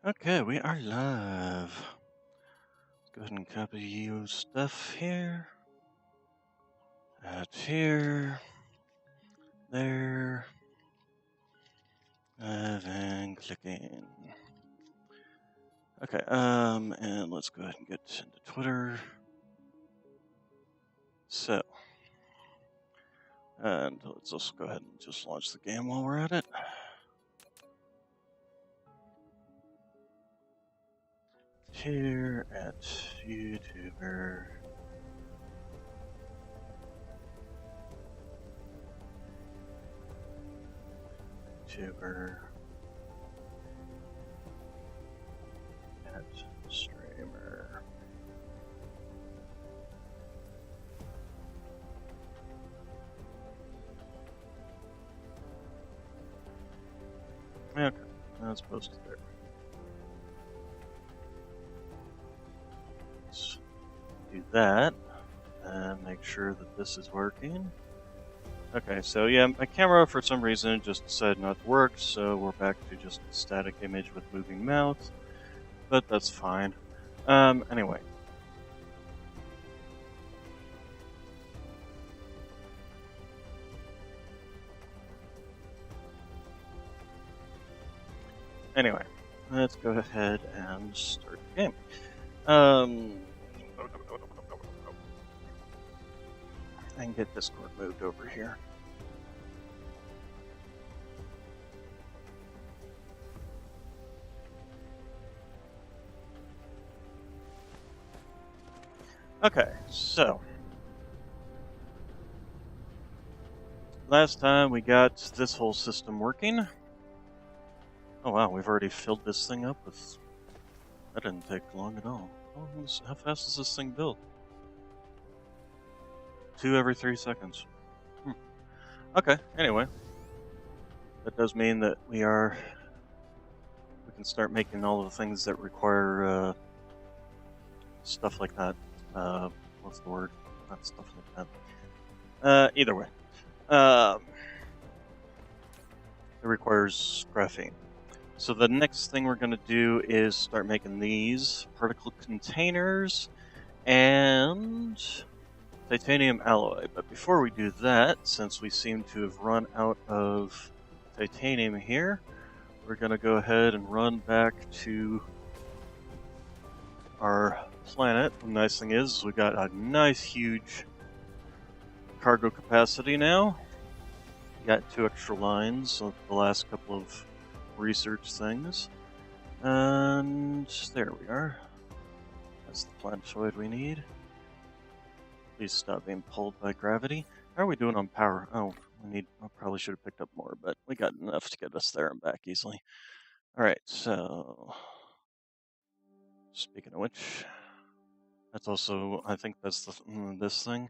Okay, we are live. Let's go ahead and copy your stuff here. Add here. There. And click in. Okay, and let's go ahead and get into Twitter. So, and let's also go ahead and just launch the game while we're at it. Here at YouTuber. YouTuber. At streamer. Okay, that's posted there. Let's do that and make sure that this is working. Okay, so yeah, my camera for some reason just decided not to work, so we're back to just a static image with moving mouth, but that's fine. Anyway. Anyway, let's go ahead and start the game. And get Discord moved over here. Okay, so last time we got this whole system working. Oh wow, we've already filled this thing up with... That didn't take long at all. Oh, how fast is this thing built? 2 every 3 seconds. Okay, anyway. That does mean that we can start making all of the things that require stuff like that. What's the word? Not stuff like that. Either way. It requires graphene. So the next thing we're going to do is start making these particle containers and titanium alloy. But before we do that, since we seem to have run out of titanium here, we're going to go ahead and run back to our planet. The nice thing is we got a nice huge cargo capacity now. We got 2 extra lines of the last couple of research things. And there we are. That's the planetoid we need. Please stop being pulled by gravity. How are we doing on power? Oh, I probably should have picked up more, but we got enough to get us there and back easily. Alright, so speaking of which, that's also, I think that's this thing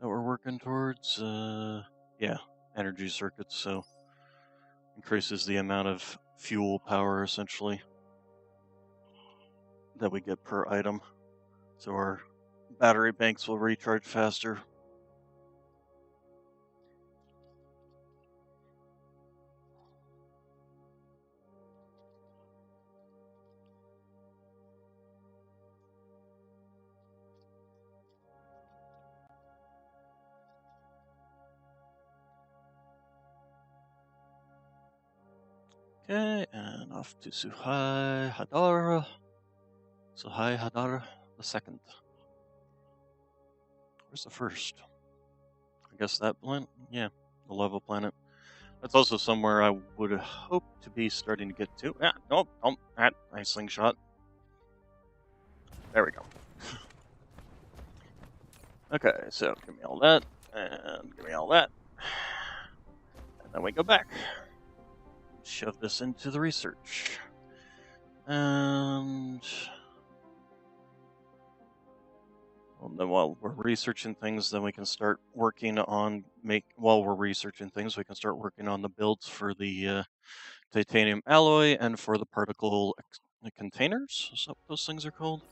that we're working towards. Yeah, energy circuits, so increases the amount of fuel power, essentially, that we get per item. So our battery banks will recharge faster. Okay, and off to Suhai Hadara. Suhai Hadara the second. Where's the first? I guess that planet? Yeah, the lava planet. That's also somewhere I would hope to be starting to get to. Ah, nope, nice slingshot. There we go. Okay, so give me all that, and give me all that. And then we go back. Shove this into the research. And... well, then while we're researching things, then we can start working on... While we're researching things, we can start working on the builds for the titanium alloy and for the particle containers. Is that what those things are called?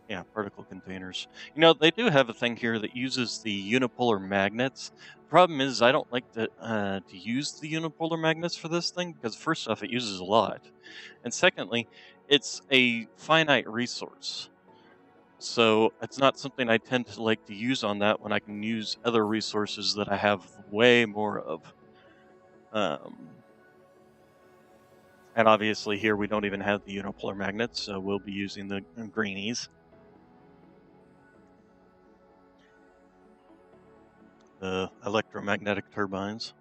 Yeah, particle containers. You know, they do have a thing here that uses the unipolar magnets. Problem is, I don't like to use the unipolar magnets for this thing because first off, it uses a lot, and secondly, it's a finite resource. So it's not something I tend to like to use on that when I can use other resources that I have way more of. Um, and obviously here we don't even have the unipolar magnets, so we'll be using the greenies. The electromagnetic turbines.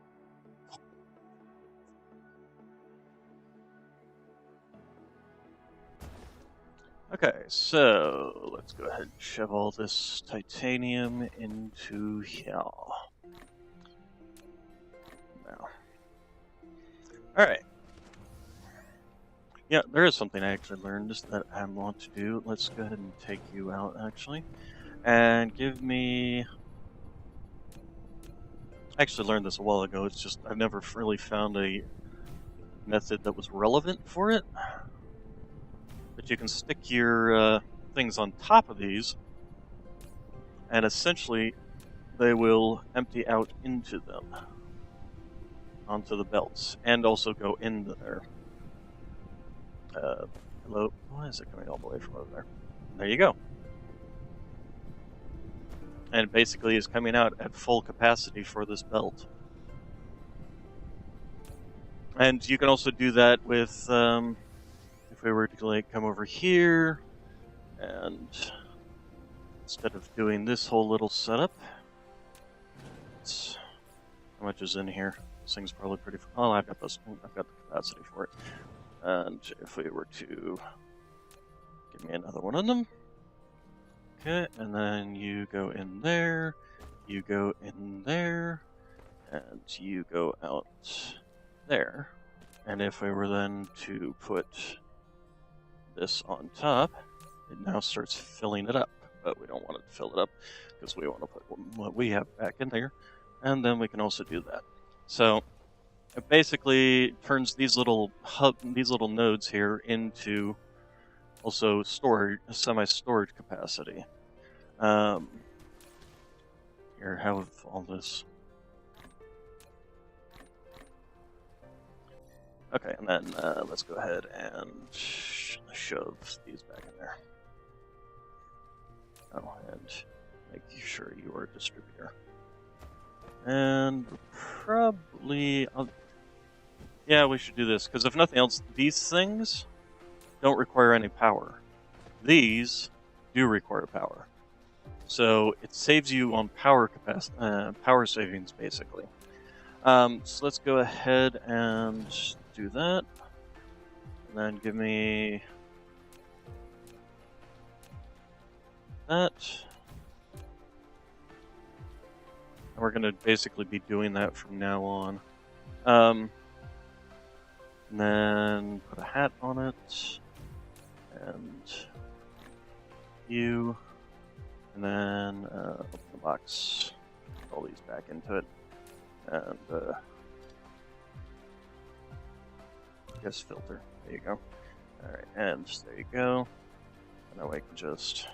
Okay, so let's go ahead and shove all this titanium into here. Now. Alright. Yeah, there is something I actually learned that I want to do. Let's go ahead and take you out, actually. And give me... I actually learned this a while ago, it's just I've never really found a method that was relevant for it. But you can stick your things on top of these, and essentially they will empty out into them, onto the belts, and also go into there. Hello? Why is it coming all the way from over there? There you go. And it basically is coming out at full capacity for this belt. And you can also do that with, if we were to like come over here, and instead of doing this whole little setup, how much is in here? This thing's probably pretty. Oh, I've got the capacity for it. And if we were to give me another one of them, okay, and then you go in there, you go in there, and you go out there. And if we were then to put this on top, it now starts filling it up. But we don't want it to fill it up because we want to put what we have back in there. And then we can also do that. So it basically turns these little nodes here into also storage, semi-storage capacity. Here, have all this. Okay, and then let's go ahead and shove these back in there. Oh, and make sure you are a distributor. And probably, yeah, we should do this, because if nothing else, these things don't require any power. These do require power. So it saves you on power savings, basically. So let's go ahead and do that. And then give me that. And we're going to basically be doing that from now on. And then put a hat on it. And you. And then open the box. Put all these back into it. And guess filter. There you go. Alright, and there you go. And now I can just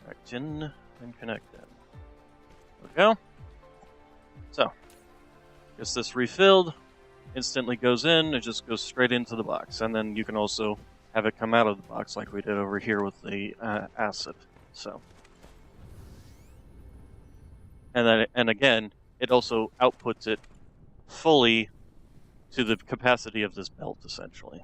connect in and connect in. There we go. So, gets this refilled, instantly goes in, it just goes straight into the box. And then you can also have it come out of the box like we did over here with the acid. So, and again, it also outputs it fully to the capacity of this belt, essentially.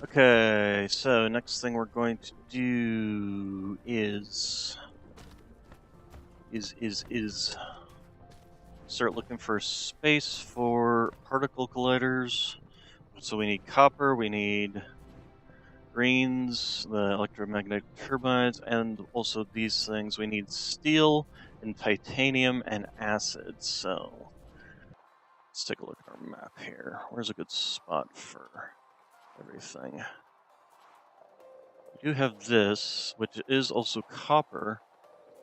Okay, so next thing we're going to do is start looking for space for particle colliders. So we need copper, we need greens, the electromagnetic turbines, and also these things. We need steel and titanium and acid. So let's take a look at our map here. Where's a good spot for everything? We do have this, which is also copper.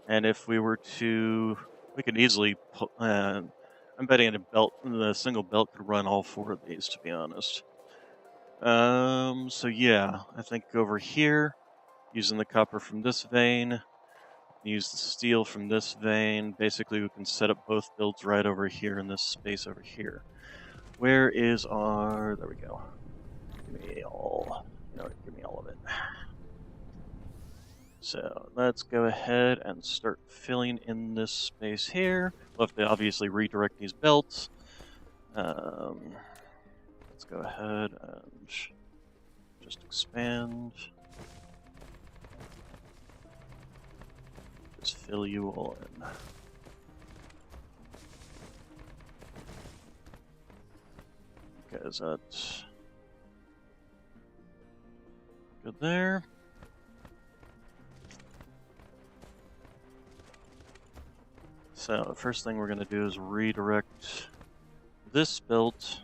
And if we were to, we could easily put, I'm betting the single belt could run all four of these, to be honest. So yeah, I think over here, using the copper from this vein, use the steel from this vein. Basically, we can set up both builds right over here in this space over here. Where is our... There we go. Give me all... No, give me all of it. So let's go ahead and start filling in this space here. We'll have to obviously redirect these belts. Let's go ahead and just expand. Just fill you all in. Because that's good there. So the first thing we're going to do is redirect this belt.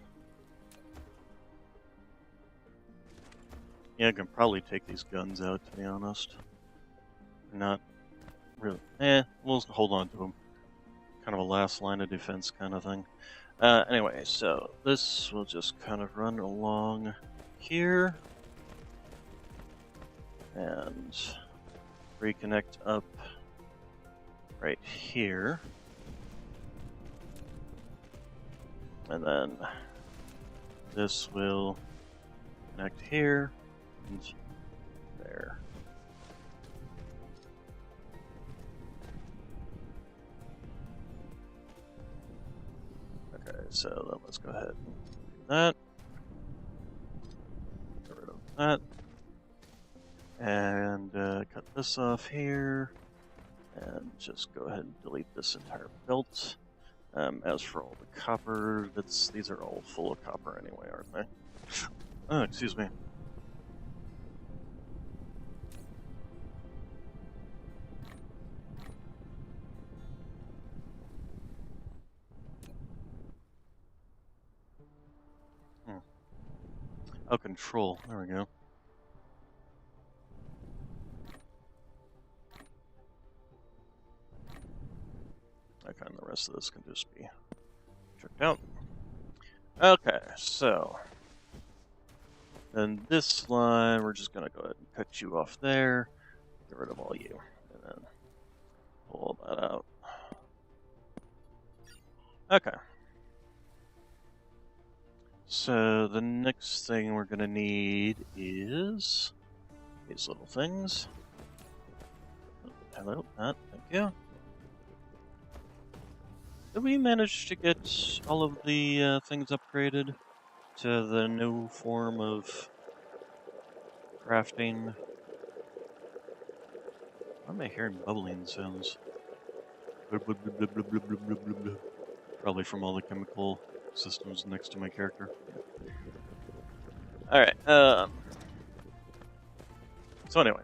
Yeah, I can probably take these guns out, to be honest. Not really. We'll hold on to them. Kind of a last line of defense kind of thing. Anyway, so this will just kind of run along here. And reconnect up right here. And then this will connect here and there. Okay, so then let's go ahead and do that. Get rid of that. And cut this off here. And just go ahead and delete this entire belt. As for all the copper, these are all full of copper anyway, aren't they? Oh, excuse me. Oh, control. There we go. Okay, and the rest of this can just be checked out. Okay, so then this line, we're just gonna go ahead and cut you off there, get rid of all you, and then pull that out. Okay. So the next thing we're gonna need is these little things. Hello, Matt, thank you. Did we manage to get all of the things upgraded to the new form of crafting? Why am I hearing bubbling sounds? Probably from all the chemical systems next to my character. Alright, so anyway.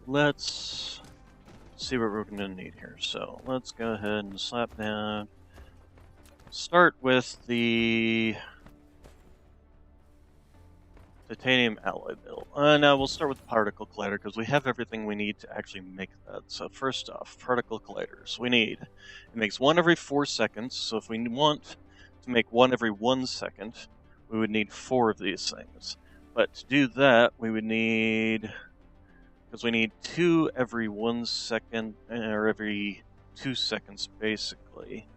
Let's see what we're going to need here. So let's go ahead and slap down. Start with the titanium alloy build. Now we'll start with the particle collider because we have everything we need to actually make that. So first off, particle colliders. It makes one every 4 seconds. So if we want to make one every 1 second, we would need 4 of these things. But to do that, we would need, because we need 2 every 1 second, or every 2 seconds basically.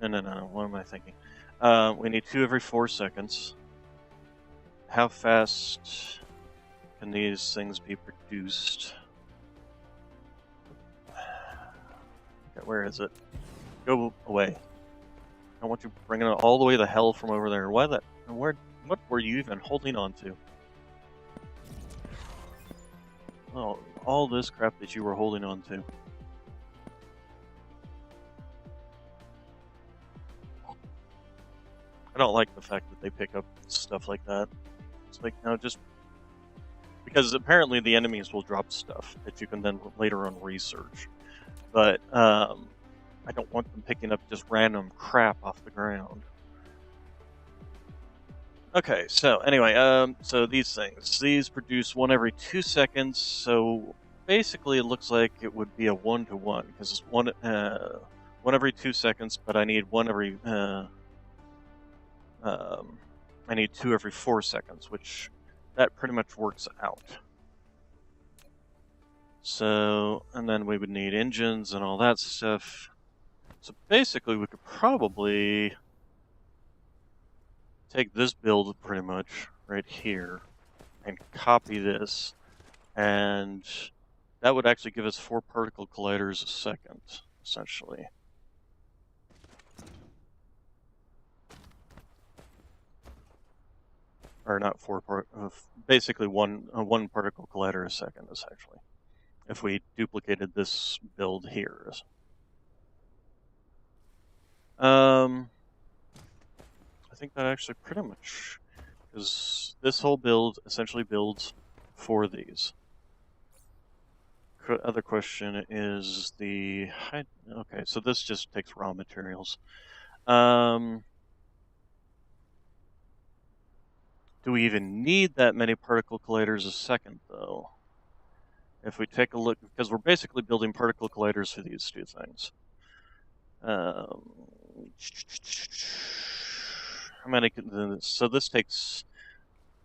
No, what am I thinking? We need 2 every 4 seconds. How fast can these things be produced? Okay, where is it? Go away. I want you bringing it all the way to hell from over there. What were you even holding on to? Oh, all this crap that you were holding on to. I don't like the fact that they pick up stuff like that. It's like, no, just... Because apparently the enemies will drop stuff that you can then later on research. But, I don't want them picking up just random crap off the ground. Okay, so anyway, so these things. These produce 1 every 2 seconds, so basically it looks like it would be a 1-to-1, because it's one every 2 seconds, but I need 1 every, I need 2 every 4 seconds, which that pretty much works out. So, and then we would need engines and all that stuff. So basically we could probably take this build pretty much right here and copy this, and that would actually give us 4 particle colliders a second, essentially. Or not 4 basically one particle collider a second, essentially, if we duplicated this build here. I think that actually pretty much, because this whole build essentially builds 4 of these. Other question is the height. Okay, so this just takes raw materials. Do we even need that many particle colliders a second, though? If we take a look, because we're basically building particle colliders for these 2 things. How many? So this takes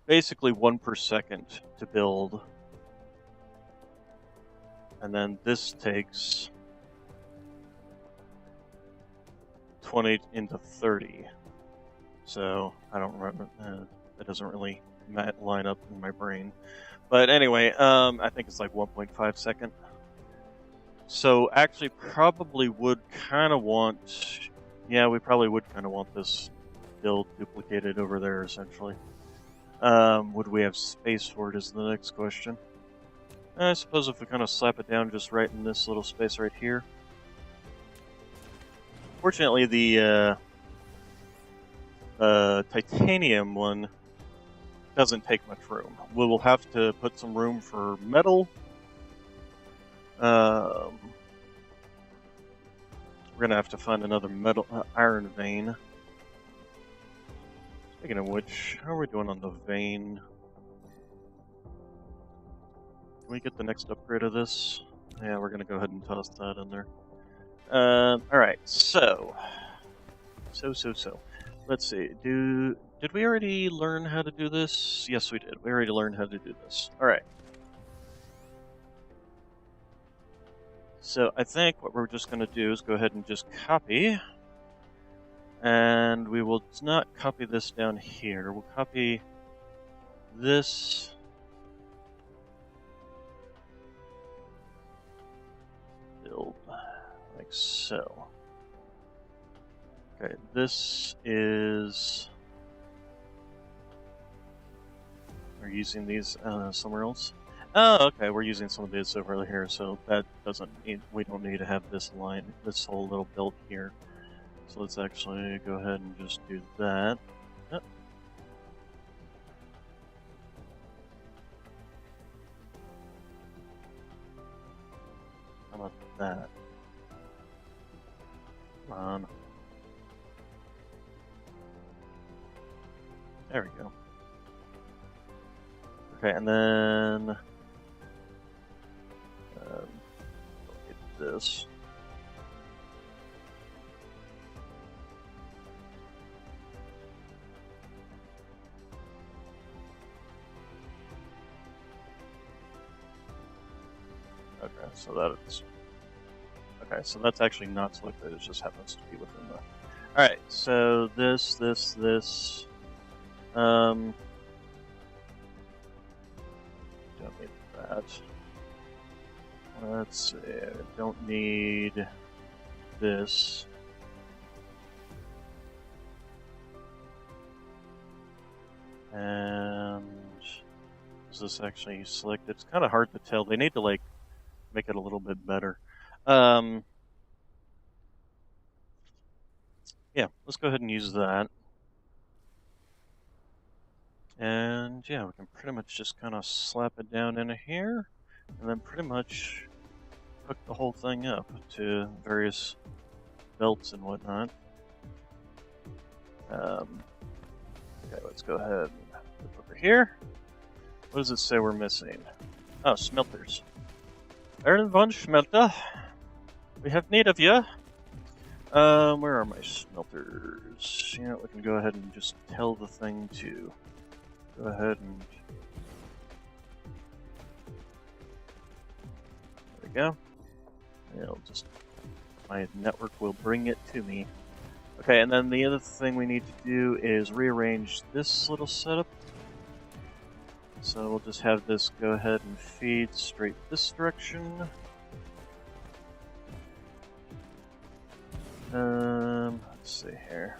basically 1 per second to build. And then this takes 20 into 30. So I don't remember. That doesn't really line up in my brain. But anyway, I think it's like 1.5 second. So actually probably would kind of want... Yeah, we probably would kind of want this build duplicated over there, essentially. Would we have space for it is the next question. I suppose if we kind of slap it down just right in this little space right here. Fortunately, the titanium one doesn't take much room. We will have to put some room for metal. We're gonna have to find another metal iron vein. Speaking of which, how are we doing on the vein? Can we get the next upgrade of this? Yeah, we're gonna go ahead and toss that in there. Alright, so. Let's see, did we already learn how to do this? Yes, we did. We already learned how to do this. Alright. So I think what we're just gonna do is go ahead and just copy. And we will not copy this down here. We'll copy this. Build like so. Okay, this is... We're using these somewhere else. Oh, okay, we're using some of these over here, so that doesn't mean we don't need to have this line, this whole little build here. So let's actually go ahead and just do that. Yep. How about that? Come on. There we go. Okay, and then get this. Okay, so that is... Okay, so that's actually not selected, it just happens to be within the... Alright, so this... Don't need that. Let's see, don't need this. And is this actually selected? It's kind of hard to tell. They need to like make it a little bit better. Yeah, let's go ahead and use that. And yeah, we can pretty much just kind of slap it down into here, and then pretty much hook the whole thing up to various belts and whatnot. Okay, let's go ahead and look over here. What does it say we're missing? Oh, smelters. Iron von Schmelter, we have need of you. Where are my smelters? You know, we can go ahead and just tell the thing to go ahead and... There we go. It'll just... My network will bring it to me. Okay, and then the other thing we need to do is rearrange this little setup. So we'll just have this go ahead and feed straight this direction. Let's see here.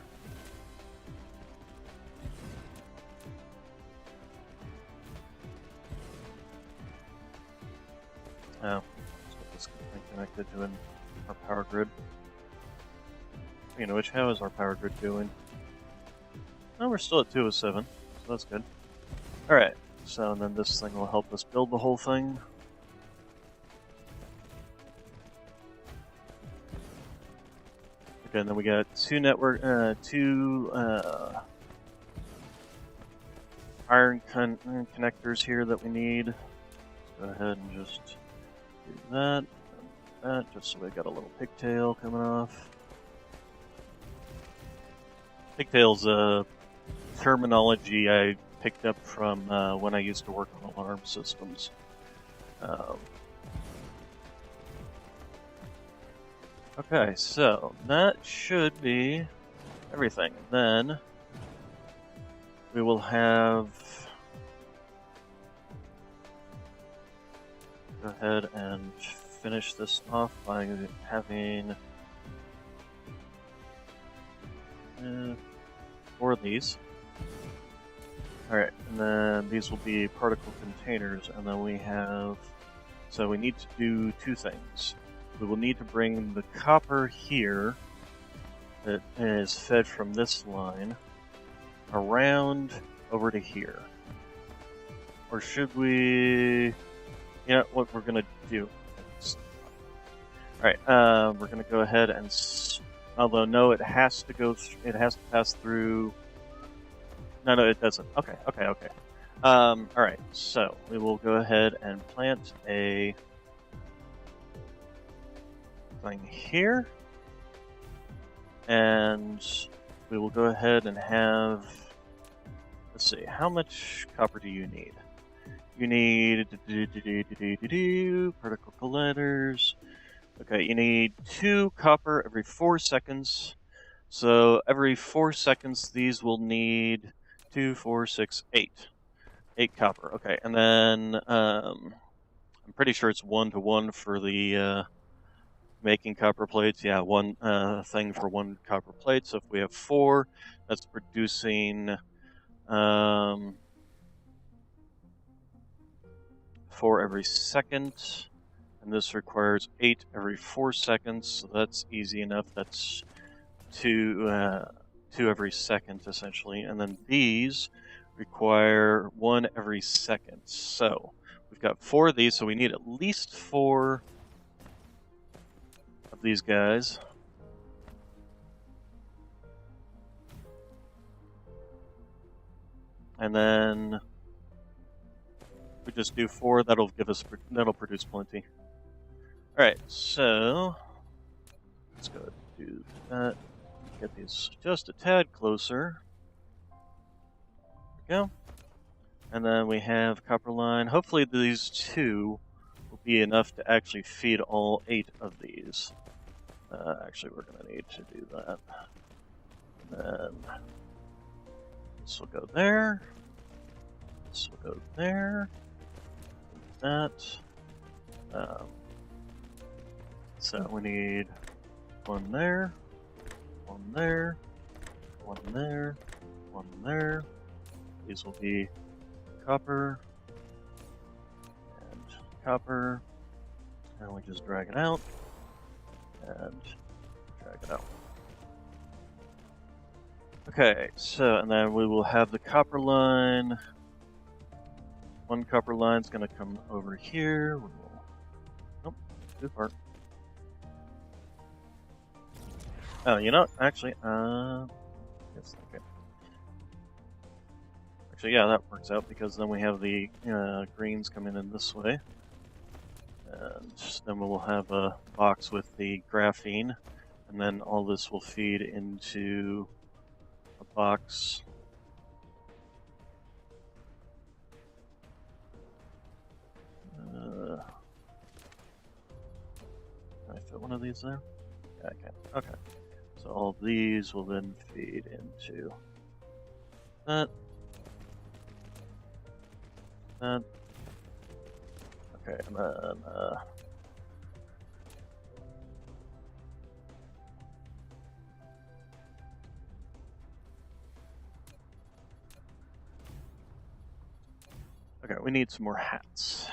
Oh, let's get this thing connected to our power grid. You know, how is our power grid doing? Oh, we're still at 207, so that's good. Alright, so and then this thing will help us build the whole thing. Okay, and then we got two iron connectors here that we need. Let's go ahead and just do that, and that, just so we got a little pigtail coming off. Pigtail's a terminology I picked up from when I used to work on alarm systems. Okay, so that should be everything. Then we will have... Go ahead and finish this off by having 4 of these. Alright, and then these will be particle containers, and then we have... So we need to do 2 things. We will need to bring the copper here that is fed from this line around over to here. Or should we... You know what we're gonna do? Alright, we're gonna go ahead and... Although, no, it has to go... It has to pass through... No, it doesn't. Okay. Alright, so we will go ahead and plant a... thing here, and we will go ahead and have, let's see, how much copper do you need? You need particle colliders. Okay, you need 2 copper every 4 seconds. So every 4 seconds, these will need 2, 4, 6, 8. 8 copper. Okay, and then I'm pretty sure it's 1-to-1 for the making copper plates. Yeah, 1 thing for 1 copper plate. So if we have 4, that's producing 4 every second, and this requires 8 every 4 seconds. So that's easy enough. That's 2 every second essentially, and then these require 1 every second. So we've got 4 of these, so we need at least 4 of these guys. And then we just do 4, that'll produce plenty. Alright, so let's go do that. Get these just a tad closer. There we go. And then we have copper line. Hopefully these 2 will be enough to actually feed all 8 of these. Actually, we're going to need to do that. And then this will go there. This will go there. That. So we need 1 there, 1 there, 1 there, 1 there. These will be copper and copper. And we just drag it out and drag it out. Okay, so and then we will have the copper line. 1 copper line is going to come over here. We will, nope, too far. Oh, you know, actually, yes, okay. Actually, yeah, that works out because then we have the greens coming in this way. And then we will have a box with the graphene, and then all this will feed into a box. Can I fit one of these there? Yeah, I can. Okay. So all of these will then feed into that. That. Okay, and then okay, we need some more hats.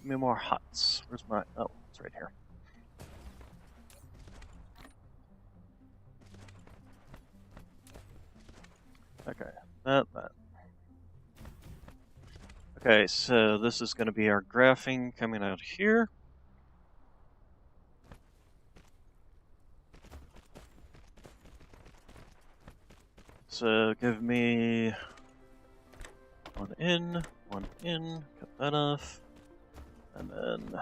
Give me more huts. Where's my... Oh, it's right here. Okay, that. Okay, so this is going to be our graphing coming out here. So give me one in, cut that off, and then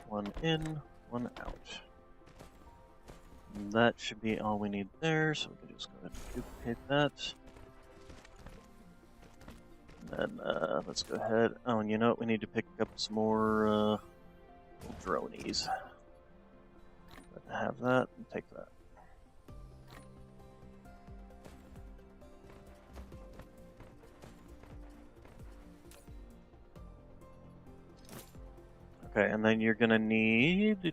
one in, one out. And that should be all we need there, so we can just go ahead and duplicate that. And then let's go ahead. Oh, and you know what? We need to pick up some more little dronies. Have that and take that. Okay, and then you're gonna need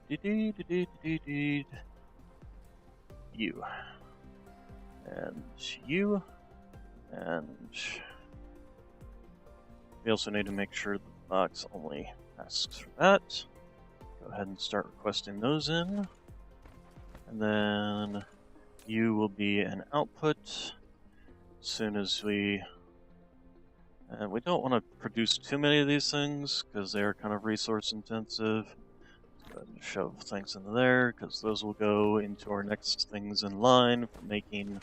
you and you, and we also need to make sure the box only asks for that. Go ahead and start requesting those in, and then you will be an output as soon as we. We don't want to produce too many of these things because they are kind of resource intensive. Let's go ahead and shove things into there because those will go into our next things in line for making.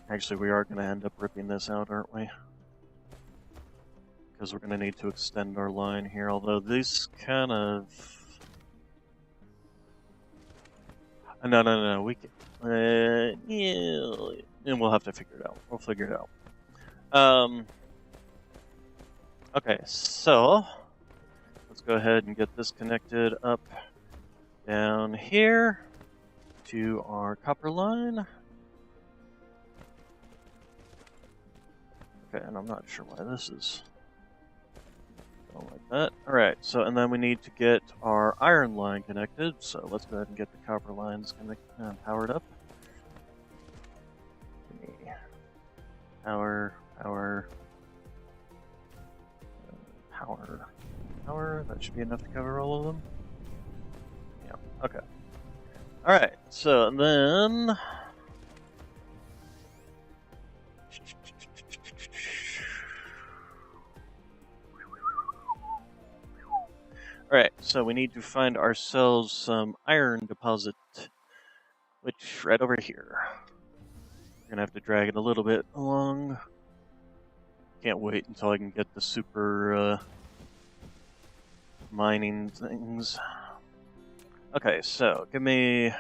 Actually, we are going to end up ripping this out, aren't we? Because we're going to need to extend our line here, although this kind of... No, we can... yeah, and we'll have to figure it out. We'll figure it out. Okay, so let's go ahead and get this connected up down here to our copper line. Okay, and I'm not sure why this is going like that. Alright, so and then we need to get our iron line connected, so let's go ahead and get the copper lines powered up. Power, that should be enough to cover all of them. Yeah, okay. Alright, so and then... Alright, so we need to find ourselves some iron deposit, which right over here. We're gonna have to drag it a little bit along. Can't wait until I can get the super mining things. Okay, so give me...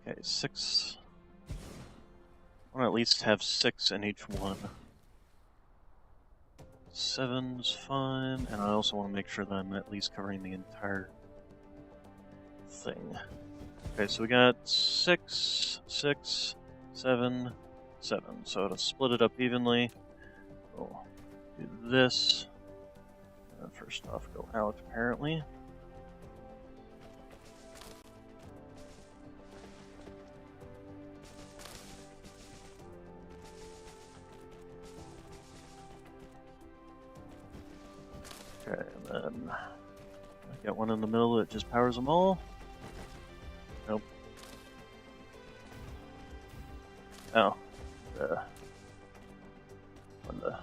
Okay, 6... I want to at least have 6 in each one. 7's fine, and I also want to make sure that I'm at least covering the entire thing. Okay, so we got 6, 6, 7, 7. So to split it up evenly, we'll do this. First off, go out apparently. Okay, and then I got one in the middle that just powers them all. Nope. Oh. One to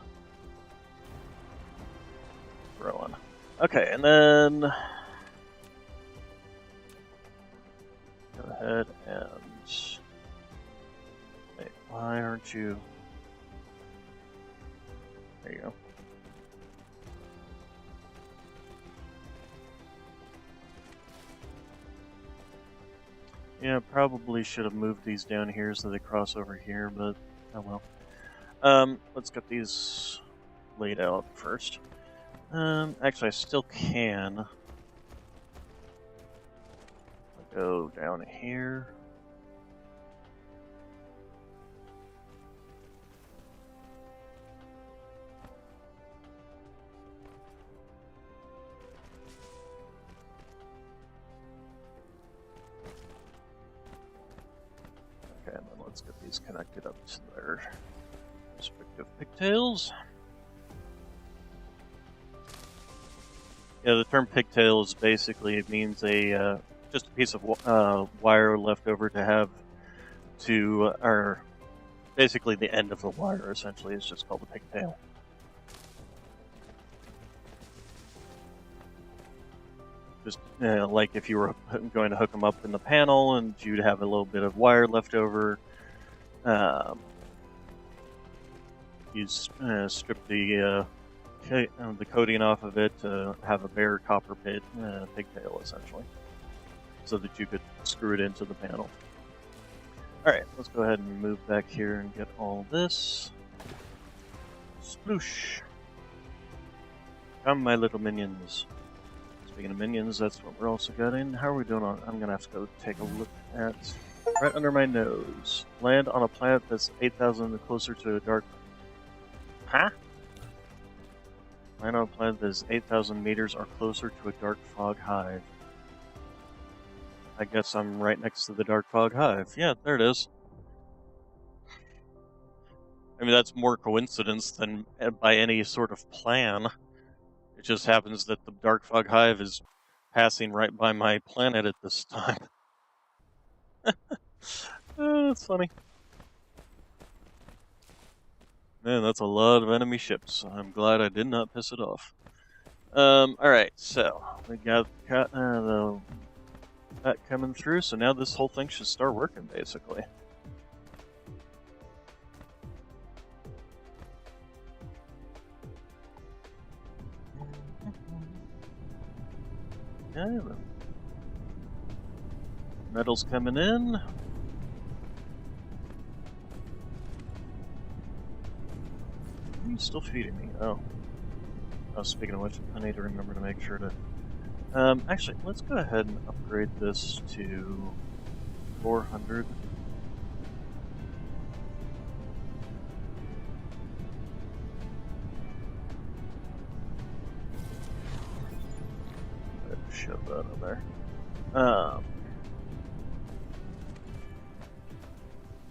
throw on. Okay, and then go ahead and wait, why aren't you? Yeah, probably should have moved these down here so they cross over here, but oh well. Let's get these laid out first. Actually, I still can go down here. Okay, and then let's get these connected up to their respective pigtails. Yeah, the term pigtail is basically, it means a just a piece of wire left over to have to, or basically the end of the wire essentially is just called a pigtail. Just like if you were going to hook them up in the panel and you'd have a little bit of wire left over, you strip the coating off of it to have a bare copper pigtail essentially, so that you could screw it into the panel. Alright, let's go ahead and move back here and get all this. Sploosh! Come, my little minions. Speaking of minions, that's what we're also getting. How are we doing on... I'm gonna have to go take a look at... Right under my nose. Land on a planet that's 8,000 closer to a dark... Huh? Land on a planet that is 8,000 meters or closer to a dark fog hive. I guess I'm right next to the dark fog hive. Yeah, there it is. I mean, that's more coincidence than by any sort of plan. It just happens that the dark fog hive is passing right by my planet at this time. That's funny. Man, that's a lot of enemy ships. I'm glad I did not piss it off. Alright, so we got that coming through, so now this whole thing should start working, basically. Okay, the metal's coming in. Are you still feeding me? Oh. Oh, speaking of which, I need to remember to make sure to... actually, let's go ahead and upgrade this to 400. Shove that in there.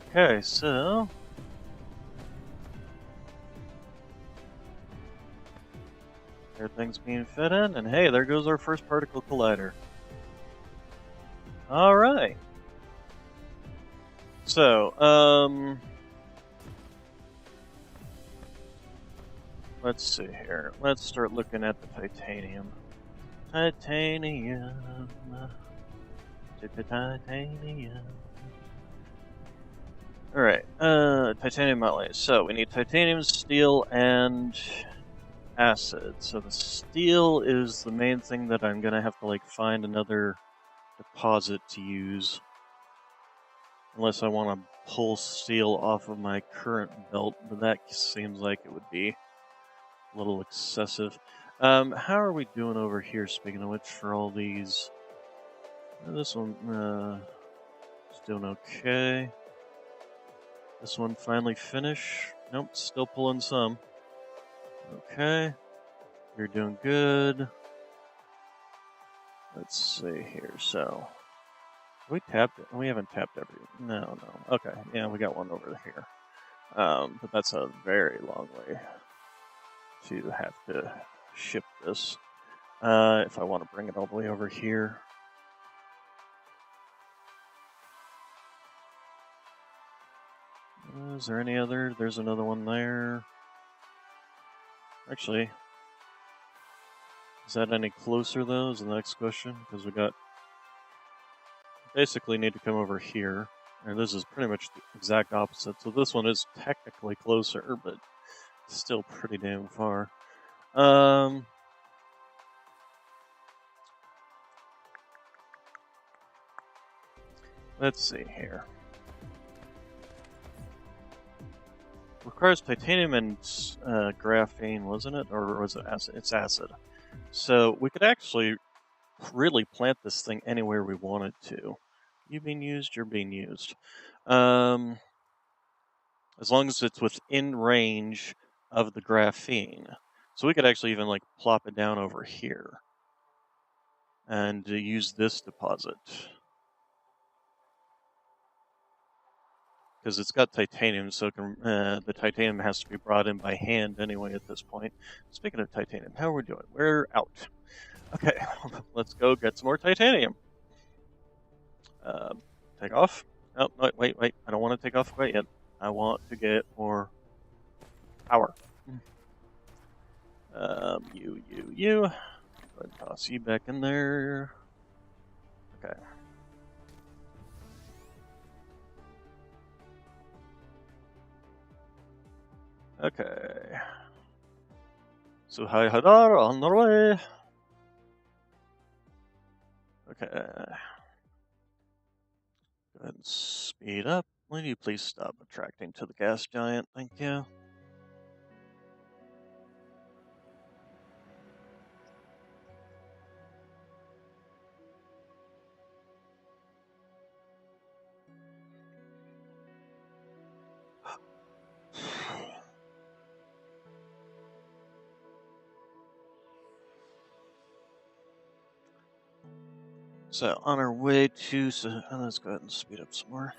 Okay, so... everything's being fed in, and hey, there goes our first particle collider. Alright. So, let's see here. Let's start looking at the titanium. Titanium. Titanium. Alright, titanium outlays. So, we need titanium, steel, and acid. So the steel is the main thing that I'm gonna have to like find another deposit to use, unless I want to pull steel off of my current belt, but that seems like it would be a little excessive. How are we doing over here, speaking of which, for all these? This one is doing okay. This one finally finished. Nope, still pulling some. Okay, you're doing good. Let's see here. So, we tapped it. We haven't tapped every. No. Okay, yeah, we got one over here. But that's a very long way to have to ship this. If I want to bring it all the way over here. Is there any other? There's another one there. Actually, is that any closer though, is the next question? Because we got... basically need to come over here. And this is pretty much the exact opposite. So this one is technically closer, but still pretty damn far. Let's see here. Requires titanium and graphene, wasn't it? Or was it acid? It's acid. So we could actually really plant this thing anywhere we wanted to. You being used, you're being used. As long as it's within range of the graphene. So we could actually even like plop it down over here and use this deposit. Because it's got titanium, so it can, the titanium has to be brought in by hand anyway at this point. Speaking of titanium, how are we doing? We're out. Okay, let's go get some more titanium. Take off. Oh, wait. I don't want to take off quite yet. I want to get more power. You. Go ahead and toss you back in there. Okay. Okay. So hi Hadar on our way. Okay. Go ahead and speed up. Will you please stop attracting to the gas giant? Thank you. So on our way to, let's go ahead and speed up some more.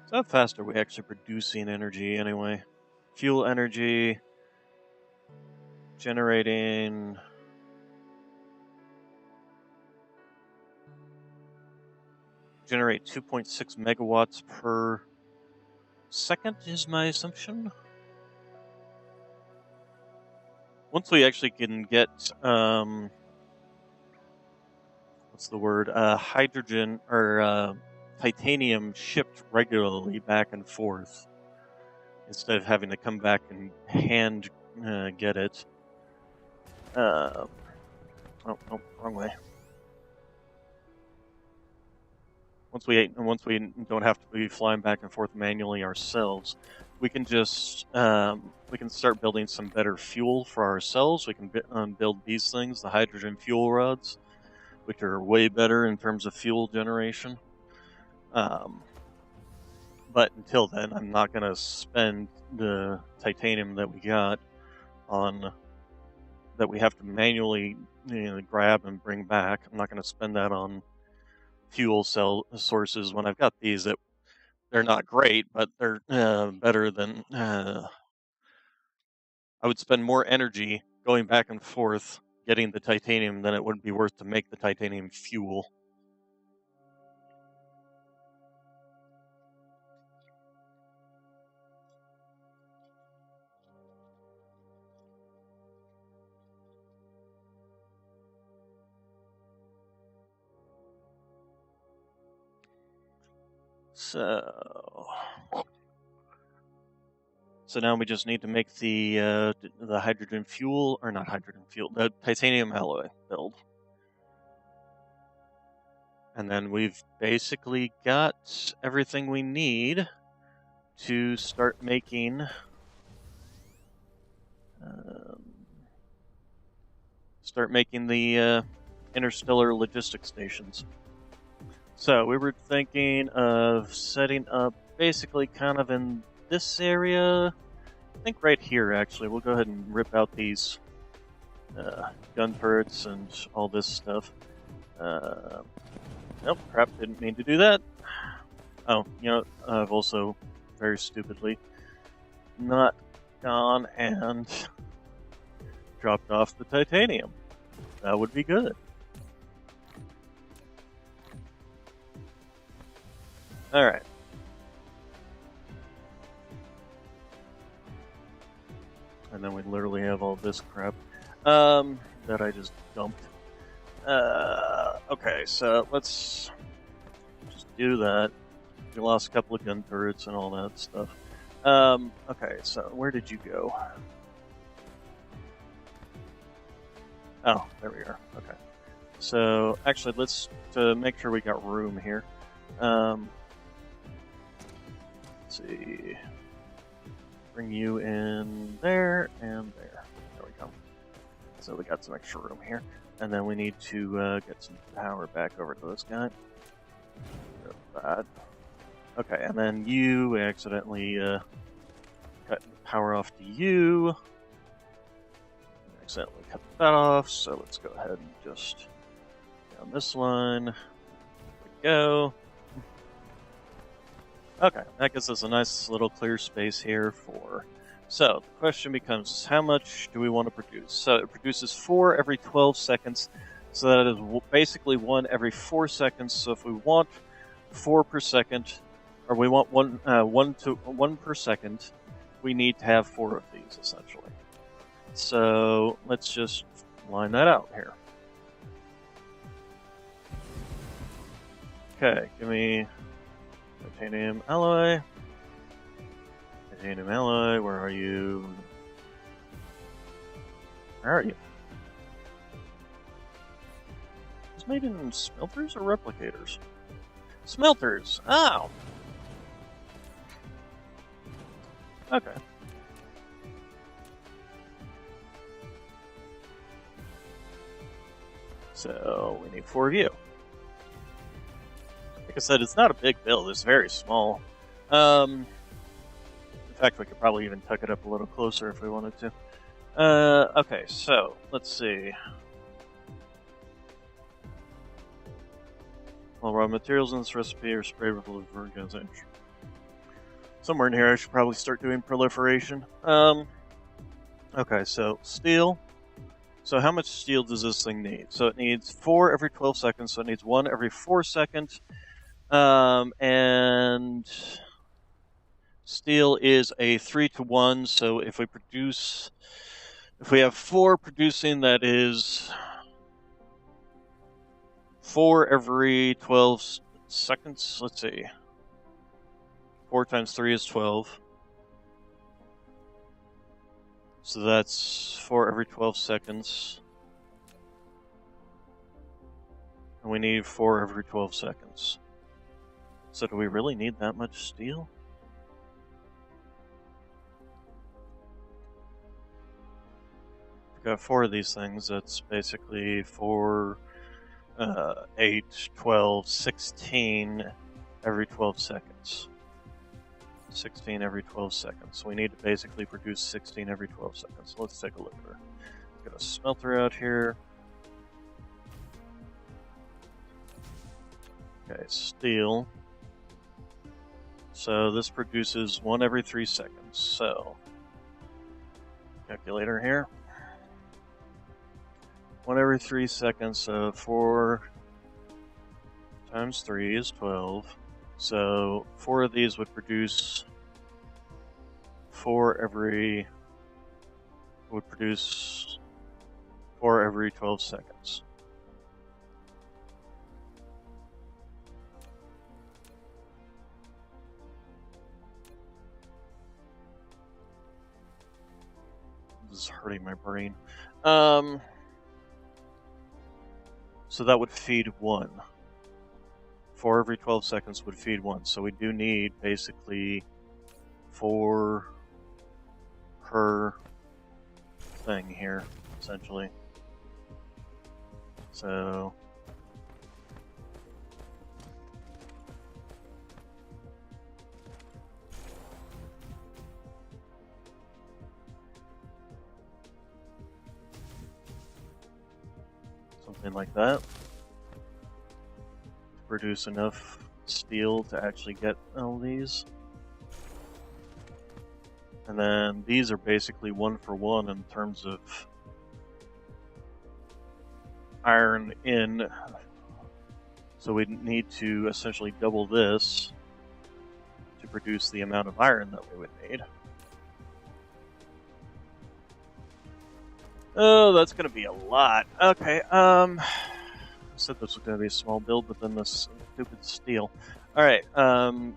So how fast are we actually producing energy anyway? Fuel energy, generating. Generate 2.6 megawatts per second is my assumption. Once we actually can get, what's the word, hydrogen or titanium shipped regularly back and forth, instead of having to come back and hand get it. Oh, wrong way. Once we don't have to be flying back and forth manually ourselves, we can just we can start building some better fuel for ourselves. We can build these things, the hydrogen fuel rods, which are way better in terms of fuel generation. But until then, I'm not going to spend the titanium that we got on that we have to manually grab and bring back. I'm not going to spend that on fuel cell sources when I've got these that they're not great, but they're better than. I would spend more energy going back and forth getting the titanium than it would be worth to make the titanium fuel. So now we just need to make the hydrogen fuel, or not hydrogen fuel, the titanium alloy build. And then we've basically got everything we need to start making the interstellar logistics stations. So we were thinking of setting up basically kind of in this area. I think right here, actually. We'll go ahead and rip out these gun turrets and all this stuff. Nope, crap, didn't mean to do that. Oh, I've also, very stupidly, not gone and dropped off the titanium. That would be good. Alright. And then we literally have all this crap that I just dumped. Okay, so let's just do that. We lost a couple of gun turrets and all that stuff. Okay, so where did you go? Oh, there we are. Okay. So actually, let's to make sure we got room here. Let's see. Bring you in there and there. There we go. So we got some extra room here. And then we need to get some power back over to this guy. Bad. Okay, and then you accidentally cut power off to you. Accidentally cut that off, so let's go ahead and just down this line. There we go. Okay, that gives us a nice little clear space here for... So, the question becomes, how much do we want to produce? So, it produces 4 every 12 seconds, so that is basically 1 every 4 seconds. So, if we want 4 per second, or we want 1 per second, we need to have 4 of these, essentially. So, let's just line that out here. Okay, give me... Titanium alloy. Titanium alloy, where are you? Where are you? Is made in smelters or replicators? Smelters! Oh! Okay. So, we need 4 of you. Like I said, it's not a big build, it's very small. In fact, we could probably even tuck it up a little closer if we wanted to. Okay, so, let's see. All raw materials in this recipe are sprayed with organization. Somewhere in here I should probably start doing proliferation. Okay, so, steel. So how much steel does this thing need? So it needs 4 every 12 seconds, so it needs 1 every 4 seconds. And steel is a 3-to-1, so if we have 4 producing, that is 4 every 12 seconds. Let's see. 4 times 3 is 12. So that's 4 every 12 seconds. And we need 4 every 12 seconds. So do we really need that much steel? We've got 4 of these things. That's basically 4, 8, 12, 16 every 12 seconds. 16 every 12 seconds. So we need to basically produce 16 every 12 seconds. So let's take a look at her. Got a smelter out here. Okay, steel. So this produces 1 every 3 seconds. So, calculator here. 1 every 3 seconds, so 4 times 3 is 12. So 4 of these would produce 4 every 12 seconds. This is hurting my brain. So that would feed 1. 4 every 12 seconds would feed 1. So we do need basically 4 per thing here, essentially. So something like that. To produce enough steel to actually get all these. And then these are basically 1 for 1 in terms of iron in. So we need to essentially double this to produce the amount of iron that we would need. Oh, that's going to be a lot. Okay, I said this was going to be a small build, but then this stupid steel. Alright,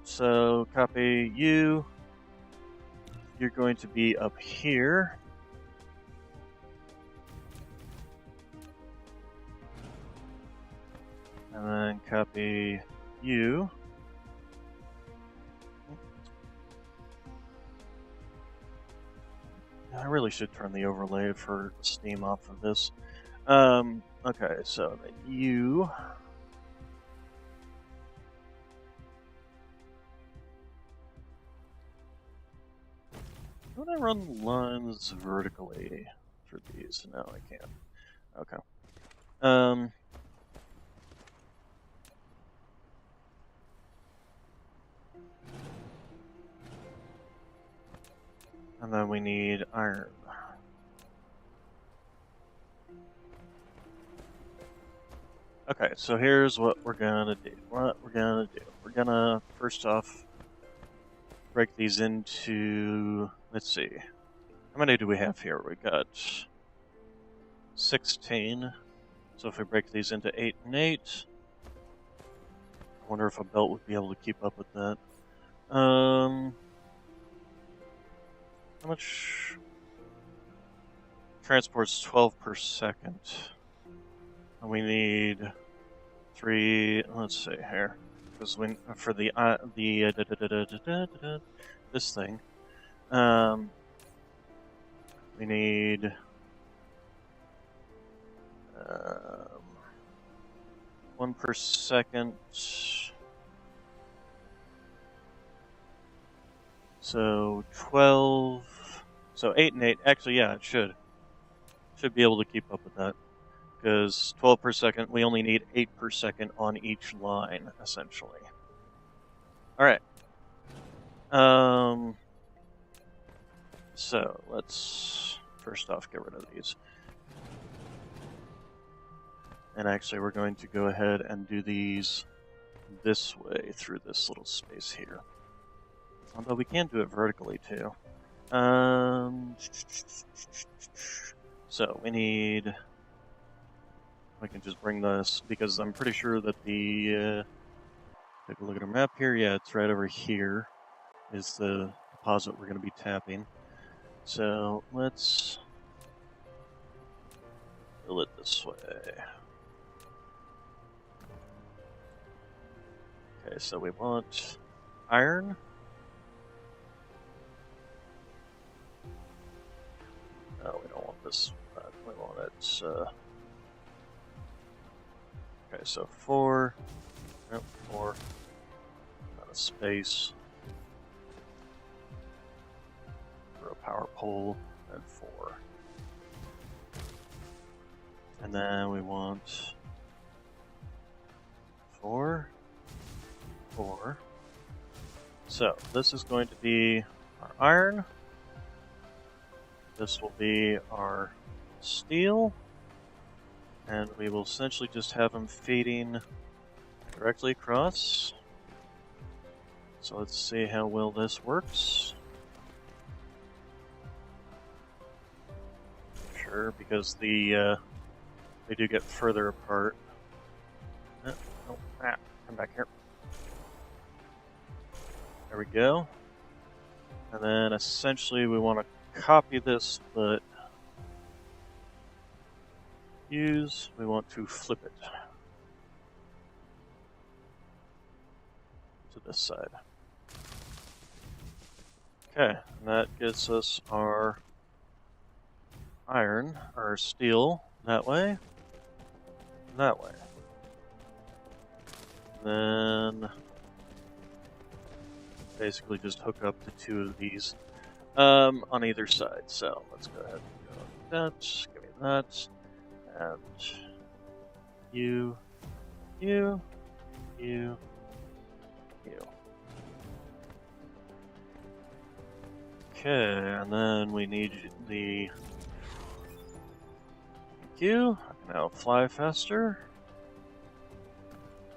so copy you. You're going to be up here. And then copy you. I really should turn the overlay for Steam off of this. Okay, so the U. How do I run lines vertically for these? No, I can't. Okay. And then we need iron. Okay, so here's what we're gonna do. We're gonna, first off, break these into, let's see. How many do we have here? We got 16. So if we break these into 8 and 8, I wonder if a belt would be able to keep up with that. How much? Transport's 12 per second. And we need 3. Let's see here, because for the this thing, we need 1 per second. So 12. So 8 and 8. Actually, yeah, it should be able to keep up with that. Because 12 per second, we only need 8 per second on each line, essentially. Alright. So, let's first off get rid of these. And actually, we're going to go ahead and do these this way through this little space here. Although we can do it vertically, too. So, we need... I can just bring this, because I'm pretty sure that the, take a look at our map here, yeah, it's right over here, is the deposit we're going to be tapping. So, let's fill it this way. Okay, so we want iron. No, we don't want this, we want it, okay, so 4, nope, 4, not a space, for a power pole, and 4. And then we want 4, 4. So, this is going to be our iron, this will be our steel, and we will essentially just have them feeding directly across. So let's see how well this works. Sure, because they do get further apart. Come back here. There we go. And then essentially we want to copy this, but we want to flip it to this side. Okay, and that gets us our iron, or steel, that way, that way. Then basically just hook up the 2 of these on either side. So let's go ahead and go like that, give me that. And you. Okay, and then we need the Q. I can now fly faster.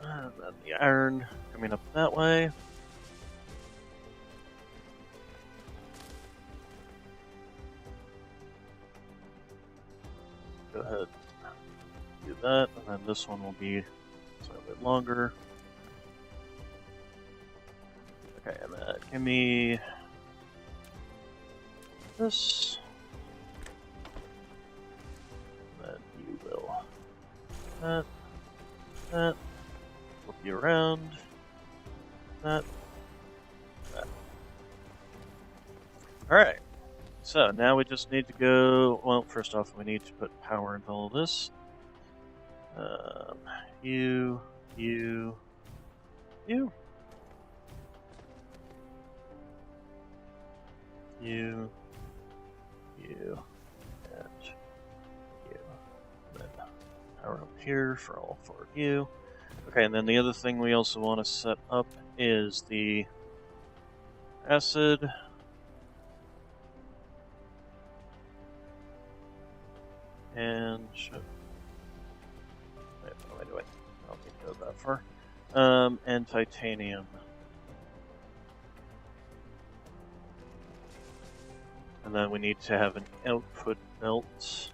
And then the iron coming up that way. Go ahead. Do that, and then this one will be a bit longer. Okay, and then give me this. And then you will that. you around. That. Alright. So now we just need to go. Well, first off, we need to put power into all this. You. You, you, and you. And then power up here for all 4 of you. Okay, and then the other thing we also want to set up is the acid. And wait, I don't need to go that far. And titanium. And then we need to have an output belt,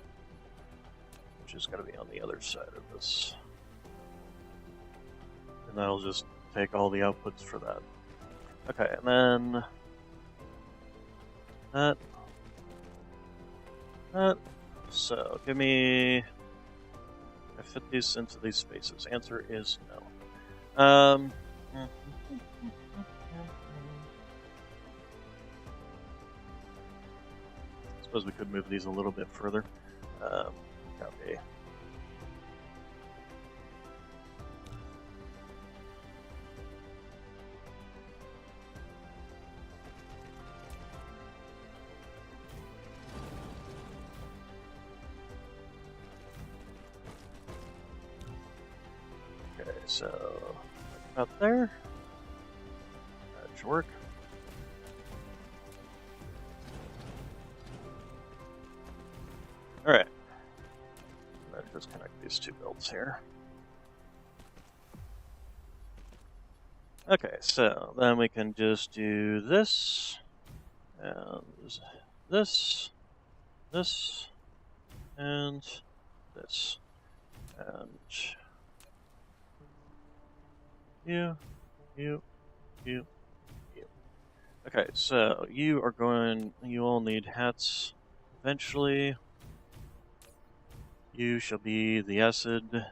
which is going to be on the other side of this. And that'll just take all the outputs for that. Okay, and then that. So, give me. I fit these into these spaces. Answer is no. Suppose we could move these a little bit further. Copy. Okay, so about there. That should work. Alright. Let's just connect these 2 belts here. Okay, so then we can just do this, and this, and this, and you. Okay, so you all need hats eventually. You shall be the acid.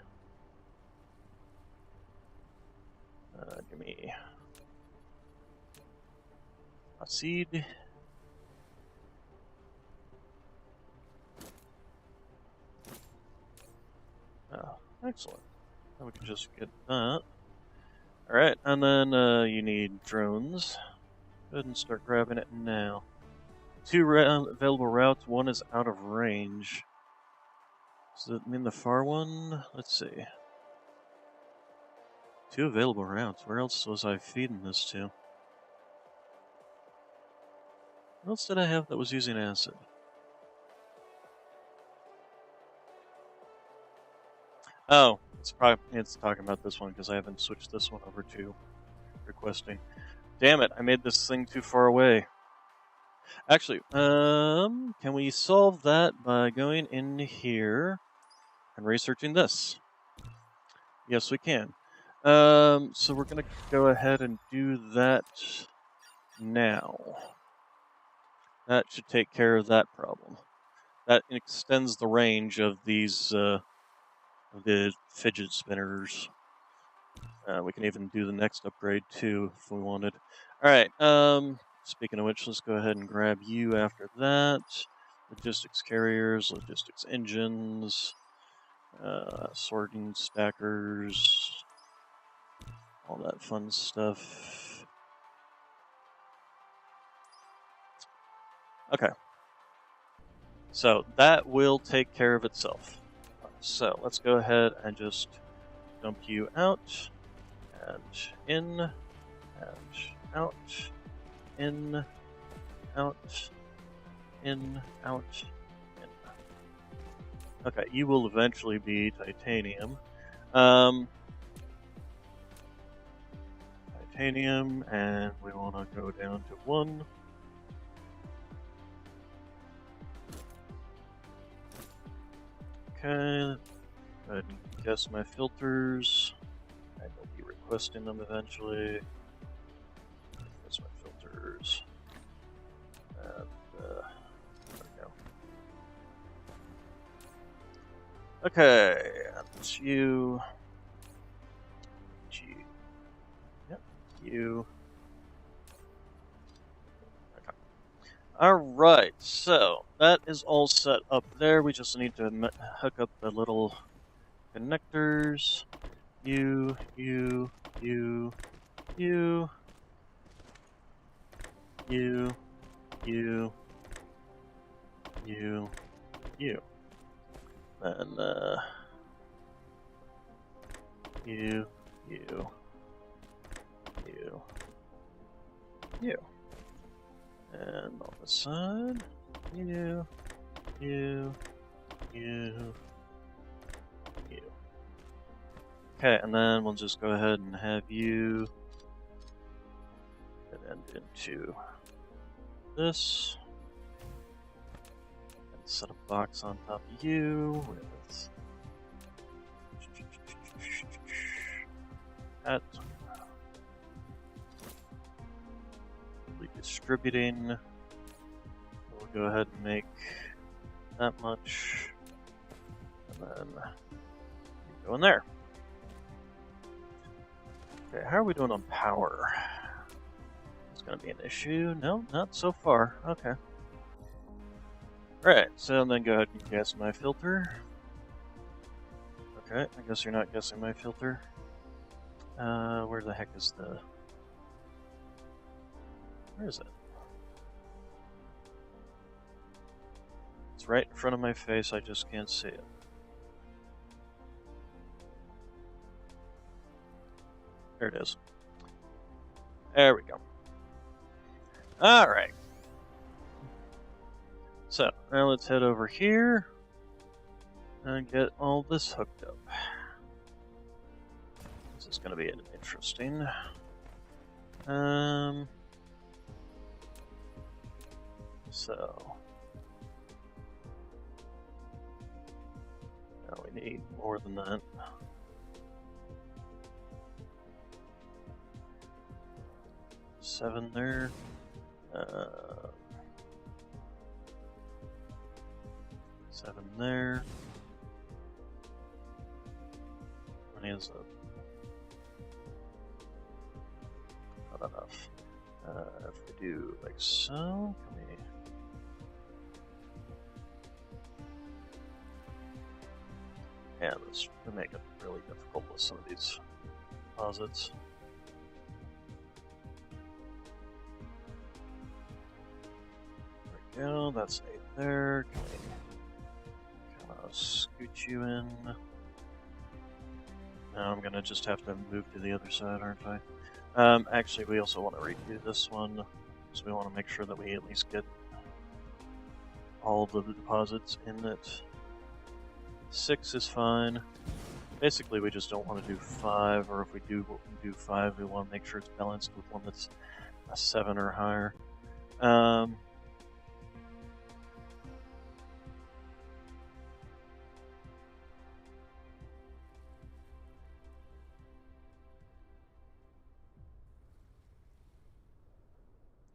Give me a seed. Oh, excellent. Now we can just get that. Alright, and then you need drones. Go ahead and start grabbing it now. 2 available routes, 1 is out of range. Does that mean the far one? Let's see. 2 available routes. Where else was I feeding this to? What else did I have that was using acid? Oh, it's talking about this one because I haven't switched this one over to requesting. Damn it, I made this thing too far away. Actually, can we solve that by going in here and researching this? Yes, we can. So we're gonna go ahead and do that now. That should take care of that problem. That extends the range of these, the fidget spinners. We can even do the next upgrade too, if we wanted. Alright, speaking of which, let's go ahead and grab you after that. Logistics carriers, logistics engines, sorting stackers, all that fun stuff. Okay. So that will take care of itself. So let's go ahead and just dump you out, and in, and out, in, out, in, out, in. Okay, you will eventually be titanium. Titanium, and we want to go down to 1. Okay, go ahead and guess my filters. I will be requesting them eventually. Guess my filters. And, there we go. Okay, and you. Alright, so that is all set up there. We just need to hook up the little connectors. You, you, you, you, you, you, you, you. Then, you, you, you, you. And on the side, you, you, you, you. Okay, and then we'll just go ahead and have you get end into this. And set a box on top of you with that. Distributing. We'll go ahead and make that much, and then you go in there. Okay, how are we doing on power? It's going to be an issue. No, not so far. Okay. Right, so then go ahead and guess my filter. Okay, I guess you're not guessing my filter. Where the heck is the... Where is it? It's right in front of my face, I just can't see it. There it is. There we go. Alright. So, now let's head over here and get all this hooked up. This is going to be interesting. So, now we need more than that. Seven there. Seven there. How many is that? Not enough. If we do like so, can we... Yeah, this would make it really difficult with some of these posits. There we go, that's 8 there. Can we kind of scoot you in? Now I'm going to just have to move to the other side, aren't I? Actually, we also want to redo this one, so we want to make sure that we at least get all of the deposits in it. 6 is fine. Basically, we just don't want to do 5, or if we do 5, we want to make sure it's balanced with one that's a 7 or higher.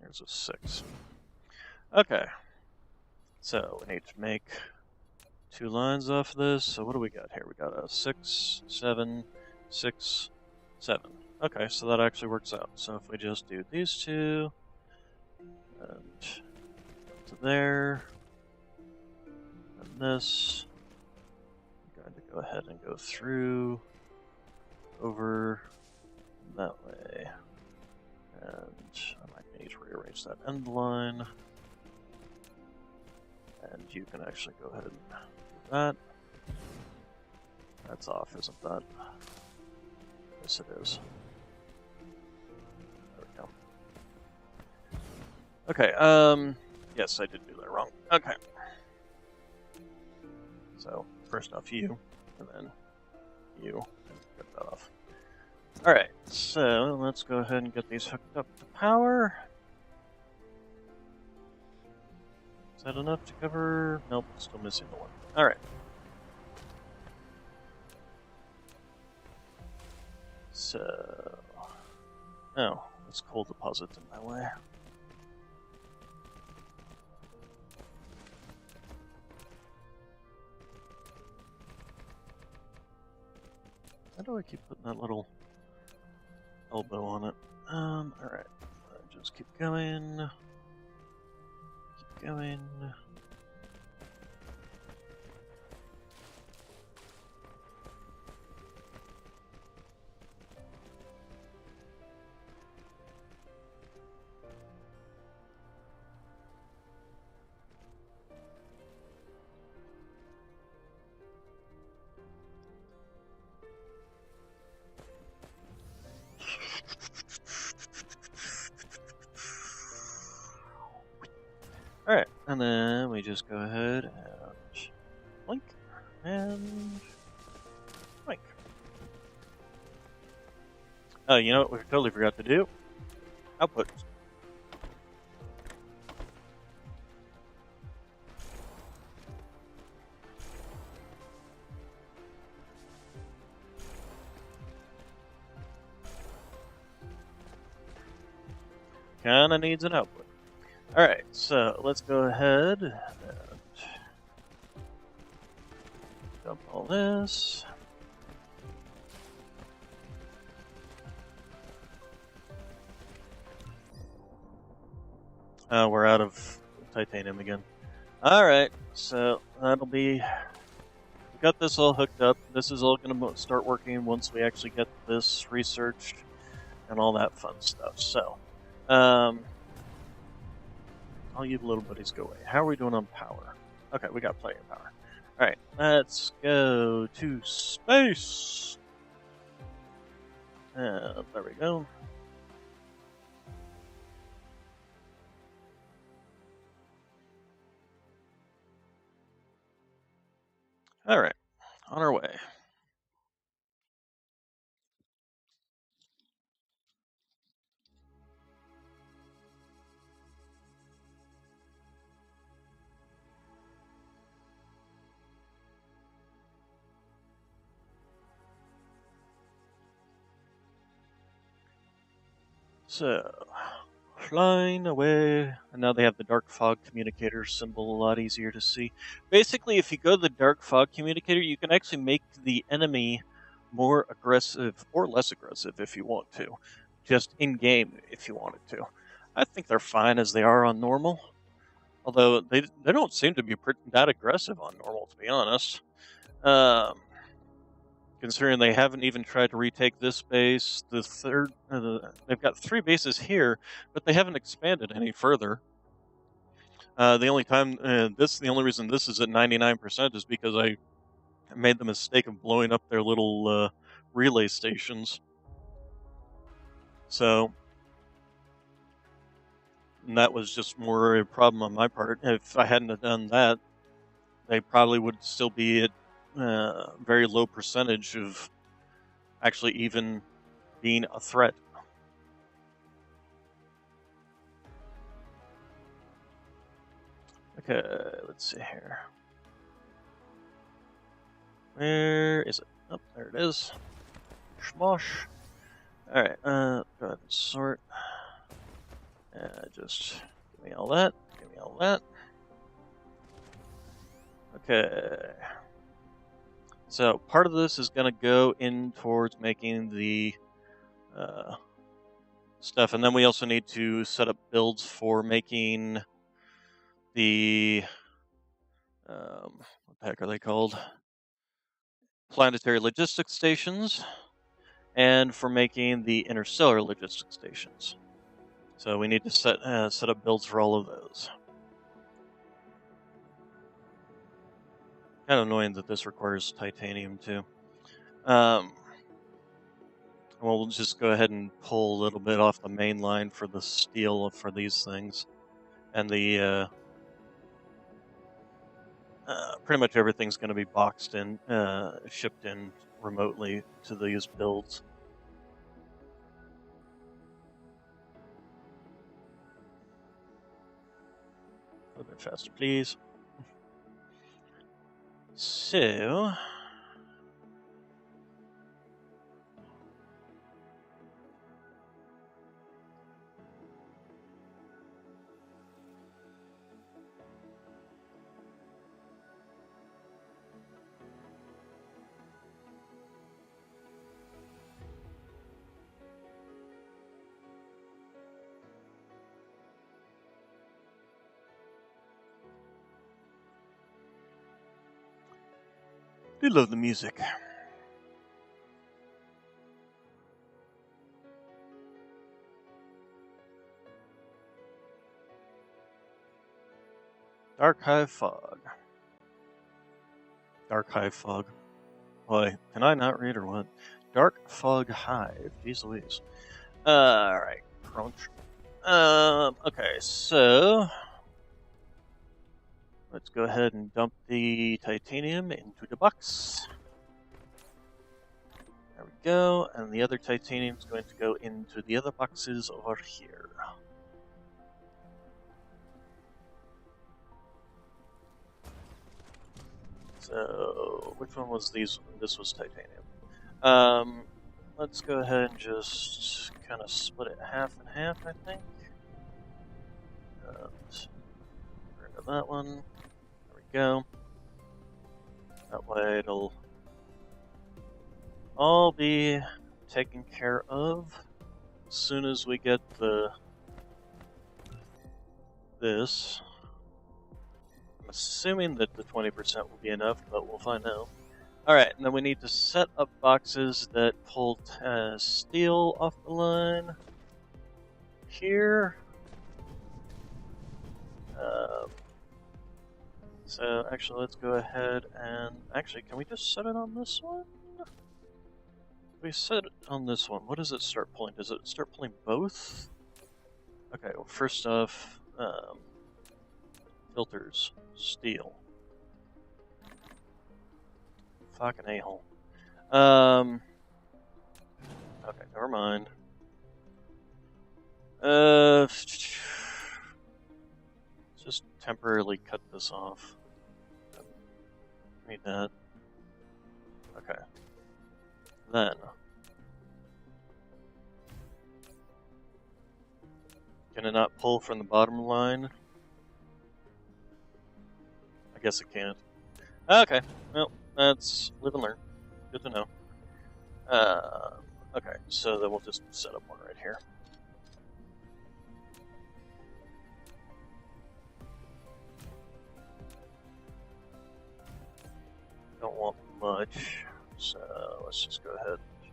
There's a 6. Okay. So we need to make 2 lines off this. So what do we got here? We got a 6, 7, 6, 7. Okay, so that actually works out. So if we just do these 2, and to there, and this, I'm going to go ahead and go through, over, that way. And I might need to rearrange that end line. And you can actually go ahead and do that. That's off, isn't that? Yes, it is. There we go. Okay, yes, I did do that wrong. Okay. So, first off you, and then you, and get that off. Alright, so let's go ahead and get these hooked up to power. Is that enough to cover? Nope, still missing the one. Alright. So... Oh, it's coal deposits in my way. How do I keep putting that little elbow on it? Alright. Just keep going. going. Alright, and then we just go ahead and blink and blink. Oh, you know what we totally forgot to do? Output. Kinda needs an output. Alright, so let's go ahead and dump all this. We're out of titanium again. Alright, so that'll be... We got this all hooked up. This is all going to start working once we actually get this researched and all that fun stuff. So, all you little buddies go away. How are we doing on power? Okay, we got plenty of power. Alright, let's go to space. There we go. Alright, on our way. So, flying away, and now they have the dark fog communicator symbol a lot easier to see. Basically, if you go to the dark fog communicator, you can actually make the enemy more aggressive or less aggressive if you want to, just in-game if you wanted to. I think they're fine as they are on normal, although they don't seem to be that aggressive on normal, to be honest. Considering they haven't even tried to retake this base, they've got 3 bases here, but they haven't expanded any further. The only reason this is at 99% is because I made the mistake of blowing up their little relay stations. So that was just more a problem on my part. If I hadn't have done that, they probably would still be at very low percentage of actually even being a threat. Okay, let's see here. Where is it? Oh, there it is. Schmosh. Alright, go ahead and sort. Just give me all that. Give me all that. Okay. So part of this is going to go in towards making the stuff, and then we also need to set up builds for making the what the heck are they called? Planetary logistics stations, and for making the interstellar logistics stations. So we need to set up builds for all of those. Kind of annoying that this requires titanium too. We'll just go ahead and pull a little bit off the main line for the steel for these things, and the pretty much everything's going to be boxed in, shipped in remotely to these builds. A little bit faster, please. So, do love the music. Archive fog. Archive fog. Boy, can I not read or what? Dark fog hive. Jeez Louise. Alright, crunch. Okay, so let's go ahead and dump the titanium into the box. There we go, and the other titanium is going to go into the other boxes over here. So, which one was these? This was titanium. Let's go ahead and just kind of split it half and half, I think. Get rid of that one. There we go. That way it'll all be taken care of as soon as we get this. I'm assuming that the 20% will be enough, but we'll find out. Alright, and then we need to set up boxes that pull steel off the line. Here. So actually, let's go ahead and... Actually, can we just set it on this one? We set it on this one. What does it start pulling? Does it start pulling both? Okay, well, first off, filters, steel. Fucking a-hole. Okay, never mind. Just temporarily cut this off. Need that. Okay. Then. Can it not pull from the bottom line? I guess it can't. Okay, well, that's live and learn. Good to know. Okay, so then we'll just set up one right here. Don't want much, so let's just go ahead and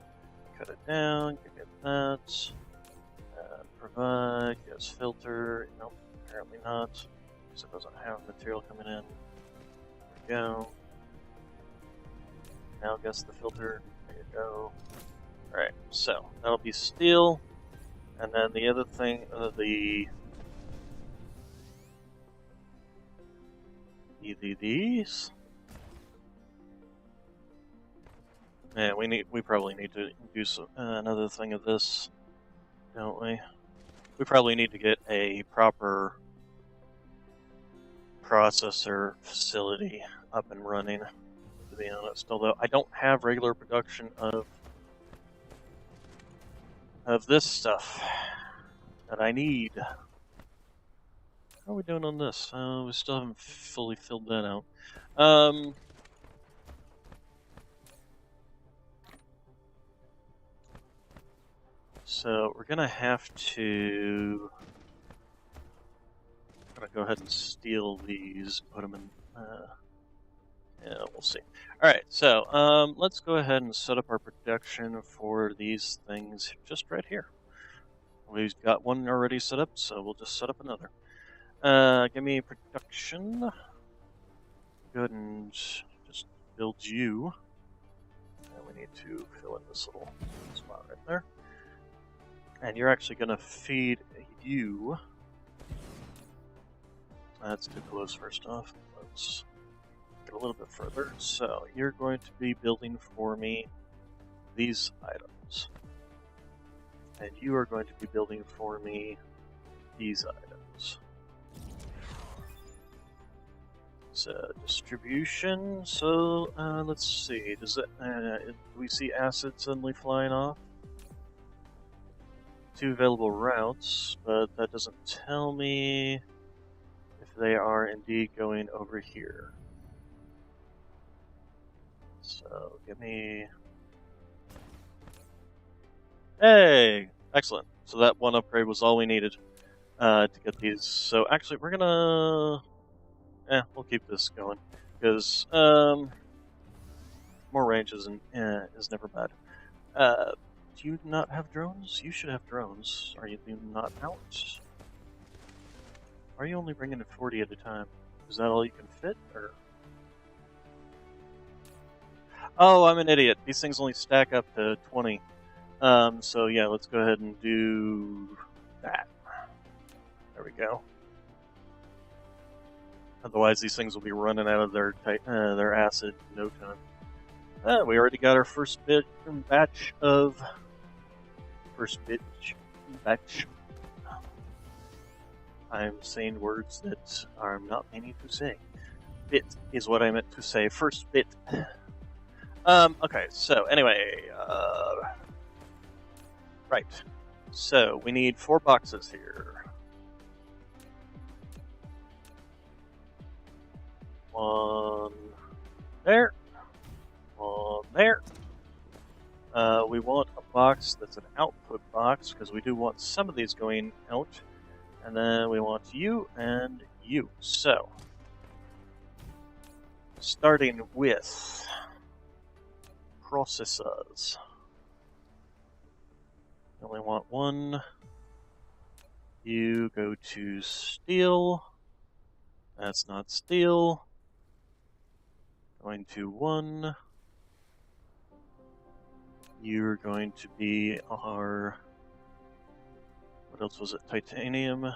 cut it down, give it that. Provide, yes, filter. Nope, apparently not, because it doesn't have material coming in. There we go. Now guess the filter. There you go. Alright, so that'll be steel, and then the other thing, these. Yeah, we probably need to do another thing of this, don't we? We probably need to get a proper processor facility up and running, to be honest. Although I don't have regular production of this stuff that I need. How are we doing on this? We still haven't fully filled that out. So we're gonna have to go ahead and steal these, put them in. Yeah, we'll see. All right, so let's go ahead and set up our production for these things just right here. We've got one already set up, so we'll just set up another. Give me production. Go ahead and just build you. And we need to fill in this little spot right there. And you're actually going to feed you. That's too close, first off. Let's get a little bit further. So, you're going to be building for me these items. And you are going to be building for me these items. So, distribution. So, let's see. Does it, do we see acid suddenly flying off? 2 available routes, but that doesn't tell me if they are indeed going over here. So, give me... Hey! Excellent. So that one upgrade was all we needed to get these. So actually, we're gonna... we'll keep this going. Because, more range is never bad. Do you not have drones? You should have drones. Are you not out? Are you only bringing in 40 at a time? Is that all you can fit, or? Oh, I'm an idiot. These things only stack up to 20. So yeah, let's go ahead and do that. There we go. Otherwise, these things will be running out of their acid in no time. We already got our first batch. I'm saying words that I'm not meaning to say. Bit is what I meant to say. First bit. Okay, so anyway, right. So we need 4 boxes here. 1 there. 1 there. We want a box that's an output box, because we do want some of these going out. And then we want you and you. So, starting with processors. We only want 1. You go to steel. That's not steel. Going to 1. You're going to be our... What else was it? Titanium.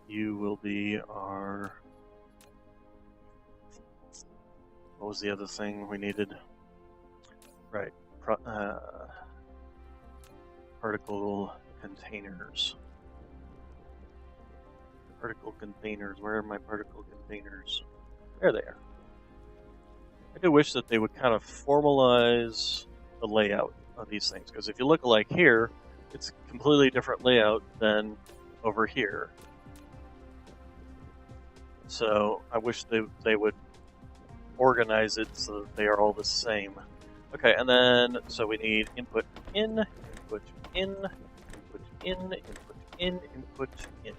You will be our... What was the other thing we needed? Right. Particle containers. Particle containers. Where are my particle containers? There they are. I do wish that they would kind of formalize the layout of these things, because if you look like here, it's a completely different layout than over here. So I wish they would organize it so that they are all the same. Okay, and then, so we need input in, input in, input in, input in, input in.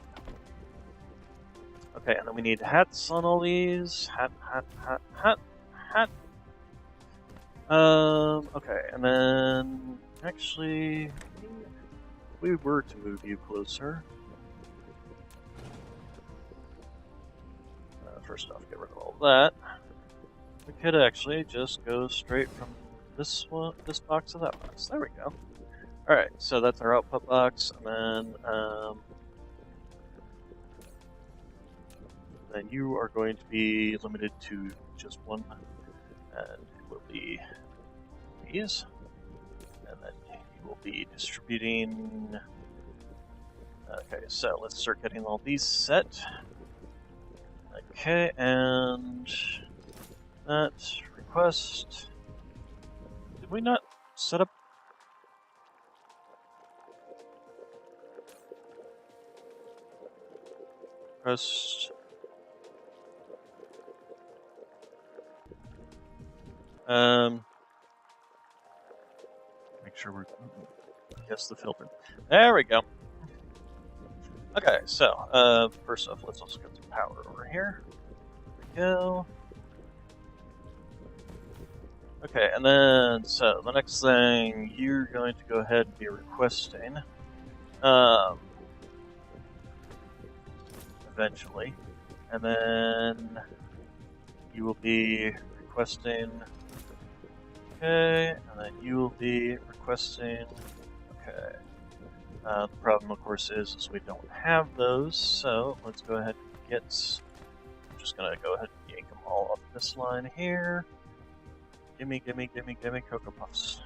Okay, and then we need hats on all these. Hat, hat, hat, hat, hat. Okay, and then, actually, if we were to move you closer. First off, get rid of all that. We could actually just go straight from this box to that box. There we go. Alright, so that's our output box, and then you are going to be limited to just 1, and it will be these, and then you will be distributing. Okay, so let's start getting all these set. Okay, and that request. Did we not set up? Request. Make sure we're. Yes, the filter. There we go. Okay, so first off, let's also get some power over here. There we go. Okay, and then so the next thing you're going to go ahead and be requesting, eventually, and then you will be requesting. Okay, and then you will be requesting. Okay. The problem, of course, is we don't have those, so let's go ahead and get. I'm just gonna go ahead and yank them all off this line here. Gimme, gimme, gimme, gimme Cocoa Puffs.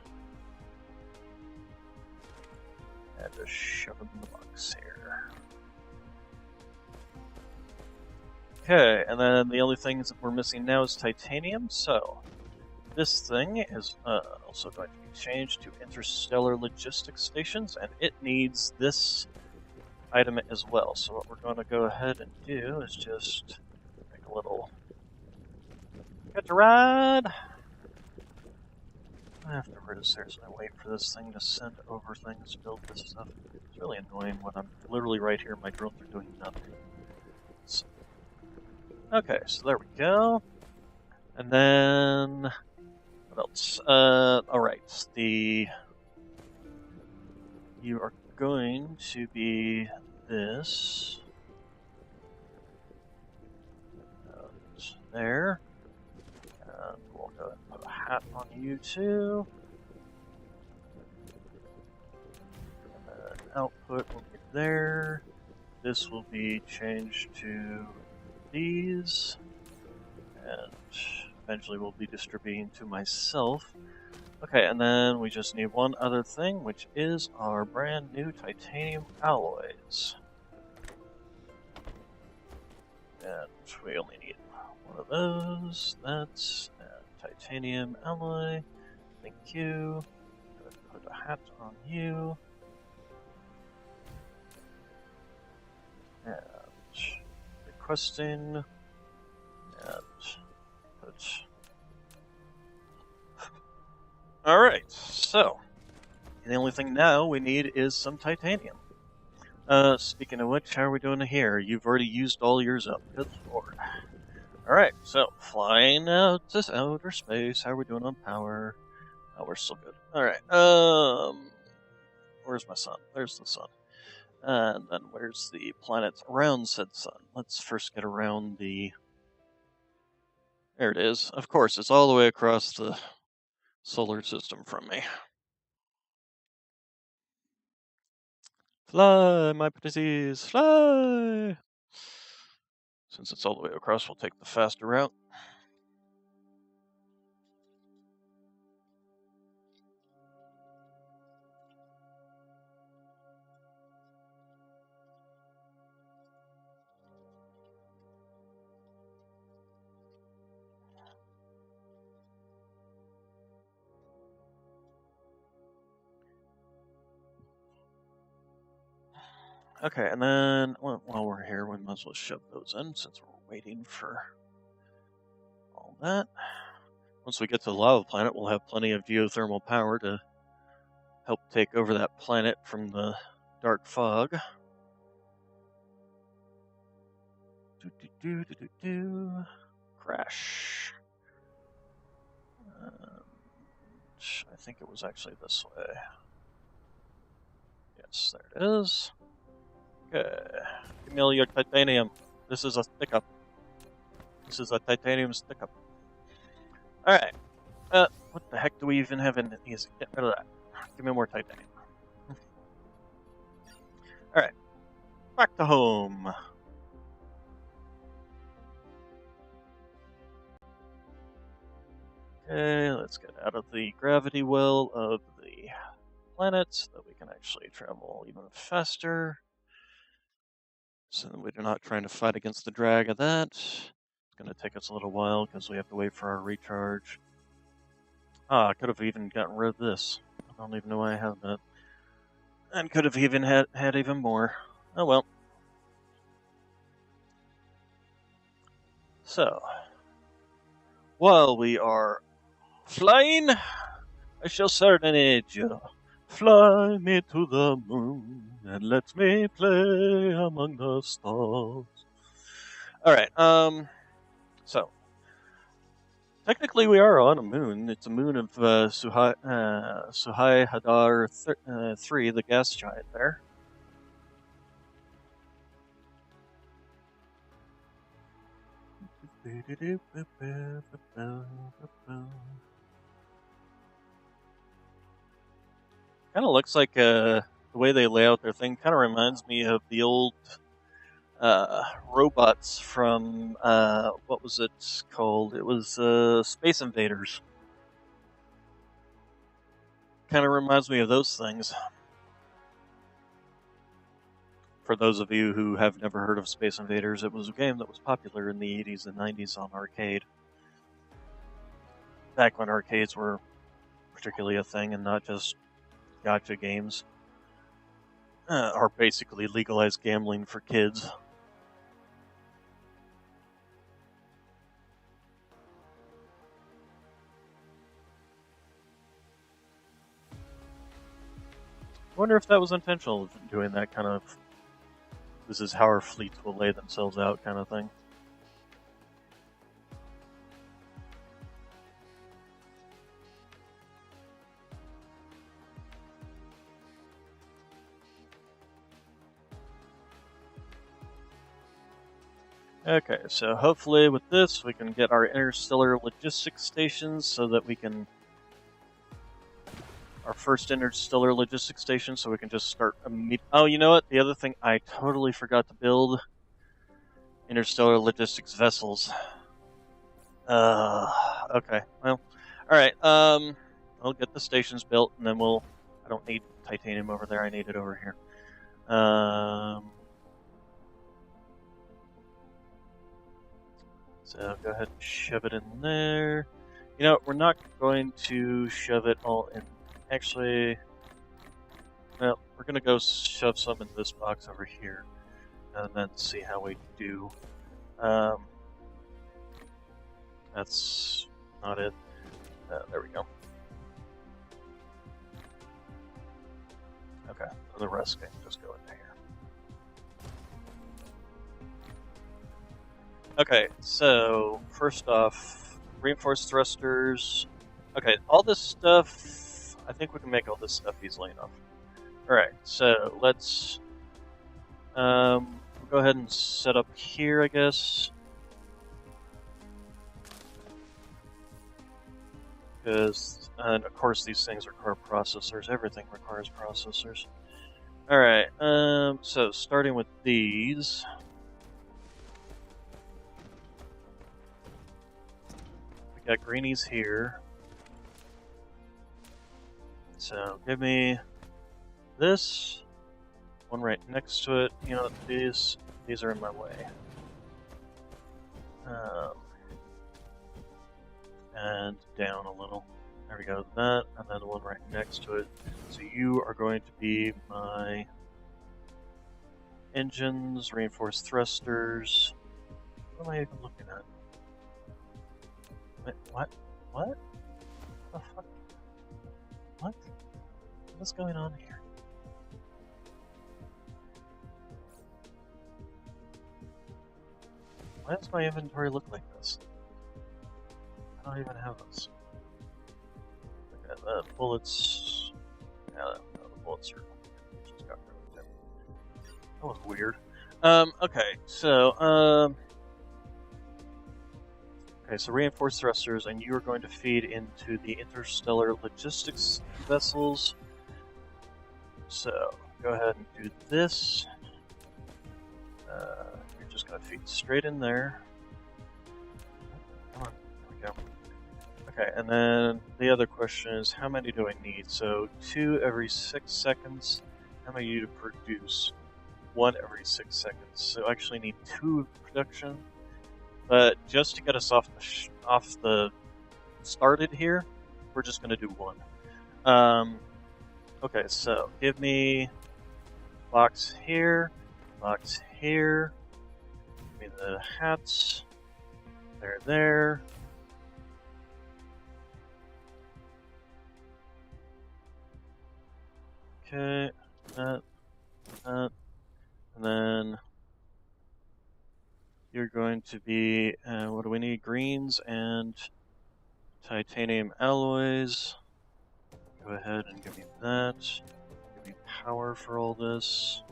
And just shove them in the box here. Okay, and then the only things that we're missing now is titanium, so this thing is also going to be changed to interstellar logistics stations, and it needs this item as well. So what we're going to go ahead and do is just make a little get to ride. I have to rid of stairs and I wait for this thing to send over things, build this stuff. It's really annoying when I'm literally right here, my drones are doing nothing. So, okay, so there we go. And then what else? Alright, you are going to be this. There. And we'll go ahead and put a hat on you too. And then output will be there. This will be changed to these. And eventually we'll be distributing to myself. Okay, and then we just need one other thing, which is our brand new titanium alloys. And we only need one of those. That's a titanium alloy. Thank you. Put a hat on you. And requesting. And put. Alright, so the only thing now we need is some titanium. Speaking of which, how are we doing here? You've already used all yours up. Good lord. Alright, so flying out to outer space. How are we doing on power? Oh, we're still good. Alright, where's my sun? There's the sun. And then where's the planets around said sun? Let's first get around the... There it is. Of course, it's all the way across the solar system from me. Fly, my pretties, fly! Since it's all the way across, we'll take the faster route. Okay, and then while we're here, we might as well shove those in since we're waiting for all that. Once we get to the lava planet, we'll have plenty of geothermal power to help take over that planet from the dark fog. Crash. I think it was actually this way. Yes, there it is. Okay. Give me all your titanium. This is a stick-up. This is a titanium stick-up. Alright. What the heck do we even have in these? Get rid of that. Give me more titanium. Alright. Back to home. Okay, let's get out of the gravity well of the planet so that we can actually travel even faster. So that we're not trying to fight against the drag of that. It's going to take us a little while because we have to wait for our recharge. Ah, I could have even gotten rid of this. I don't even know why I have that. And could have even had even more. Oh well. So, while we are flying, I shall serenade you. Fly me to the moon and let me play among the stars. Alright, so technically we are on a moon. It's a moon of Suhai Hadar 3, the gas giant there. Kind of looks like the way they lay out their thing kind of reminds me of the old robots from what was it called? It was Space Invaders. Kind of reminds me of those things. For those of you who have never heard of Space Invaders, it was a game that was popular in the 80s and 90s on arcade. Back when arcades were particularly a thing and not just gacha games. Are basically legalized gambling for kids. I wonder if that was intentional, doing that kind of this is how our fleets will lay themselves out kind of thing. Okay, so hopefully with this we can get our interstellar logistics stations so that we can... Our first interstellar logistics station so we can just start immediately... Oh, you know what? The other thing I totally forgot to build... Interstellar logistics vessels. Okay, well... Alright, I'll get the stations built and then we'll... I don't need titanium over there, I need it over here. So go ahead and shove it in there. You know, we're not going to shove it all in. Actually, well, we're going to go shove some in this box over here and then see how we do. That's not it. There we go. Okay, the rest can just go into here. Okay, so first off, reinforced thrusters. Okay, all this stuff, I think we can make all this stuff easily enough. Alright, so let's we'll go ahead and set up here, I guess. Because, and of course these things require processors, everything requires processors. Alright, so starting with these. Got greenies here. So give me this one right next to it. You know, these are in my way. And down a little. There we go. That, and then the one right next to it. So you are going to be my engines, reinforced thrusters. What am I even looking at? Wait, what? What? The fuck? What? What's going on here? Why does my inventory look like this? I don't even have this. Okay, the bullets... Yeah, no, the bullets are... Just got rid of them. That was weird. Okay, so, Okay, so reinforced thrusters, and you are going to feed into the interstellar logistics vessels. So, go ahead and do this. You're just going to feed straight in there. Come on, there we go. Okay, and then the other question is, how many do I need? So, 2 every 6 seconds. How many do you produce? 1 every 6 seconds. So, I actually need 2 production. But just to get us off the started here, we're just going to do 1. Okay, so give me box here, box here. Give me the hats. They're there. Okay, that, and then you're going to be, what do we need? Greens and titanium alloys. Go ahead and give me that. Give me power for all this.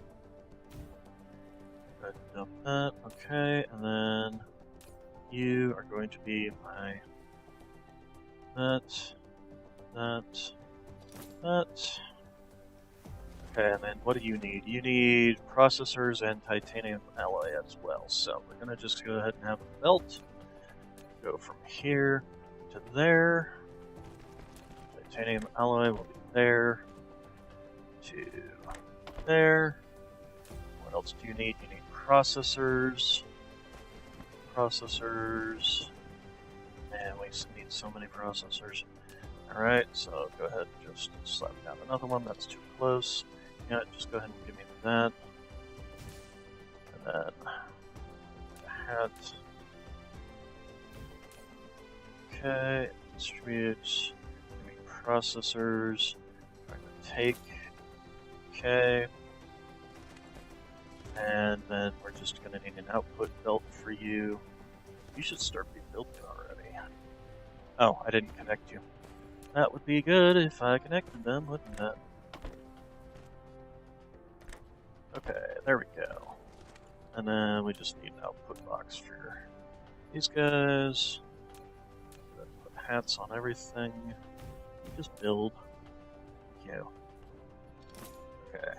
Go ahead and dump that. Okay, and then you are going to be my that. Okay, and then what do you need? You need processors and titanium alloy as well. So we're going to just go ahead and have a belt. Go from here to there. Titanium alloy will be there to there. What else do you need? You need processors. Processors. Man, we need so many processors. Alright, so go ahead and just slap down another one. That's too close. Yeah, just go ahead and give me that. And then the hat. Okay, distribute. Give me processors. I'm going to take. Okay. And then we're just going to need an output belt for you. You should start being built already. Oh, I didn't connect you. That would be good if I connected them, wouldn't it? Okay, there we go. And then we just need an output box for these guys. Put hats on everything. Just build. Thank you. Okay.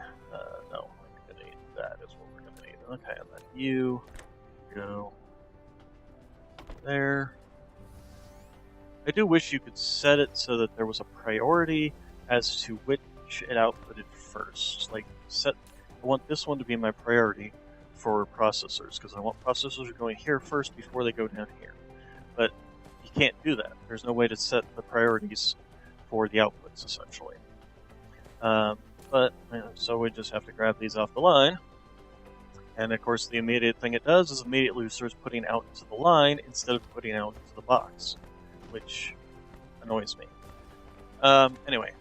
No, we're gonna need that is what we're gonna need. Okay, and then you go there. I do wish you could set it so that there was a priority as to which it outputted first. Like, I want this one to be my priority for processors, because I want processors going here first before they go down here. But you can't do that. There's no way to set the priorities for the outputs, essentially. So we just have to grab these off the line. And of course, the immediate thing it does is immediately starts putting out into the line instead of putting out into the box, which annoys me. Anyway,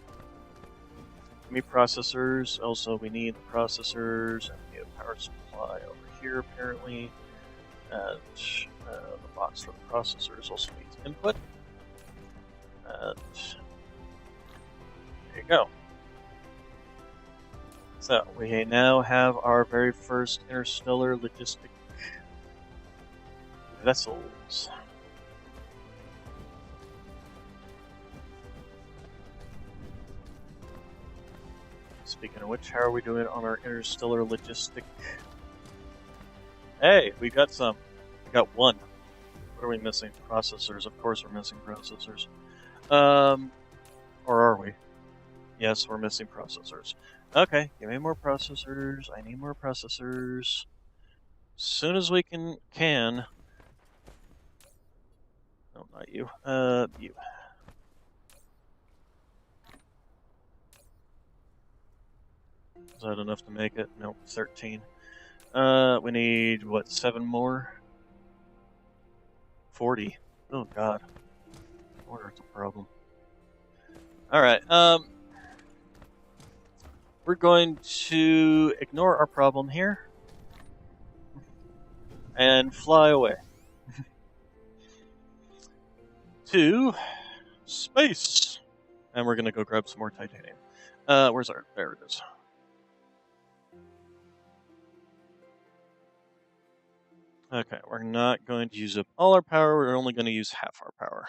we need processors. Also, we need the processors, and we need a power supply over here, apparently. And the box for the processors also needs input. And there you go. So, we now have our very first interstellar logistic vessels. Speaking of which, how are we doing on our interstellar logistic? Hey, we got some. We got one. What are we missing? Processors. Of course we're missing processors. Or are we? Yes, we're missing processors. Okay, give me more processors. I need more processors. As soon as we can. No, not you. You. Is that enough to make it? Nope, 13. We need, what, 7 more? 40. Oh, God. I wonder if it's a problem. Alright, we're going to ignore our problem here and fly away to space. And we're going to go grab some more titanium. Where's our... There it is. Okay, we're not going to use up all our power. We're only going to use half our power.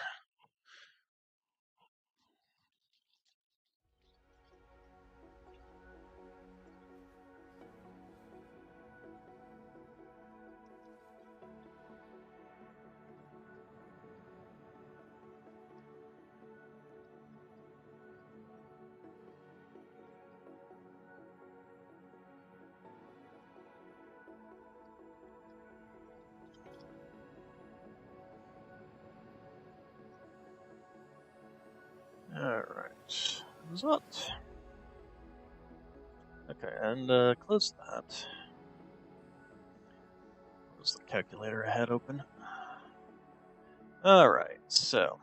Alright. Result. Okay, and close that. Close the calculator I had open. Alright, so.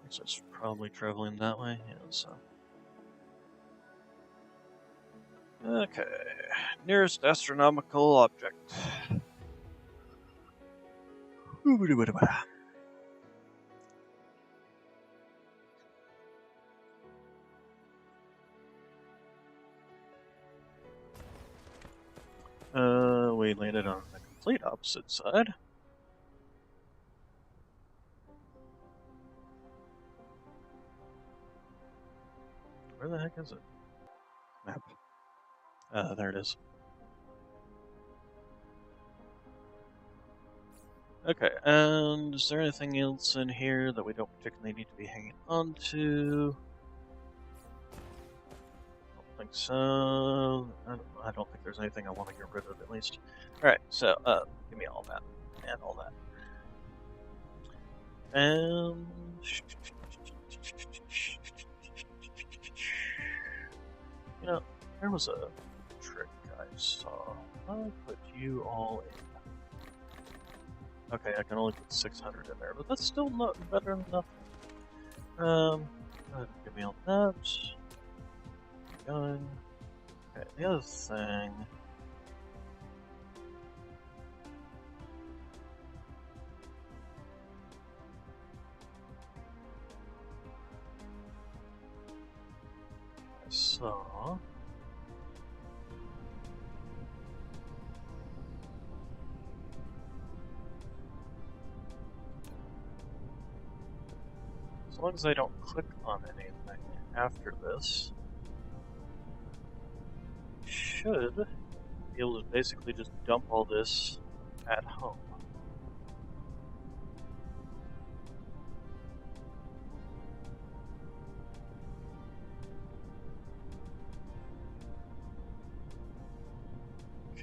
It's probably traveling that way, yeah, so. Okay, nearest astronomical object. We landed on the complete opposite side. Where the heck is it? Map. There it is. Okay, and is there anything else in here that we don't particularly need to be hanging on to? Don't think so. I don't think there's anything I want to get rid of, at least. Alright, so, give me all that. And all that. And... You know, there was a trick I saw. I'll put you all in. Okay, I can only put 600 in there, but that's still not better than nothing. Give me all that. Keep going. Okay, the other thing. So... as long as I don't click on anything after this, I should be able to basically just dump all this at home.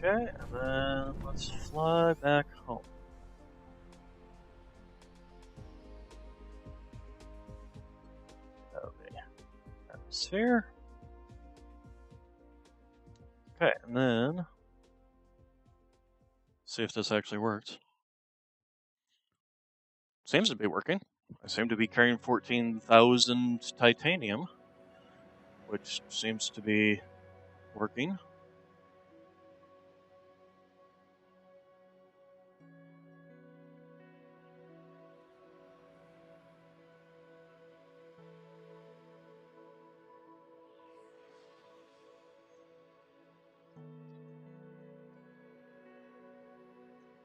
Okay, and then let's fly back home. Okay, atmosphere. Okay, and then see if this actually works. Seems to be working. I seem to be carrying 14,000 titanium, which seems to be working.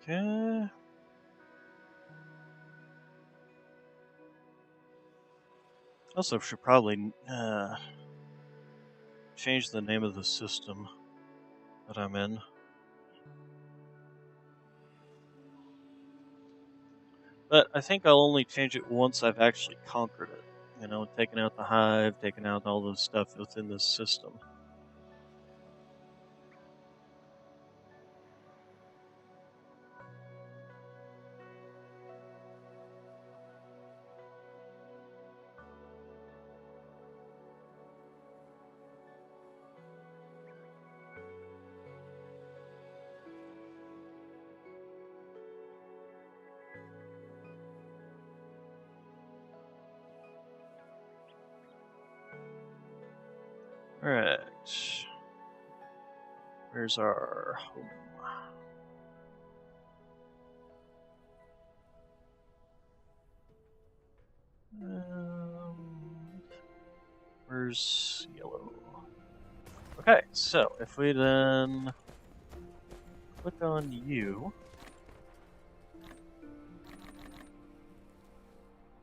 Okay. Also, should probably change the name of the system that I'm in. But I think I'll only change it once I've actually conquered it. You know, taking out the hive, taking out all the stuff within this system. Alright. Where's our home? Where's yellow? Okay, so if we then click on you,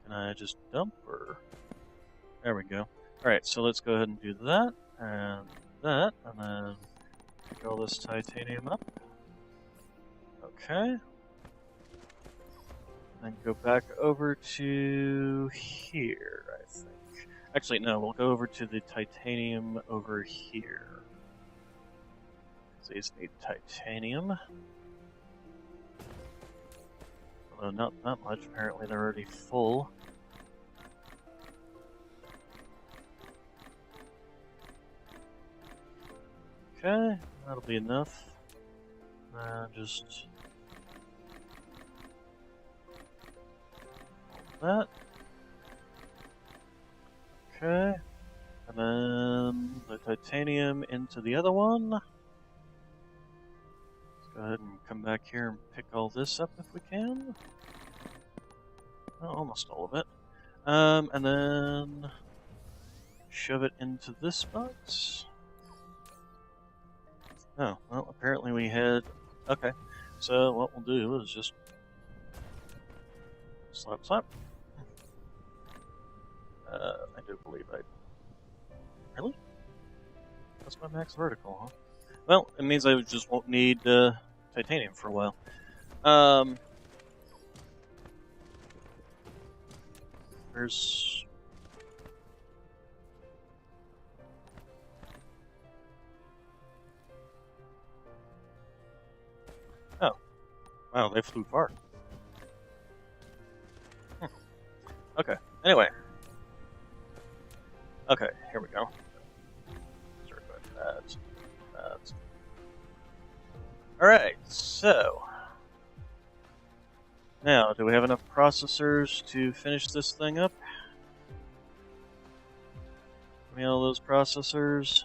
can I just dump or? There we go. Alright, so let's go ahead and do that, and then pick all this titanium up. Okay. Then go back over to here, I think. Actually, no, we'll go over to the titanium over here. These need titanium. Although not that much, apparently they're already full. Okay, that'll be enough. Just that. Okay, and then the titanium into the other one. Let's go ahead and come back here and pick all this up if we can. Well, almost all of it. And then shove it into this box. Oh, well, apparently we had... Okay, so what we'll do is just... slap, slap. I do believe I... Really? That's my max vertical, huh? Well, it means I just won't need titanium for a while. Where's... Oh. Wow, they flew far. Okay, anyway. Okay, here we go. Sorry about that. Alright, so... now, do we have enough processors to finish this thing up? Give me all those processors.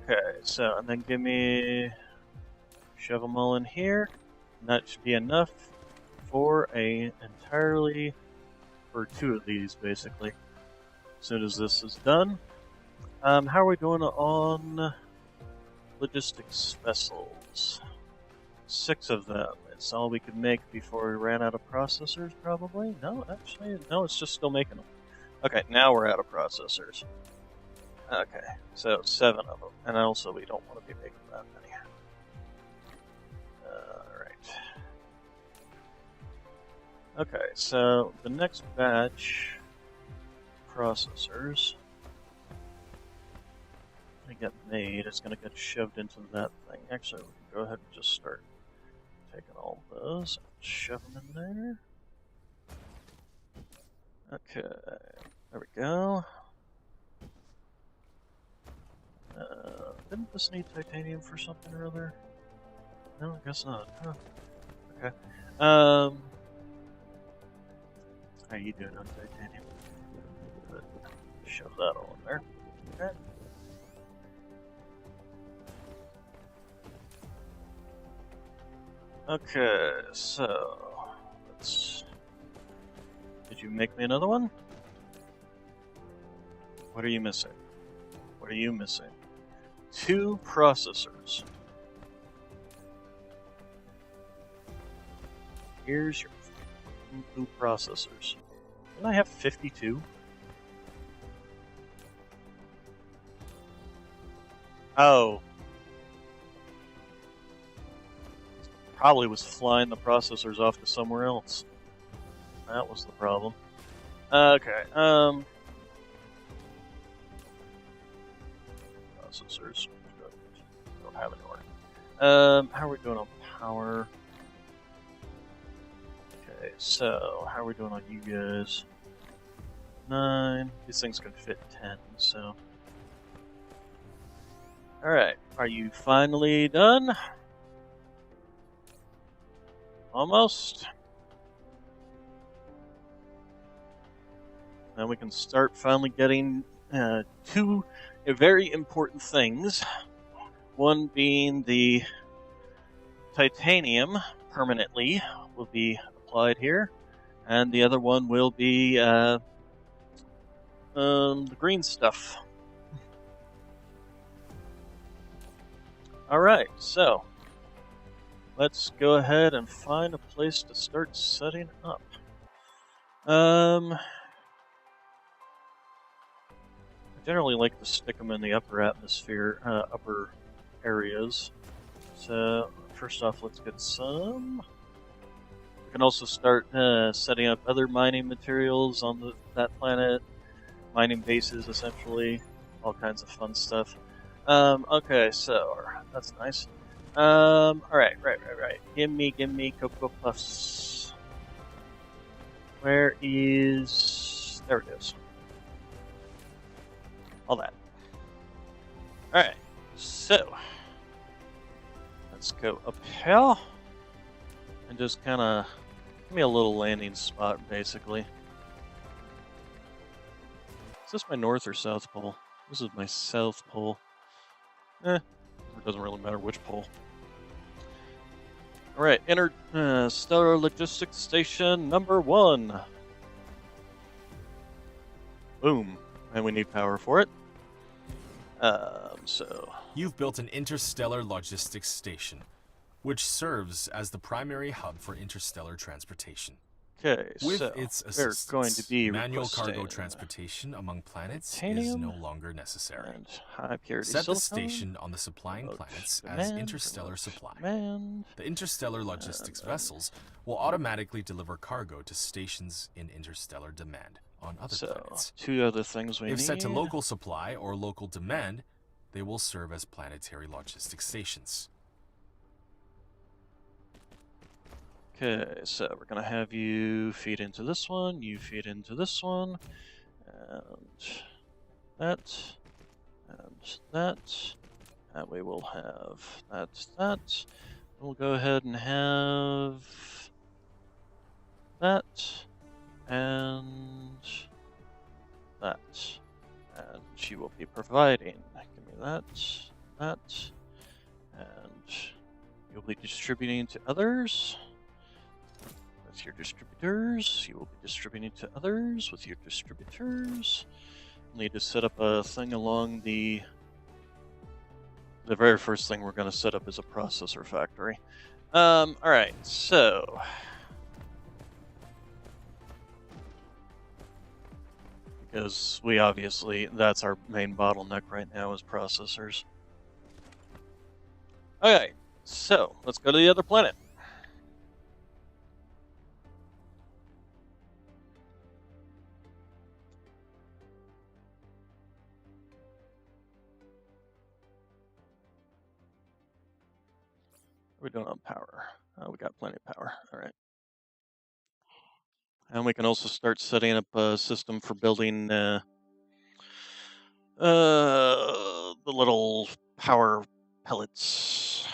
Okay, so, and then give me... shove them all in here. And that should be enough for a entirely... for two of these, basically. as soon as this is done. How are we doing on logistics vessels? 6 of them. It's all we could make before we ran out of processors, probably? No, actually, no, it's just still making them. Okay, now we're out of processors. Okay, so 7 of them. And also, we don't want to be making that many. Alright. Okay, so the next batch processors they get made, it's going to get shoved into that thing. Actually, we can go ahead and just start taking all those and shove them in there. Okay, there we go. Didn't this need titanium for something or other? No, I guess not. Huh. Okay. How you doing on titanium? Shove that all in there. Okay. Okay, so let's. Did you make me another one? What are you missing? What are you missing? 2 processors. Here's your 2 processors. Didn't I have 52? Oh. Probably was flying the processors off to somewhere else. That was the problem. Okay, processors. Don't have any more. How are we doing on power? Okay, so how are we doing on you guys? 9. These things can fit 10, so. Alright, are you finally done? Almost. Now we can start finally getting 2 very important things. One being the titanium permanently will be applied here, and the other one will be the green stuff. Alright, so let's go ahead and find a place to start setting up. I generally like to stick them in the upper atmosphere, upper areas. So first off, let's get some. We can also start setting up other mining materials on that planet, mining bases essentially, all kinds of fun stuff. Okay, so that's nice. Alright, right. Gimme Cocoa Puffs. Where is... There it is. All that. Alright, so... Let's go up here. And just kinda... Give me a little landing spot, basically. Is this my north or south pole? This is my south pole. It doesn't really matter which pole. Alright, Interstellar Logistics Station number 1. Boom. And we need power for it. So... You've built an interstellar logistics station, which serves as the primary hub for interstellar transportation. Okay, With so its we're assistance, going to be manual cargo requesting transportation among planets is titanium no longer necessary. and high purity Set the silicon. station on the supplying planets as Demand, interstellar supply. Demand. The interstellar logistics vessels will automatically deliver cargo to stations in interstellar demand on other planets. 2 other things we need. If set to local supply or local demand, they will serve as planetary logistics stations. Okay, so we're going to have you feed into this one, you feed into this one, and that, and that, and we will have that. We'll go ahead and have that, and that, and she will be providing. Give me that, and you'll be distributing to others. With your distributors, you will be distributing to others with your distributors. need to set up a thing along the very first thing we're going to set up is a processor factory. All right, so because we obviously that's our main bottleneck right now is processors. Okay, so let's go to the other planet. What are we doing on power? We got plenty of power. All right. And we can also start setting up a system for building the little power pellets.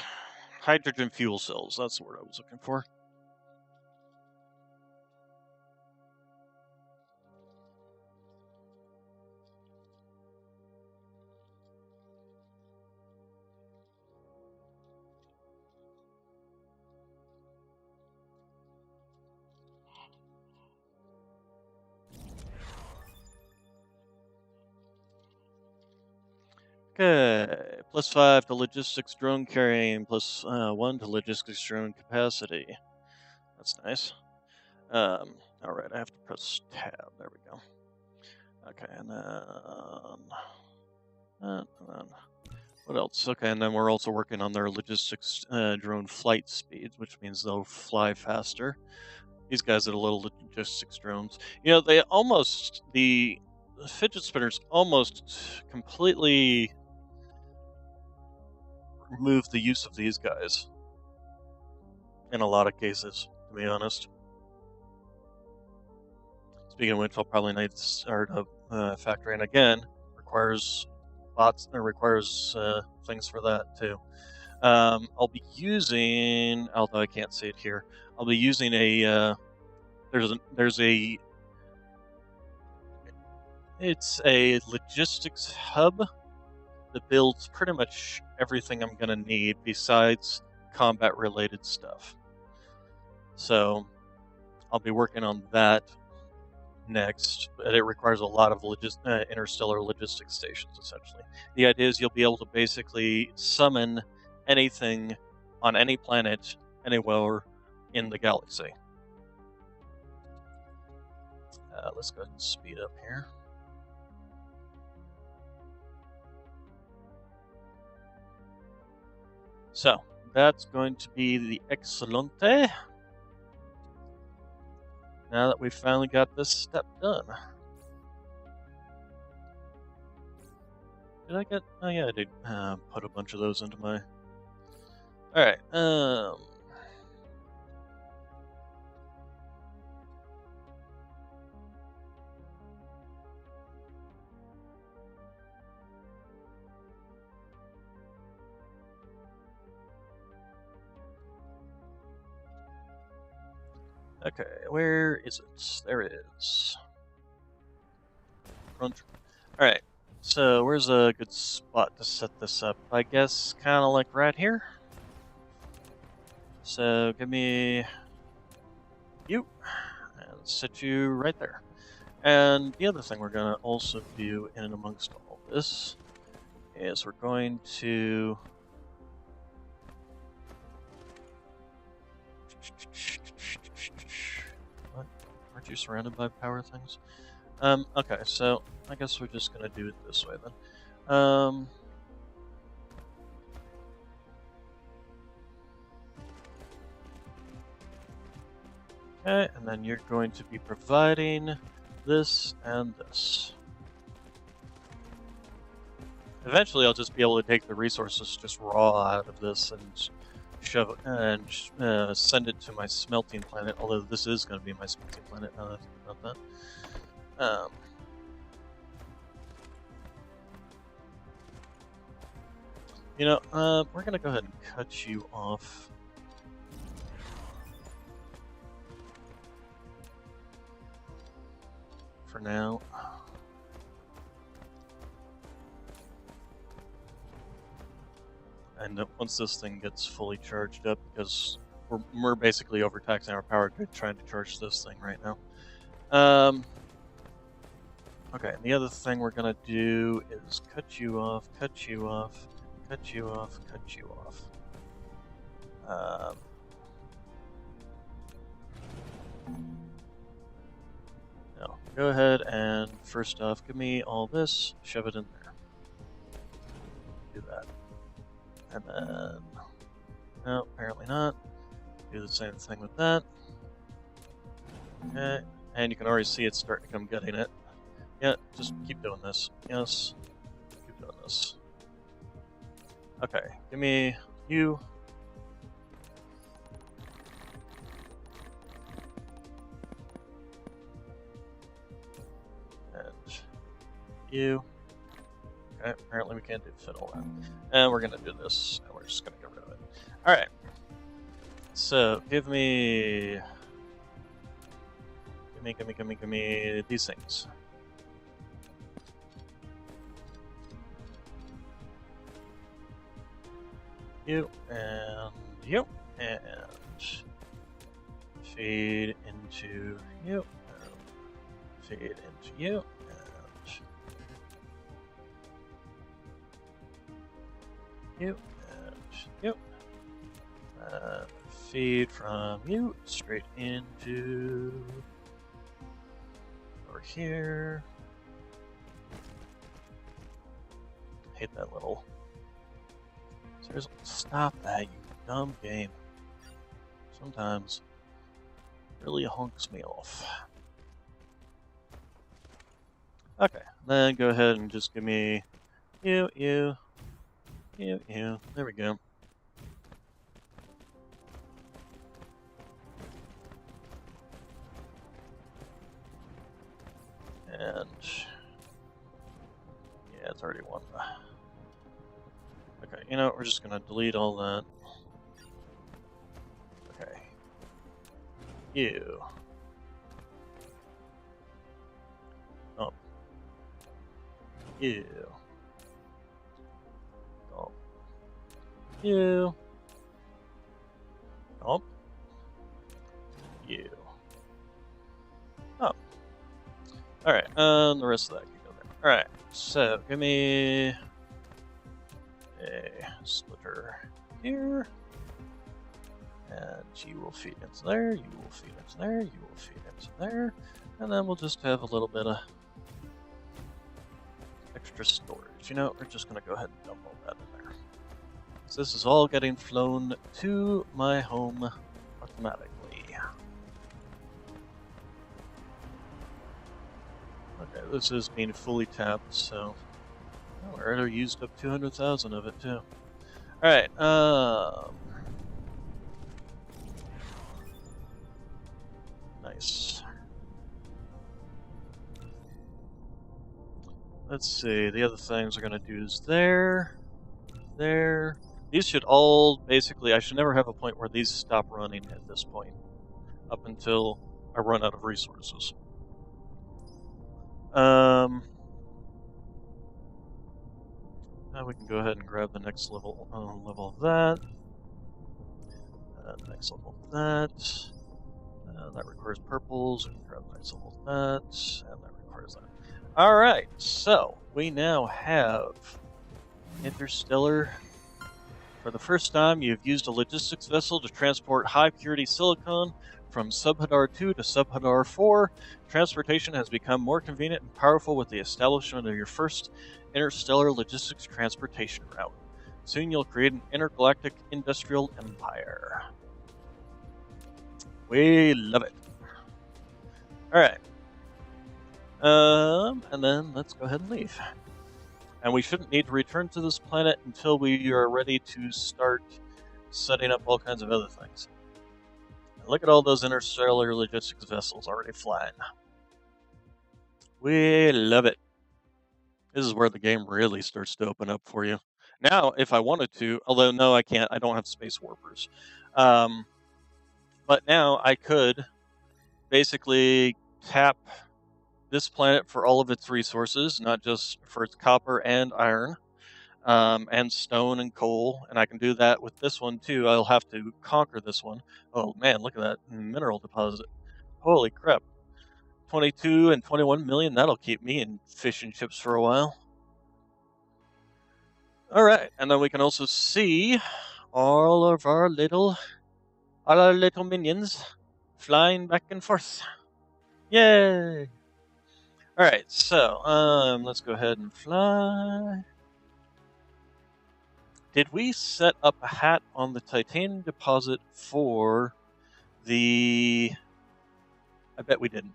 Hydrogen fuel cells, that's the word I was looking for. Okay, +5 to logistics drone carrying, +1 to logistics drone capacity. That's nice. All right, I have to press tab. There we go. Okay, and then what else? Okay, and then we're also working on their logistics drone flight speeds, which means they'll fly faster. These guys are the little logistics drones. You know, the fidget spinners almost completely remove the use of these guys in a lot of cases, to be honest. Speaking of which, I'll probably need to start a factory, and again, requires bots or requires things for that too. I'll be using, although I can't see it here, I'll be using it's a logistics hub that builds pretty much everything I'm going to need besides combat-related stuff. So I'll be working on that next, but it requires a lot of interstellar logistics stations, essentially. The idea is you'll be able to basically summon anything on any planet, anywhere in the galaxy. Let's go ahead and speed up here. So, that's going to be the Excelente. Now that we've finally got this step done. Did I get... Oh yeah, I did put a bunch of those into my... Alright, okay, where is it? There it is. Alright, so where's a good spot to set this up? I guess kind of like right here. So give me you, and set you right there. And the other thing we're going to also do in amongst all this is we're going to... What? Aren't you surrounded by power things? Okay, so I guess we're just going to do it this way then. Okay, and then you're going to be providing this and this. Eventually I'll just be able to take the resources just raw out of this and shove it and send it to my smelting planet, although this is going to be my smelting planet now that I think about that. You know, we're going to go ahead and cut you off. For now. And once this thing gets fully charged up, because we're basically overtaxing our power grid trying to charge this thing right now. Okay, and the other thing we're gonna do is cut you off, cut you off, cut you off, cut you off. No, go ahead and first off, give me all this, shove it in there. Do that. And then, no, apparently not. Do the same thing with that. Okay, and you can already see it's starting to come getting it. Yeah, just keep doing this. Yes, keep doing this. Okay, give me you. And you. Okay, apparently we can't do fit all that. And we're gonna do this, and we're just gonna get rid of it. Alright. So, give me these things. You, and feed into you, and feed into you, and you, and you. Feed from you straight into over here. Hate that little. Seriously, stop that, you dumb game. Sometimes it really honks me off. Okay, then go ahead and just give me you. There we go. And yeah, it's already one. Okay, you know what, we're just gonna delete all that. Okay. You. Oh. You. Oh. You. Oh. You. Oh. Alright, and the rest of that can go there. Alright, so give me a splitter here. And you will feed into there, you will feed into there, you will feed into there. And then we'll just have a little bit of extra storage. You know, we're just going to go ahead and dump all that in there. So this is all getting flown to my home automatically. Okay, this is being fully tapped, so I already used up 200,000 of it too. Alright, nice. Let's see, the other things we're gonna do is there. These should all, basically, I should never have a point where these stop running at this point, up until I run out of resources. Now we can go ahead and grab the next level of that. Next level of that. That requires purples. We can grab the next level of that. And that requires that. Alright, so we now have Interstellar. For the first time, you've used a logistics vessel to transport high-purity silicon from Subhadar 2 to Subhadar 4. Transportation has become more convenient and powerful with the establishment of your first interstellar logistics transportation route. Soon you'll create an intergalactic industrial empire. We love it. Alright. And then let's go ahead and leave. And we shouldn't need to return to this planet until we are ready to start setting up all kinds of other things. And look at all those interstellar logistics vessels already flying. We love it. This is where the game really starts to open up for you. Now, if I wanted to, although no, I can't. I don't have space warpers. But now I could basically tap this planet for all of its resources, not just for its copper and iron, and stone and coal, and I can do that with this one too. I'll have to conquer this one. Oh man, look at that mineral deposit. Holy crap. 22 and 21 million. That'll keep me in fish and chips for a while. All right, and then we can also see all of our little minions flying back and forth. Yay! All right, so let's go ahead and fly. Did we set up a hat on the titanium deposit for the? I bet we didn't.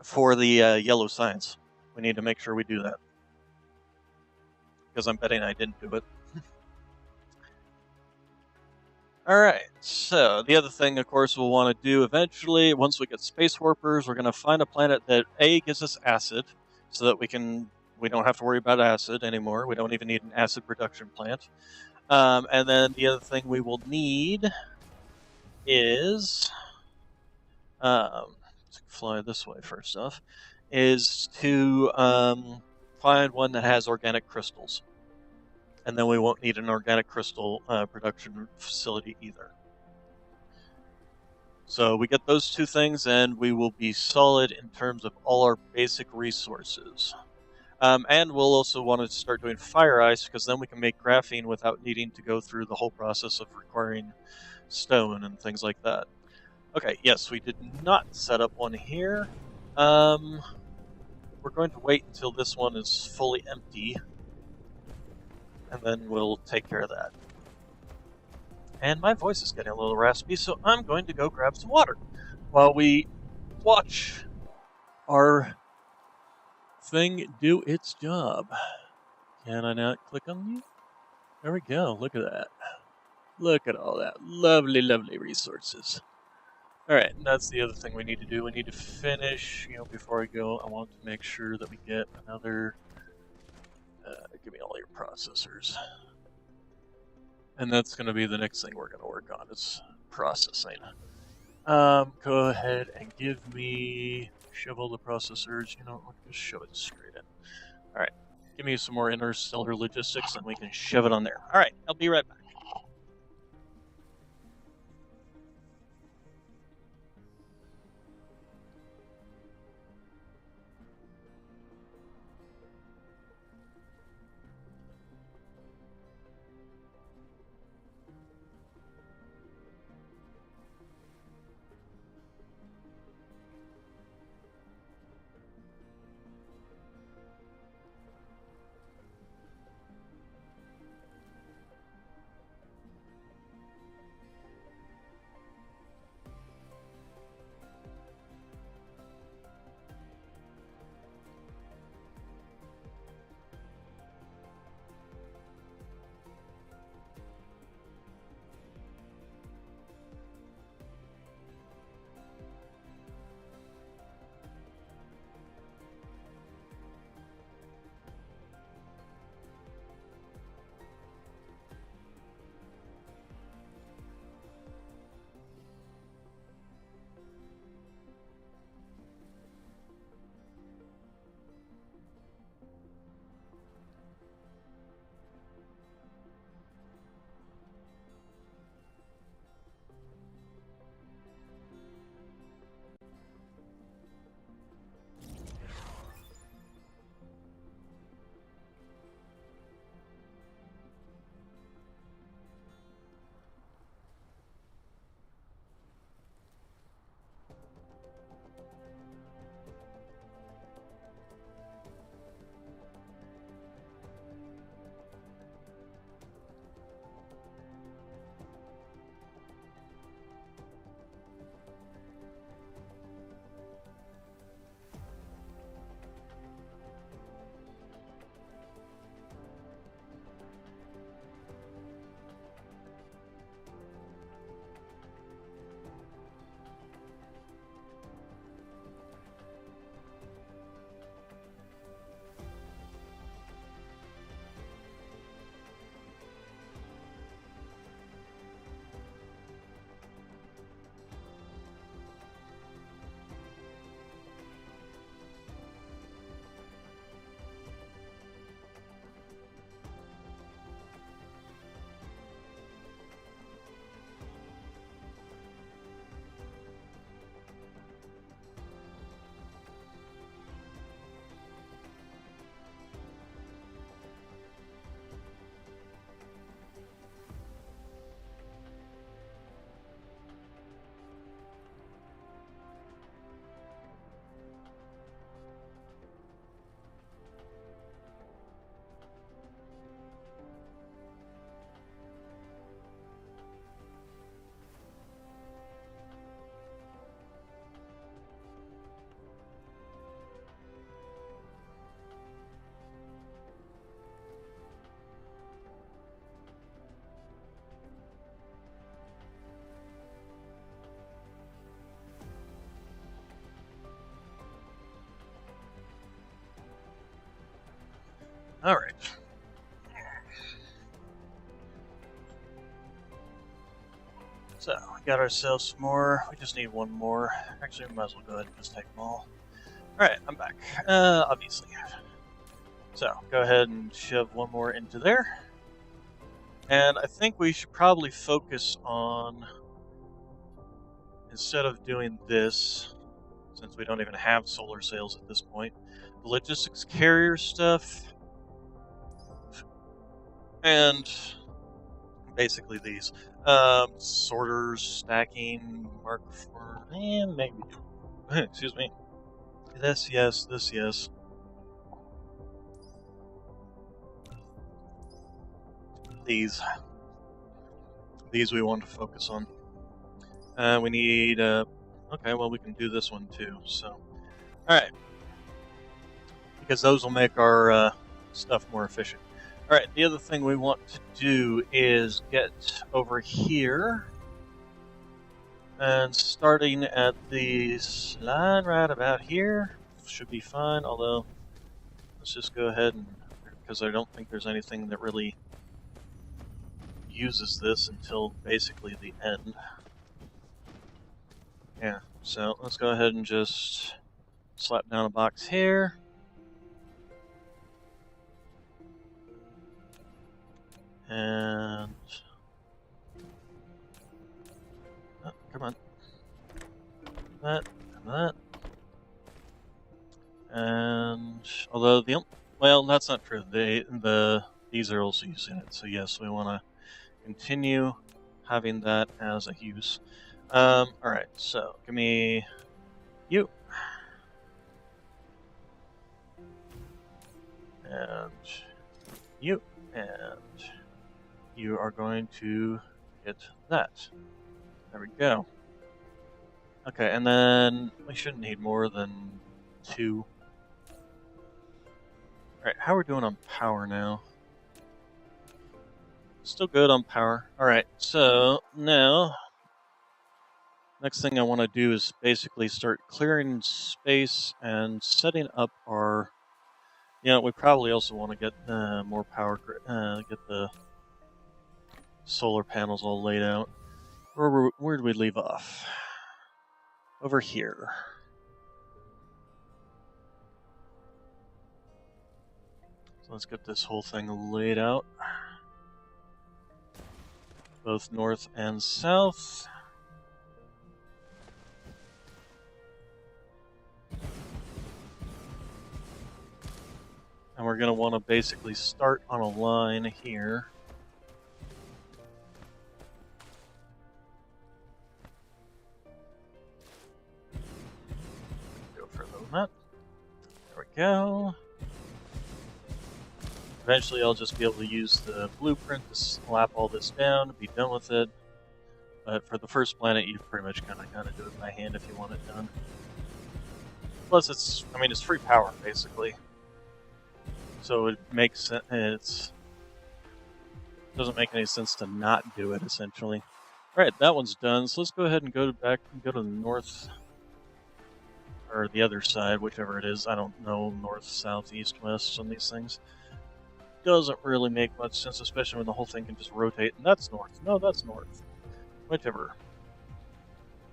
For the yellow science, we need to make sure we do that because I'm betting I didn't do it. All right, so the other thing, of course, we'll want to do eventually, once we get space warpers, we're going to find a planet that A, gives us acid, so that we don't have to worry about acid anymore. We don't even need an acid production plant. And then the other thing we will need is, to fly this way first off, is to find one that has organic crystals. And then we won't need an organic crystal production facility either. So we get those two things, and we will be solid in terms of all our basic resources. And we'll also want to start doing fire ice, because then we can make graphene without needing to go through the whole process of requiring stone and things like that. Okay, yes, we did not set up one here. We're going to wait until this one is fully empty, and then we'll take care of that. And my voice is getting a little raspy, so I'm going to go grab some water while we watch our thing do its job. Can I not click on you? There we go. Look at that. Look at all that. Lovely, lovely resources. Alright, and that's the other thing we need to do. We need to finish, before I go, I want to make sure that we get another... give me all your processors. And that's going to be the next thing we're going to work on, is processing. Go ahead and give me... Shove all the processors, just shove it straight in. Alright, give me some more interstellar logistics and we can shove it on there. Alright, I'll be right back. Alright. So, we got ourselves some more. We just need one more. Actually, we might as well go ahead and just take them all. Alright, I'm back. Obviously. So, go ahead and shove one more into there. And I think we should probably focus on, instead of doing this, since we don't even have solar sails at this point, the logistics carrier stuff, and basically these. Sorters, stacking, mark for, and maybe, excuse me, this yes, this yes. These we want to focus on. We need, okay, well we can do this one too, so. Alright. Because those will make our stuff more efficient. Alright, the other thing we want to do is get over here. And starting at the line right about here should be fine, although let's just go ahead and, because I don't think there's anything that really uses this until basically the end. Yeah, so let's go ahead and just slap down a box here. And oh, come on. That and that. And although well, that's not true. These are also using it. So yes, we want to continue having that as a use. All right. So give me you. And you. And you are going to get that. There we go. Okay, and then we shouldn't need more than 2. Alright, how are we doing on power now? Still good on power. Alright, so now, next thing I want to do is basically start clearing space and setting up our... we probably also want to get more power, get the solar panels all laid out. Where did we leave off? Over here. So let's get this whole thing laid out. Both north and south. And we're going to want to basically start on a line here. Go further than that. There we go. Eventually I'll just be able to use the blueprint to slap all this down and be done with it. But for the first planet, you pretty much kind of do it by hand if you want it done. Plus, it's free power, basically. So it makes sense. It doesn't make any sense to not do it, essentially. Alright, that one's done. So let's go ahead and go to the north, or the other side, whichever it is. I don't know, north, south, east, west on these things. Doesn't really make much sense, especially when the whole thing can just rotate. And that's north. No, that's north. Whichever.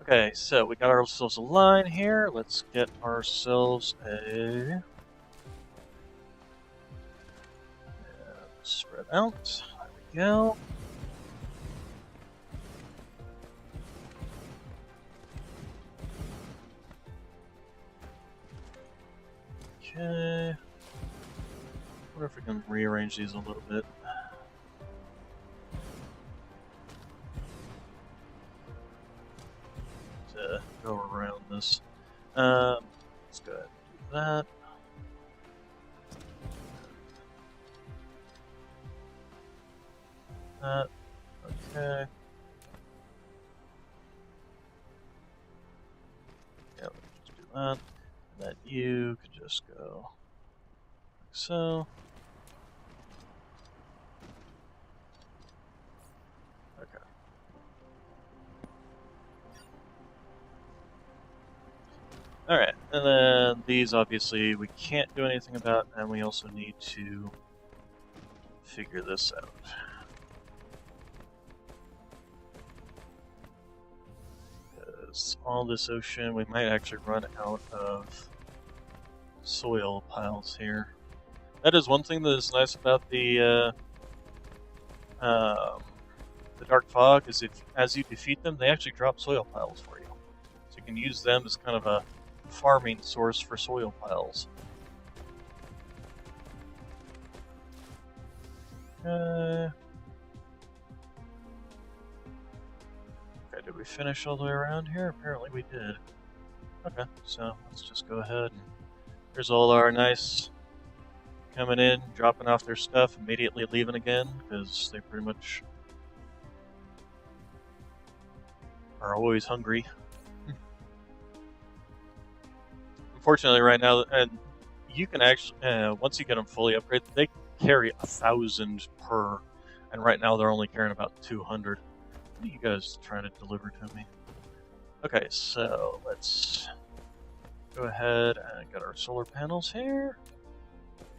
Okay, so we got ourselves a line here. Let's get ourselves a... spread out. There we go. Okay. I wonder if we can rearrange these a little bit. To go around this. Let's go ahead and do that. Okay. Yeah, let's just do that. And that you could just go like so. Okay. Alright, and then these obviously we can't do anything about, and we also need to figure this out. Because all this ocean, we might actually run out of soil piles here. That is one thing that is nice about the dark fog, is if as you defeat them, they actually drop soil piles for you. So you can use them as kind of a farming source for soil piles. Okay, did we finish all the way around here? Apparently we did. Okay, so let's just go ahead and here's all our nice coming in, dropping off their stuff, immediately leaving again, because they pretty much are always hungry. Unfortunately, right now, and you can actually, once you get them fully upgraded, they carry 1,000 per, and right now they're only carrying about 200. What are you guys trying to deliver to me? Okay, so let's go ahead and get our solar panels here.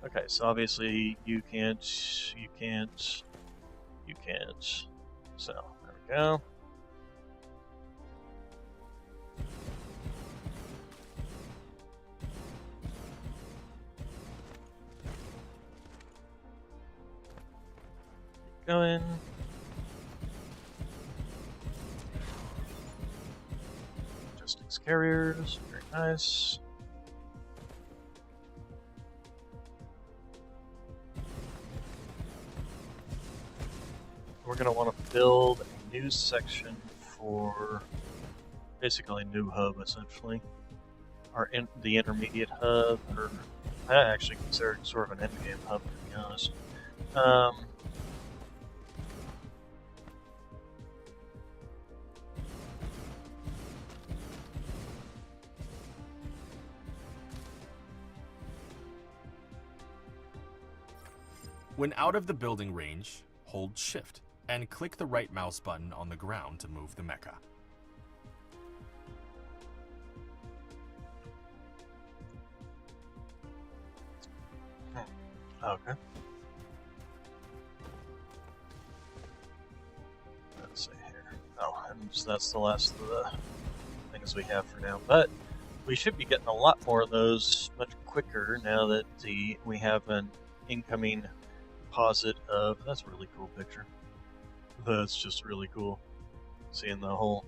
Okay, so obviously you can't. So, there we go. Keep going. Logistics carriers, very nice. We're going to want to build a new section for basically a new hub, essentially. The intermediate hub, or I actually consider it sort of an endgame hub, to be honest. When out of the building range, hold Shift and click the right mouse button on the ground to move the mecha. Okay. Let's see here. Oh, and that's the last of the things we have for now. But we should be getting a lot more of those much quicker now that we have an incoming deposit of. That's a really cool picture. That's just really cool. Seeing the whole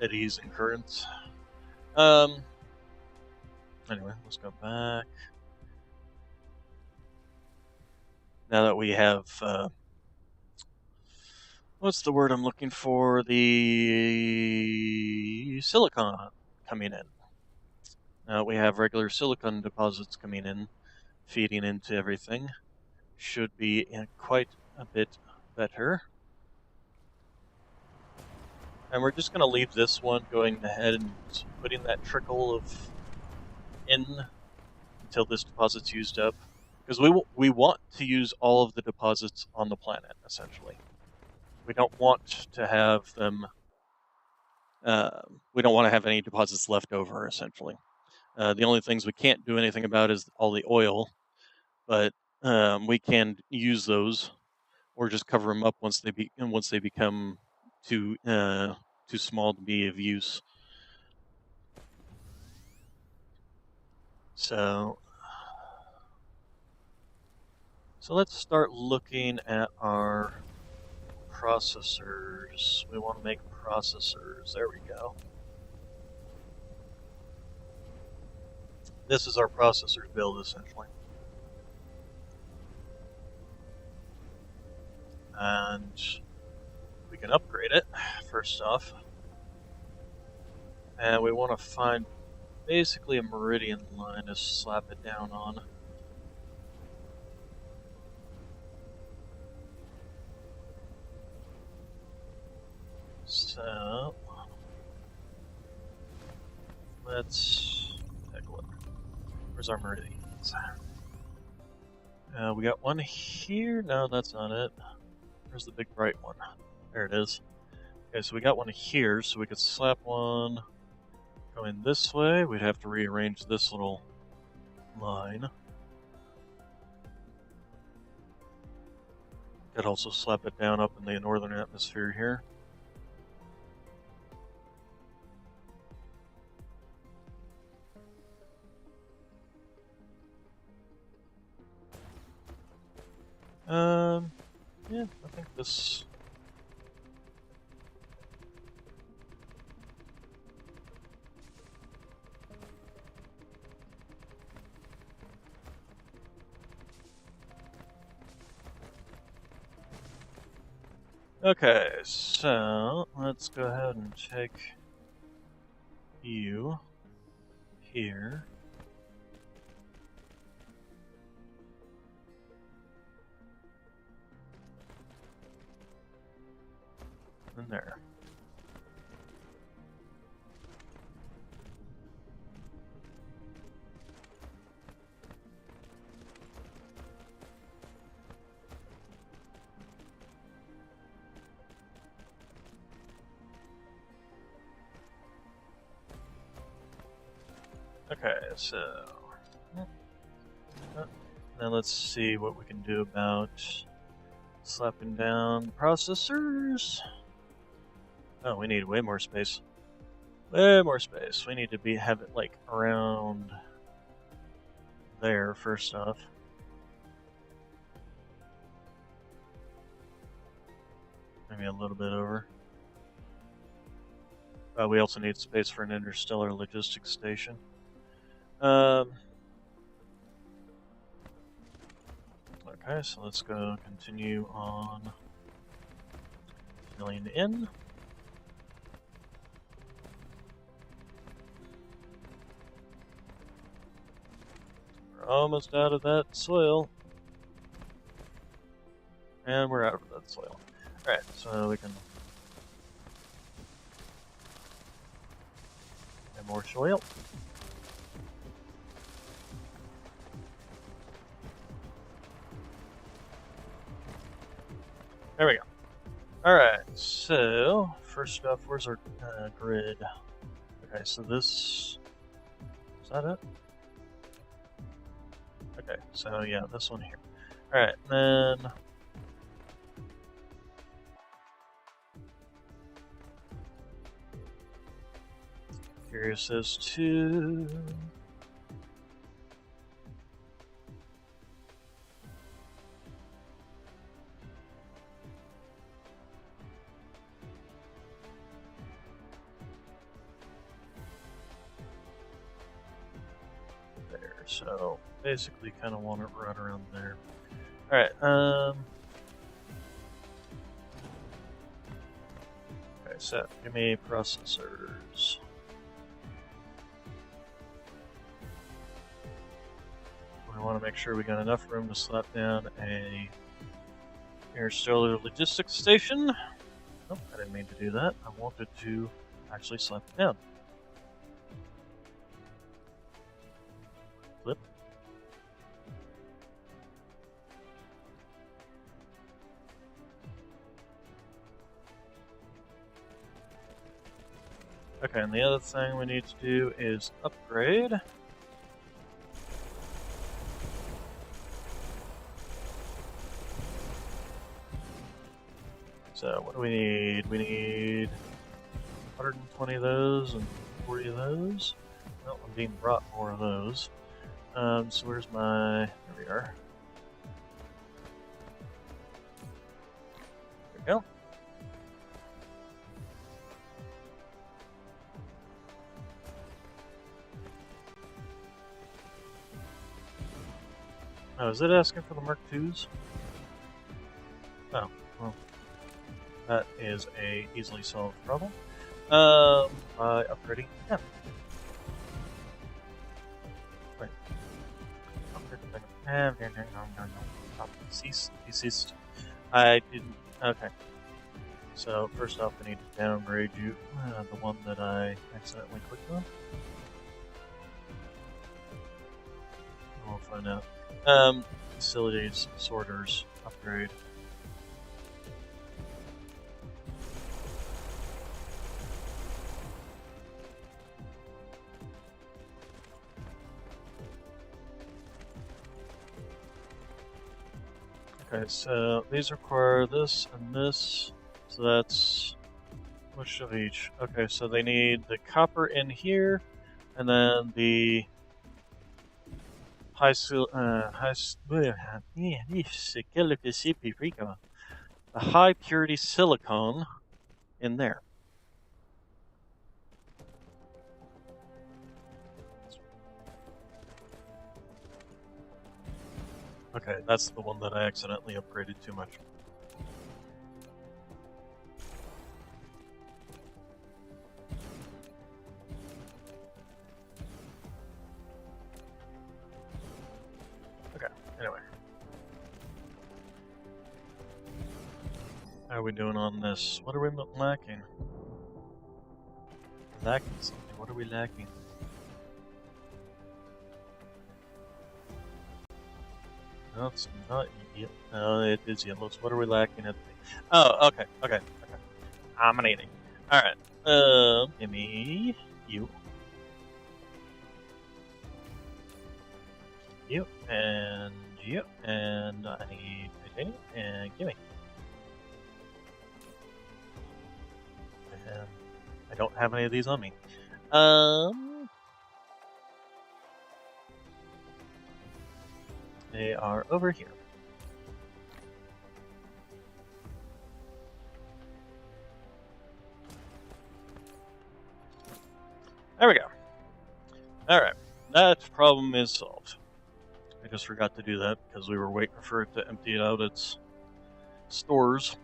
eddies and currents. Anyway, let's go back. Now that we have, what's the word I'm looking for? The silicon coming in. Now we have regular silicon deposits coming in, feeding into everything. Should be quite a bit better. And we're just going to leave this one going ahead and putting that trickle of in until this deposit's used up. Because we want to use all of the deposits on the planet, essentially. We don't want to have them... we don't want to have any deposits left over, essentially. The only things we can't do anything about is all the oil, but we can use those, or just cover them up once they become too small to be of use. So let's start looking at our processors. We want to make processors. There we go. This is our processors build, essentially. And we can upgrade it, first off. And we want to find basically a meridian line to slap it down on. So let's take a look. Where's our meridians? We got one here. No, that's not it. Where's the big bright one? There it is. Okay, so we got one here, so we could slap one going this way. We'd have to rearrange this little line. Could also slap it down up in the northern atmosphere here. Yeah, I think this... Okay, so let's go ahead and take you here. And there. Okay, so now let's see what we can do about slapping down processors. Oh, we need way more space. Way more space. We need to have it like around there first off. Maybe a little bit over. We also need space for an interstellar logistics station. Okay, so let's go continue on filling in. We're almost out of that soil. And we're out of that soil. Alright, so we can add more soil. There we go. Alright, so first off, where's our grid? Okay, so this... Is that it? Okay, so yeah, this one here. Alright, then... Curious as to... So basically kind of want it right around there. Alright, okay, so give me processors. We want to make sure we got enough room to slap down a interstellar logistics station. Nope, I didn't mean to do that. I wanted to actually slap it down. Flip. Okay, and the other thing we need to do is upgrade. So what do we need? We need 120 of those and 40 of those. Well, I'm being brought more of those. So where's my... There we are. There we go. Oh, is it asking for the Mark IIs? Oh, well. That is a easily solved problem. By upgrading them. Wait. No. Ceased. I didn't. Okay. So first off, I need to downgrade you. The one that I accidentally clicked on. We'll find out. Facilities, sorters, upgrade. Okay, so these require this and this, so that's which of each? Okay, so they need the copper in here, and then the high purity silicone in there. Okay, that's the one that I accidentally upgraded too much. Okay, anyway. How are we doing on this? What are we lacking? Lacking something. What are we lacking? No, it's not yellow. No, it is yellow. So what are we lacking at the... Oh, okay. I'm an eating. Alright. Give me you. You, and you, and I need titanium, and gimme. And I don't have any of these on me. They are over here. There we go. Alright, that problem is solved. I just forgot to do that because we were waiting for it to empty out its stores.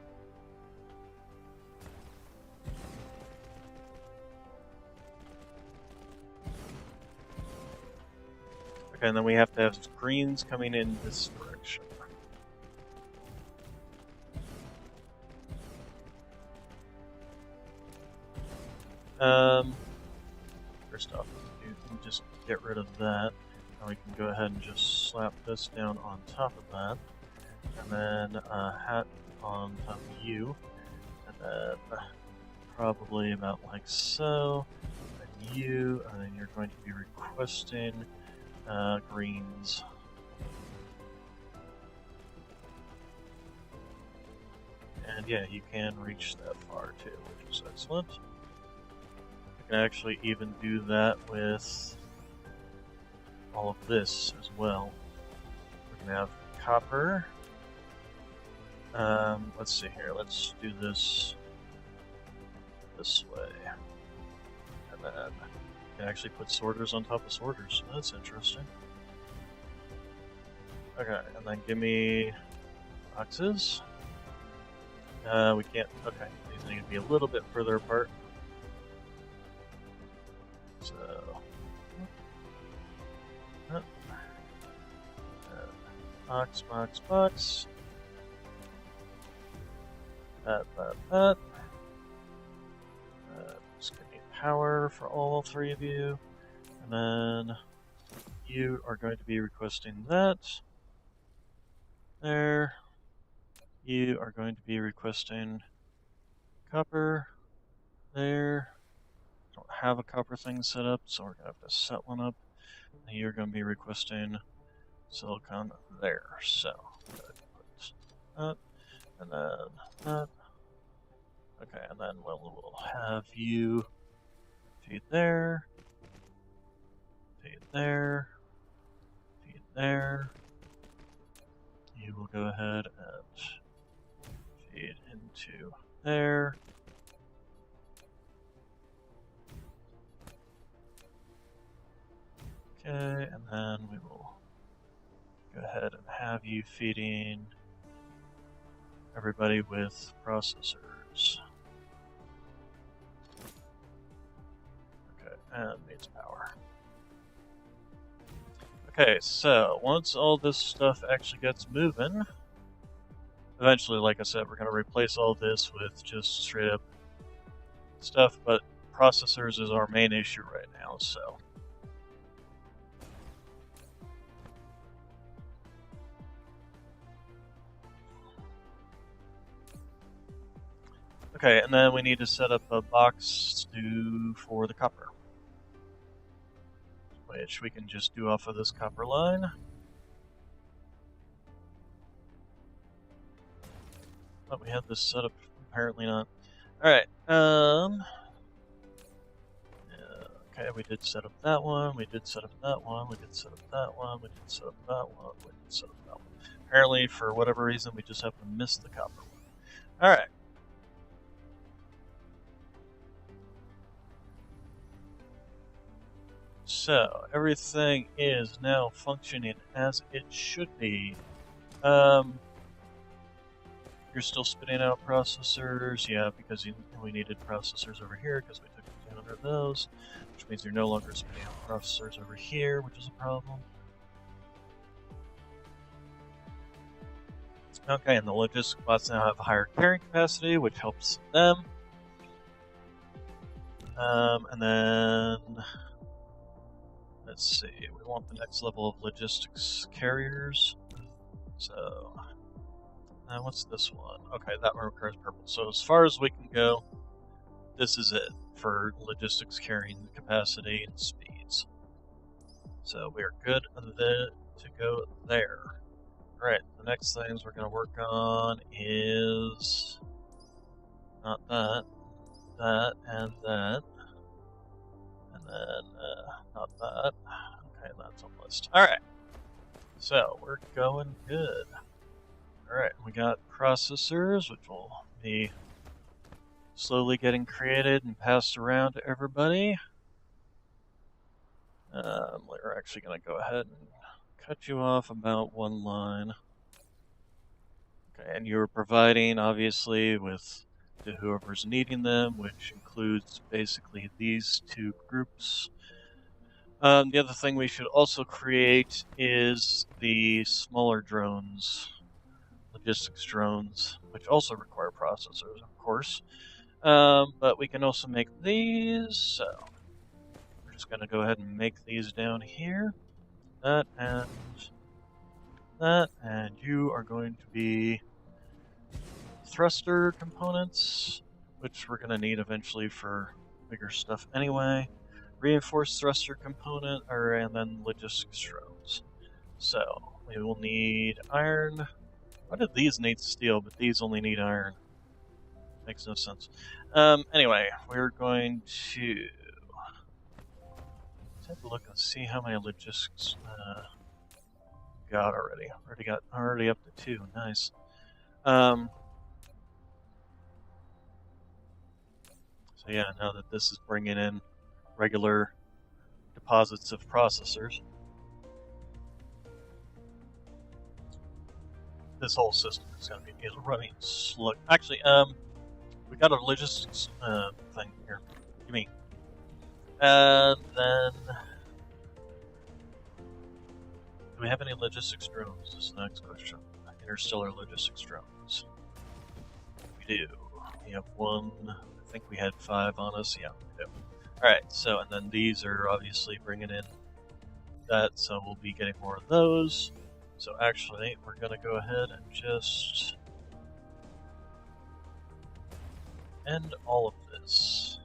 Okay, and then we have to have greens coming in this direction. First off, you can just get rid of that. Now we can go ahead and just slap this down on top of that. And then a hat on top of you. And then probably about like so. And you, and then you're going to be requesting greens. And yeah, you can reach that far too, which is excellent. You can actually even do that with all of this as well. We're gonna have copper. Let's see here. Let's do this way, and then you can actually put sorters on top of sorters. That's interesting. Okay, and then give me boxes. We can't. Okay, these need to be a little bit further apart. So. Box. That. Just give me power for all three of you. And then you are going to be requesting that. There. You are going to be requesting copper. There. Don't have a copper thing set up, so we're going to have to set one up. And you're going to be requesting silicon there. So, put that, and then that. Okay, and then we'll have you feed there, feed there, feed there. You will go ahead and feed into there. Okay, and then we will go ahead and have you feeding everybody with processors. Okay, and needs power. Okay, so once all this stuff actually gets moving, eventually, like I said, we're going to replace all this with just straight up stuff, but processors is our main issue right now, so. Okay, and then we need to set up a box for the copper, which we can just do off of this copper line. thought we had this set up. Apparently not. Alright, okay, we did set up that one, we did set up that one, we did set up that one, we did set up that one, we did set up that one. Apparently, for whatever reason, we just happen to miss the copper one. Alright. So, everything is now functioning as it should be. You're still spitting out processors, yeah, because we needed processors over here, because we took 200 of those, which means you're no longer spitting out processors over here, which is a problem. Okay, and the logistics bots now have a higher carrying capacity, which helps them. And then, let's see, we want the next level of logistics carriers. So, what's this one? Okay, that one requires purple. So as far as we can go, this is it for logistics carrying capacity and speeds. So we are good to go there. Alright, the next things we're going to work on is not that, that, and that. And then, not that. Okay, that's on the list. Alright, so we're going good. Alright, we got processors, which will be slowly getting created and passed around to everybody. We're actually going to go ahead and cut you off about one line. Okay, and you're providing, obviously, with to whoever's needing them, which includes basically these two groups. The other thing we should also create is the smaller drones, logistics drones, which also require processors, of course. But we can also make these, so we're just going to go ahead and make these down here. That, and you are going to be thruster components, which we're going to need eventually for bigger stuff anyway. Reinforced thruster component, and then logistics drones. So, we will need iron. Why did these need steel, but these only need iron? Makes no sense. Anyway, we're going to take a look and see how many logistics got already. Already up to 2. Nice. So yeah, now that this is bringing in regular deposits of processors, this whole system is going to be running slow. Actually, we got a logistics thing here. Give me. And then, do we have any logistics drones? Is the next question. Interstellar logistics drones. We do. We have one. I think we had 5 on us. Yeah, we do. Alright, so, and then these are obviously bringing in that, so we'll be getting more of those. So actually, we're going to go ahead and just end all of this.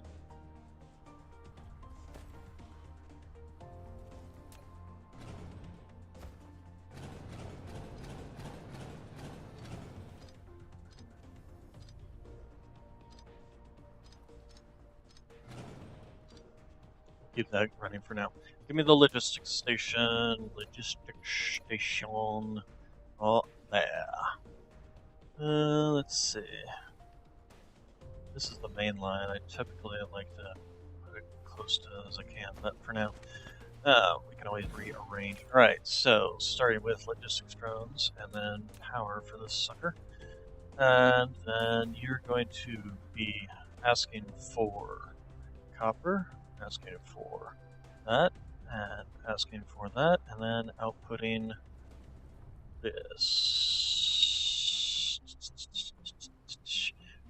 Keep that running for now. Give me the logistics station. Logistics station. Oh, there. Let's see. This is the main line. I typically like to put it close to as I can, but for now, we can always rearrange. Alright, so starting with logistics drones, and then power for this sucker. And then you're going to be asking for copper, asking for that, and asking for that, and then outputting this.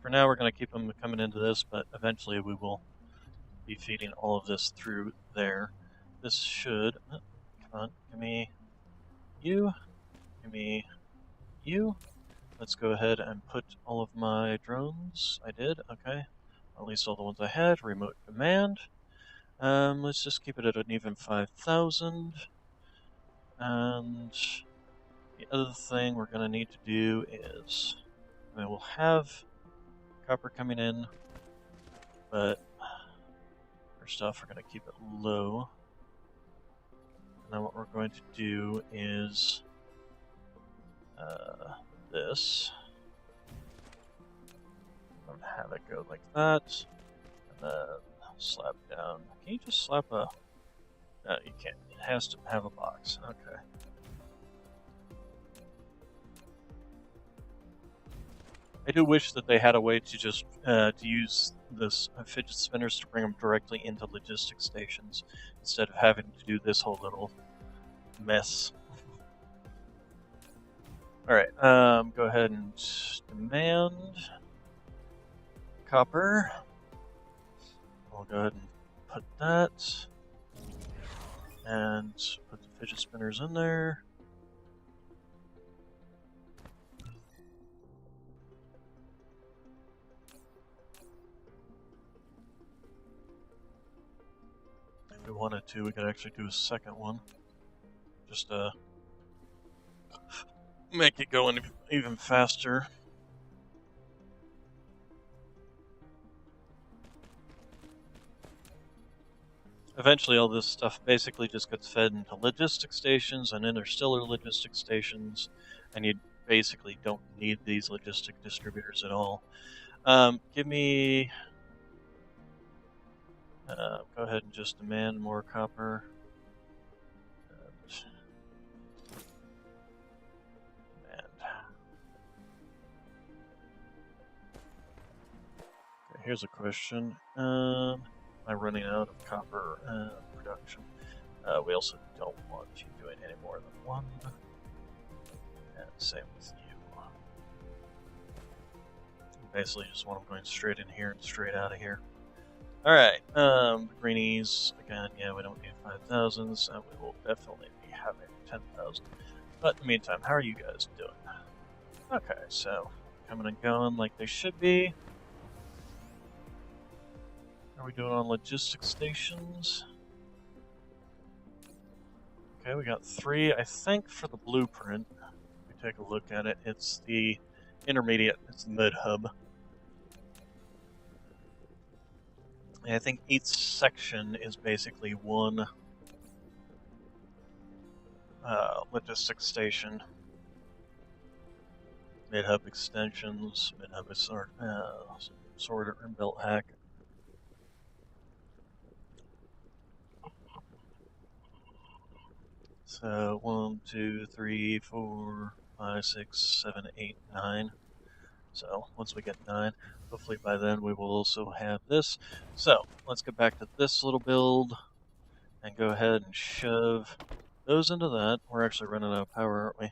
For now, we're going to keep them coming into this, but eventually we will be feeding all of this through there. This should... come on, give me you, give me you. Let's go ahead and put all of my drones. I did, okay. At least all the ones I had. Remote command. Let's just keep it at an even 5,000. And the other thing we're going to need to do is And we'll have copper coming in, but first off, we're going to keep it low. And then what we're going to do is this. I'm going to have it go like that, and then slap down. Can you just slap a... No, you can't. It has to have a box. Okay. I do wish that they had a way to just to use this fidget spinners to bring them directly into logistics stations instead of having to do this whole little mess. All right, go ahead and demand copper. We'll go ahead and put that and put the fidget spinners in there. If we wanted to, we could actually do a second one. Just make it go even faster. Eventually all this stuff basically just gets fed into logistics stations and interstellar logistics stations, and you basically don't need these logistic distributors at all. Give me... go ahead and just demand more copper. Okay, here's a question. Am I running out of copper production? We also don't want you doing any more than one. And same with you. Basically just want them going straight in here and straight out of here. Alright, the greenies, again, yeah, we don't need 5,000, so we will definitely be having 10,000. But in the meantime, how are you guys doing? Okay, so, coming and going like they should be. How are we doing on logistics stations? Okay, we got 3. I think for the blueprint, if we take a look at it, it's the intermediate, it's the mid-hub. And I think each section is basically one logistics station. Mid-hub extensions, mid-hub sorter and belt hack. So 1, 2, 3, 4, 5, 6, 7, 8, 9. So once we get 9, hopefully by then we will also have this. So let's get back to this little build and go ahead and shove those into that. We're actually running out of power, aren't we?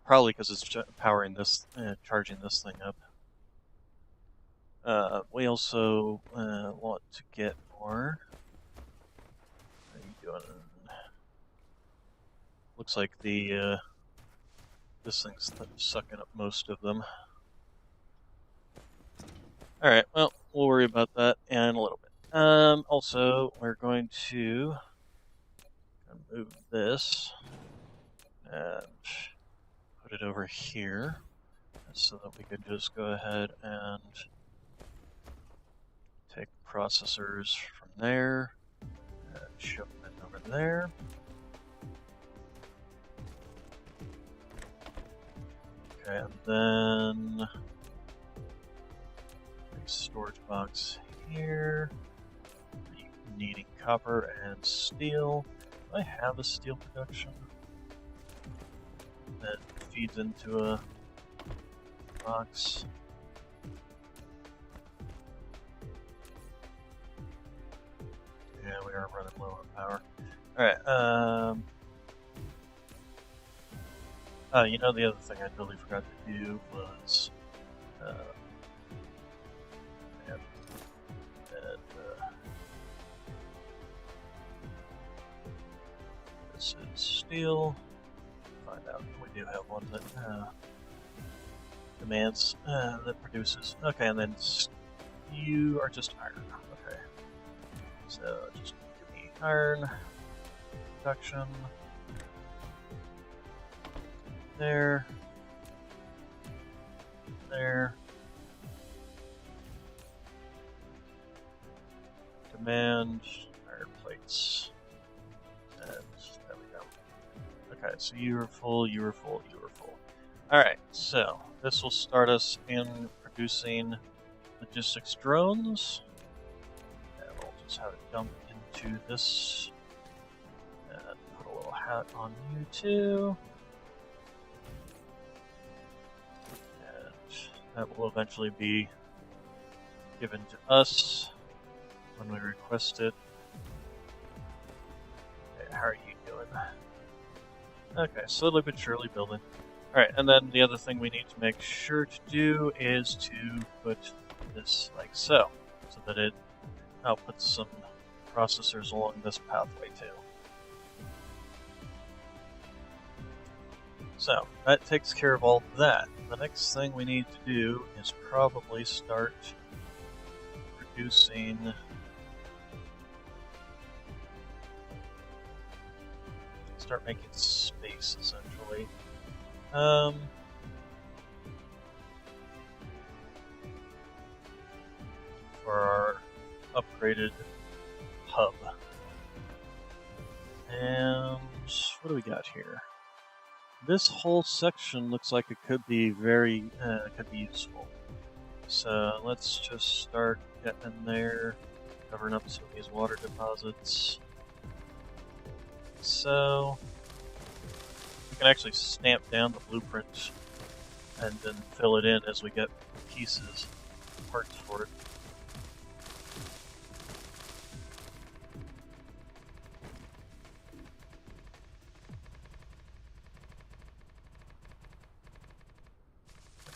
Probably because it's powering this, charging this thing up. We also want to get more. How are you doing? Looks like the this thing's sucking up most of them. Alright, well, we'll worry about that in a little bit. Also, we're going to move this and put it over here so that we could just go ahead and take processors from there and shove them over there. Okay, and then storage box here. Needing copper and steel. Do I have a steel production that feeds into a box? Yeah, we are running low on power. Alright, you know, the other thing I totally forgot to do was this is steel. Find out if we do have one that demands, that produces. Okay, and then you are just iron. Okay, so just give me iron production there. there. Demand iron plates. And there we go. Okay, so you are full, you are full, you are full. Alright, so this will start us in producing logistics drones. And we'll just have it dump into this. And put a little hat on you too. And that will eventually be given to us when we request it. Okay, how are you doing? Okay, slowly but surely building. Alright, and then the other thing we need to make sure to do is to put this like so that it outputs some processors along this pathway too. So, that takes care of all that. The next thing we need to do is probably start producing making space, essentially. For our upgraded hub. And what do we got here? This whole section looks like it could be could be useful. So let's just start getting in there, covering up some of these water deposits. So we can actually stamp down the blueprint and then fill it in as we get pieces, parts for it.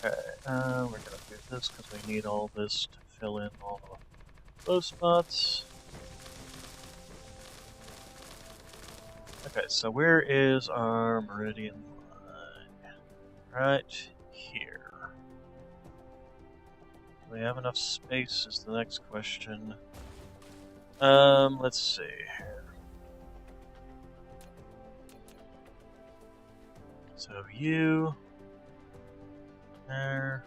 Okay, we're gonna do this because we need all this to fill in all the low spots. Okay, so where is our meridian line? Right here. Do we have enough space is the next question. Let's see here. So you there.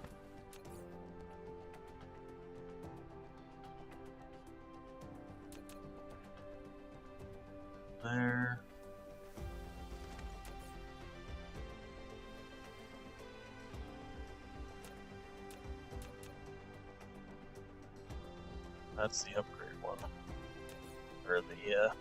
There. That's the upgrade one. Or the,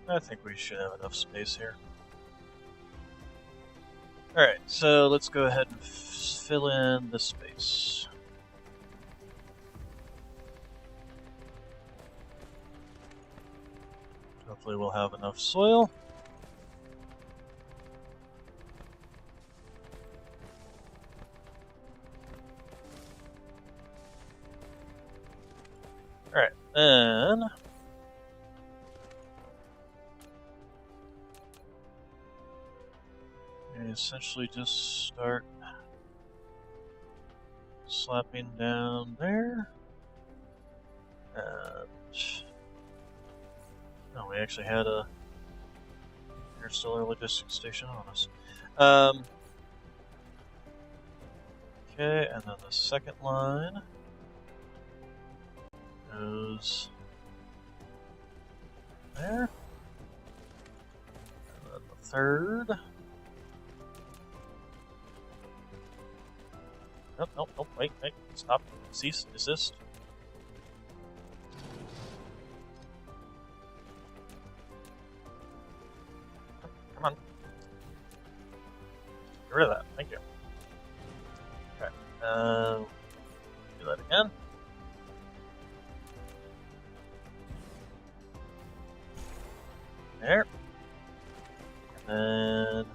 I think we should have enough space here. Alright, so let's go ahead and fill in the space. Hopefully we'll have enough soil. Alright, then we essentially just start slapping down there. And oh, we actually had a interstellar logistics station on us. Okay, and then the second line goes there. And then the third. Nope, nope, nope, wait, stop, cease, desist. Come on. Get rid of that, thank you. Okay, do that again. There. And then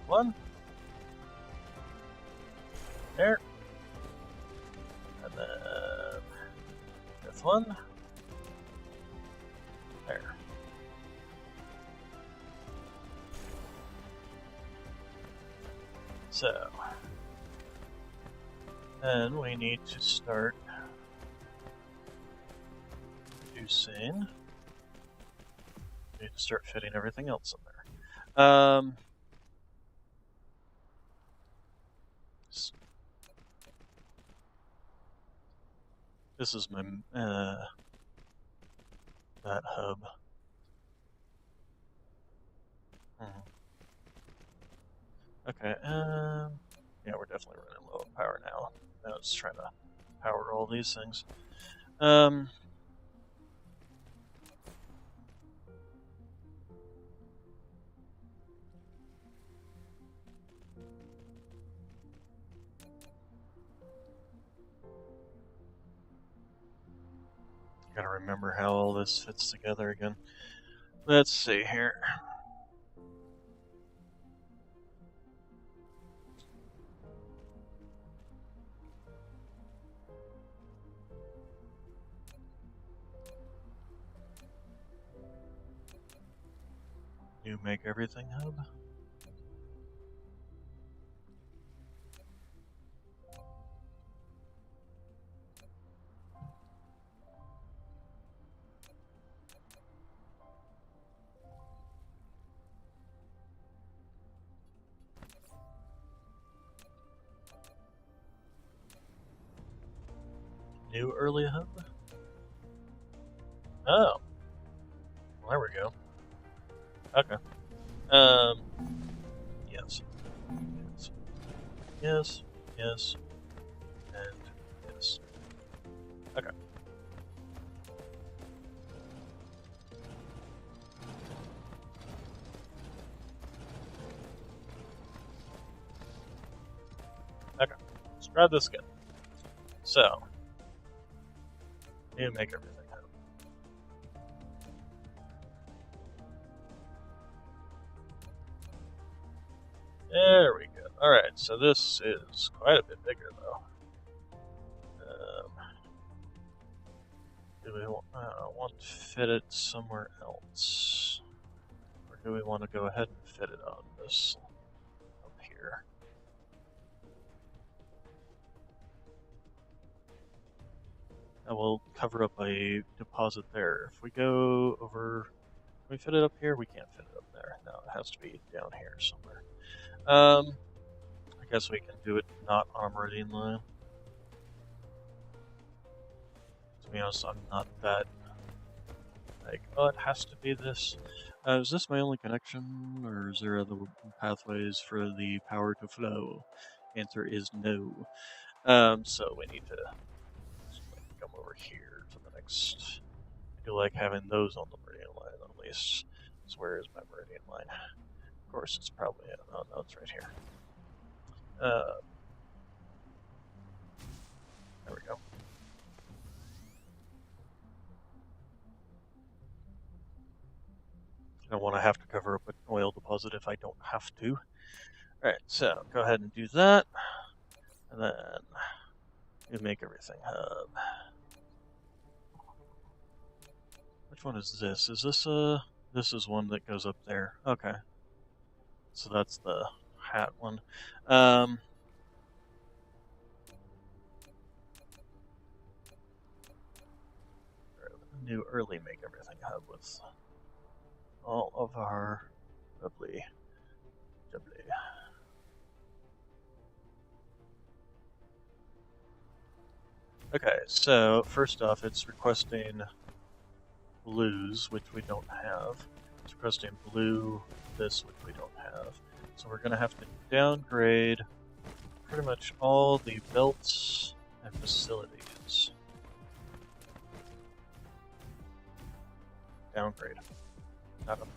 one. There. And then fifth one. There. So Then we need to start producing. We need to start fitting everything else in there. This is my that hub. Okay, yeah, we're definitely running low on power now. Now it's trying to power all these things. Gotta remember how all this fits together again. Let's see here. You make everything hub. New early hub? Oh. Well, there we go. Okay. Yes. Yes. Yes. Yes. And yes. Okay. Okay. Let's try this again. So, you make everything hub. There we go. Alright, so this is quite a bit bigger, though. Do we want to fit it somewhere else? Or do we want to go ahead and fit it on this up here? And we'll cover up a deposit there. If we go over... Can we fit it up here? We can't fit it up there. No, it has to be down here somewhere. I guess we can do it not on a meridian line. To be honest, I'm not that... Like, oh, it has to be this. Is this my only connection, or is there other pathways for the power to flow? Answer is no. So we need to come over here to the next. I do like having those on the meridian line at least. So where is my meridian line? Of course, it's probably oh no, it's right here. There we go. I don't want to have to cover up an oil deposit if I don't have to. Alright, so go ahead and do that. And then we make everything hub. Which one is this? Is this this is one that goes up there. Okay. So that's the hat one. New early make everything hub with all of our lovely. Okay, so first off, it's requesting blues, which we don't have. It's requesting blue, this, which we don't have. So we're going to have to downgrade pretty much all the belts and facilities. Downgrade, not upgrade.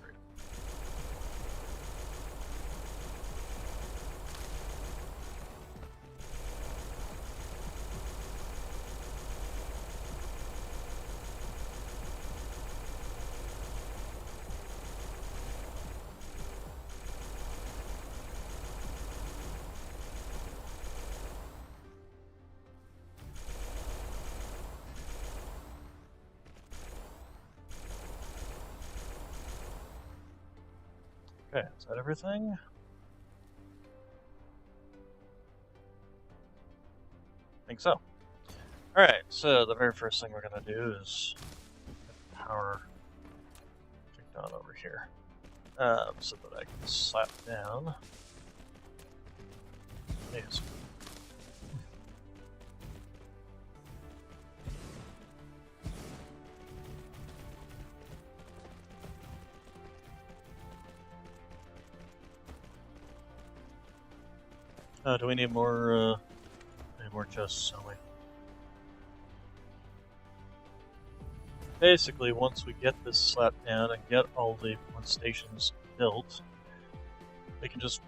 Okay, is that everything? think so. Alright, so the very first thing we're going to do is get power kicked on over here. So that I can slap down these. Do we need more chests, don't we? Basically, once we get this slapped down and get all the stations built, we can just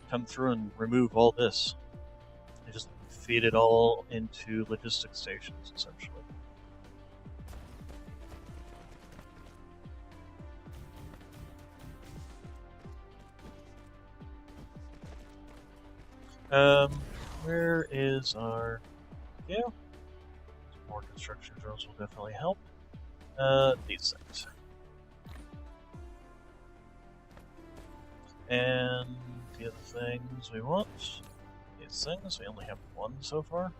come through and remove all this. And just feed it all into logistics stations, essentially. Where is our... Yeah. More construction drones will definitely help. These things. And the other things we want. These things, we only have one so far.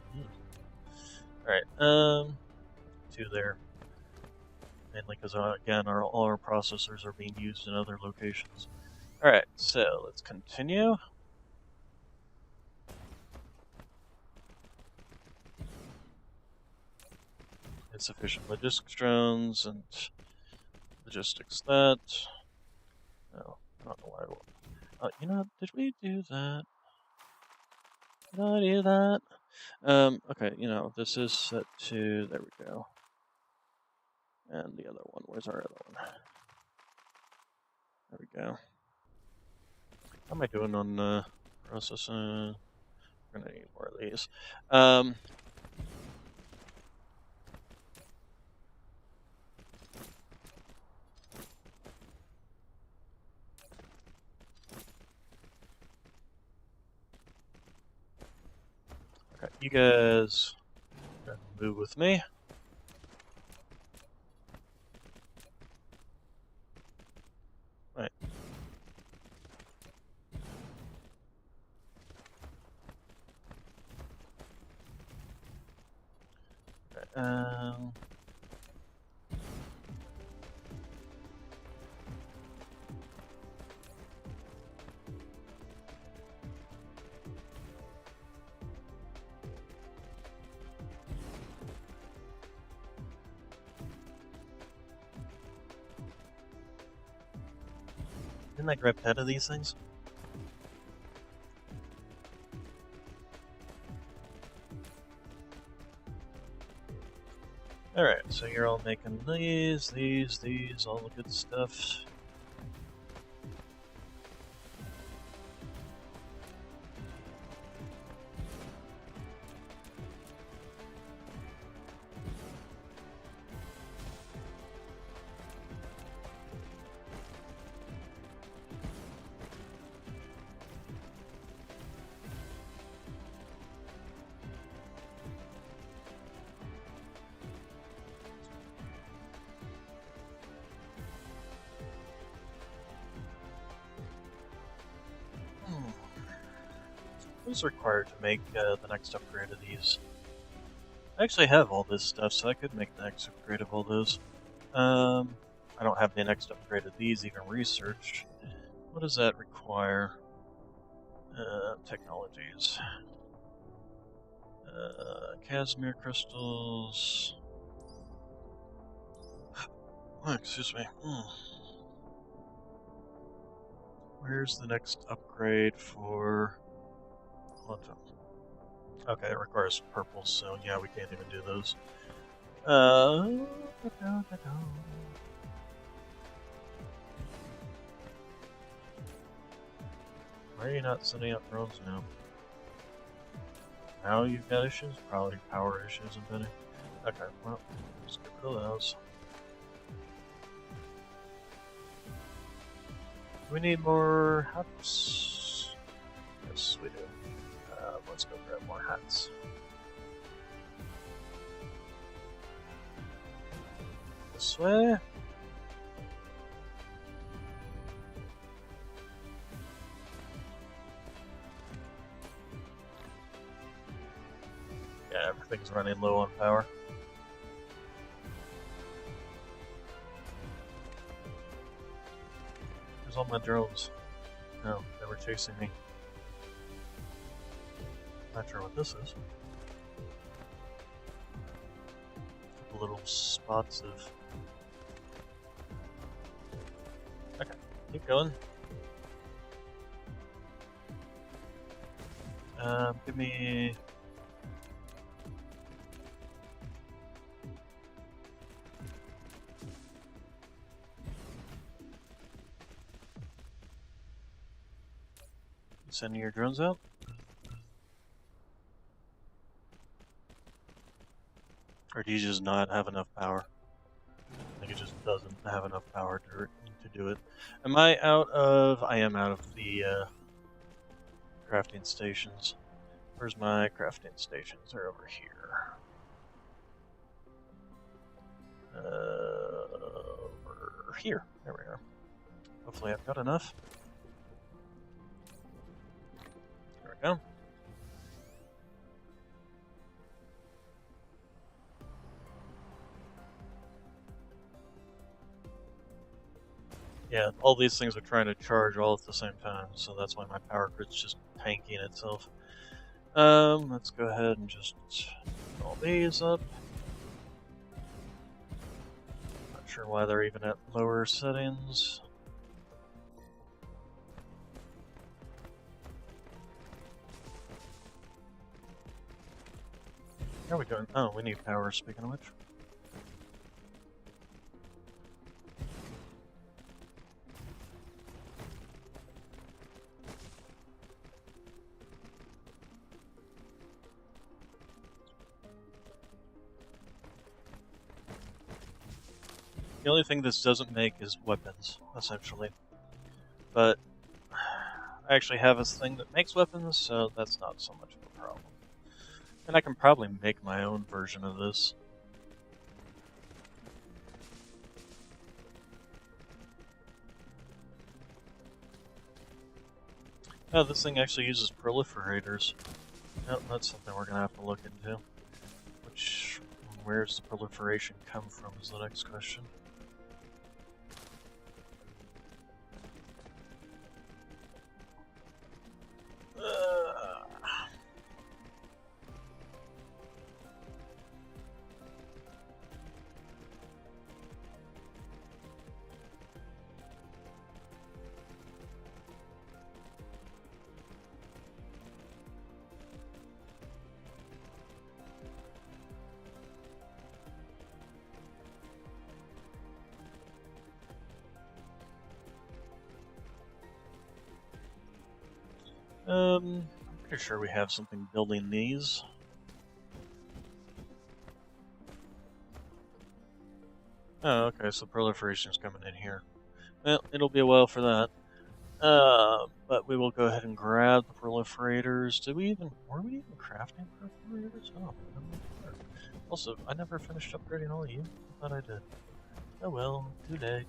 Alright, 2 there. Mainly because, again, all our processors are being used in other locations. Alright, so let's continue. Insufficient logistics drones and logistics that. No, I don't know why. You know, did we do that? Did I do that? Okay, you know, this is set to, there we go. And the other one, where's our other one? There we go. How am I doing on processing? We're gonna need more of these. Okay, you guys move with me. Right. Okay, didn't I grab 10 of these things? Alright, so you're all making these, all the good stuff. What's required to make the next upgrade of these? I actually have all this stuff, so I could make the next upgrade of all those. I don't have the next upgrade of these even researched. What does that require? Technologies. Casimir crystals. Oh, excuse me. Where's the next upgrade for... Okay, it requires purple, so yeah, we can't even do those. Why are you not sending out drones now? Now you've got issues? Probably power issues, I'm betting. Okay, well, let's get rid of those. Do we need more huts? Yes, we do. Let's go grab more hats. This way. thing's running low on power. Where's all my drones? No, they were chasing me. Not sure what this is. A couple little spots of... Okay, keep going. Give me... Sending your drones out? Or do you just not have enough power? I think it just doesn't have enough power to do it. Am I out of... I am out of the crafting stations. Where's my crafting stations? They're over here. Over here. There we are. Hopefully I've got enough. There we go. Yeah, all these things are trying to charge all at the same time, so that's why my power grid's just tanking itself. Let's go ahead and just put all these up. Not sure why they're even at lower settings. How are we doing? Oh, we need power, speaking of which. The only thing this doesn't make is weapons, essentially. But I actually have this thing that makes weapons, so that's not so much of a problem. And I can probably make my own version of this. Oh, this thing actually uses proliferators. Oh, that's something we're going to have to look into. Where's the proliferation come from is the next question. I'm pretty sure we have something building these. Oh, okay, so proliferation's coming in here. Well, it'll be a while for that. But we will go ahead and grab the proliferators. Were we even crafting proliferators? Oh, also, I never finished upgrading all of you. I thought I did. Oh well, too late.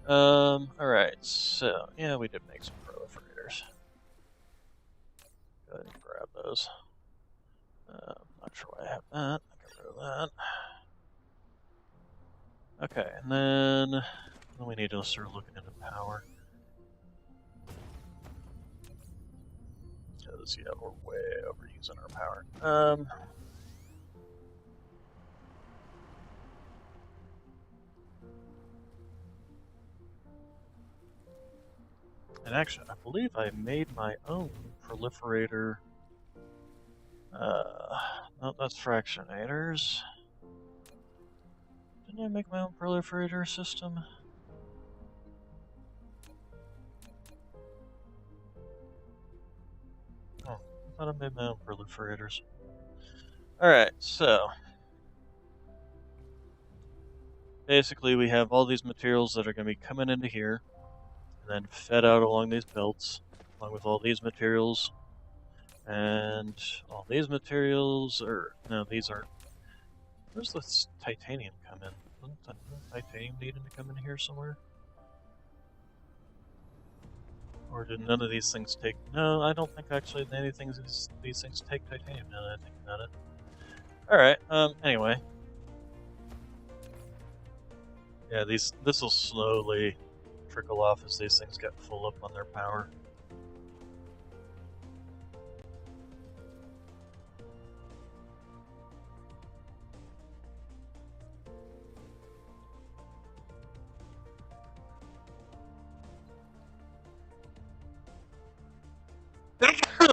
Alright, so, yeah, we did make some proliferators. Go ahead and grab those. Not sure why I have that. I got rid of that. Okay, and then we need to start looking into power. Because, yeah, we're way overusing our power. And actually, I believe I made my own proliferator. No, that's fractionators. Didn't I make my own proliferator system? Oh, I thought I made my own proliferators. Alright, so basically we have all these materials that are going to be coming into here and then fed out along these belts, along with all these materials. And all these materials are... No, these aren't. Where's this titanium come in? Doesn't titanium need to come in here somewhere? Or did none of these things take... No, I don't think actually anything these things take titanium now that I think about it. Alright, anyway. Yeah, this will slowly trickle off as these things get full up on their power.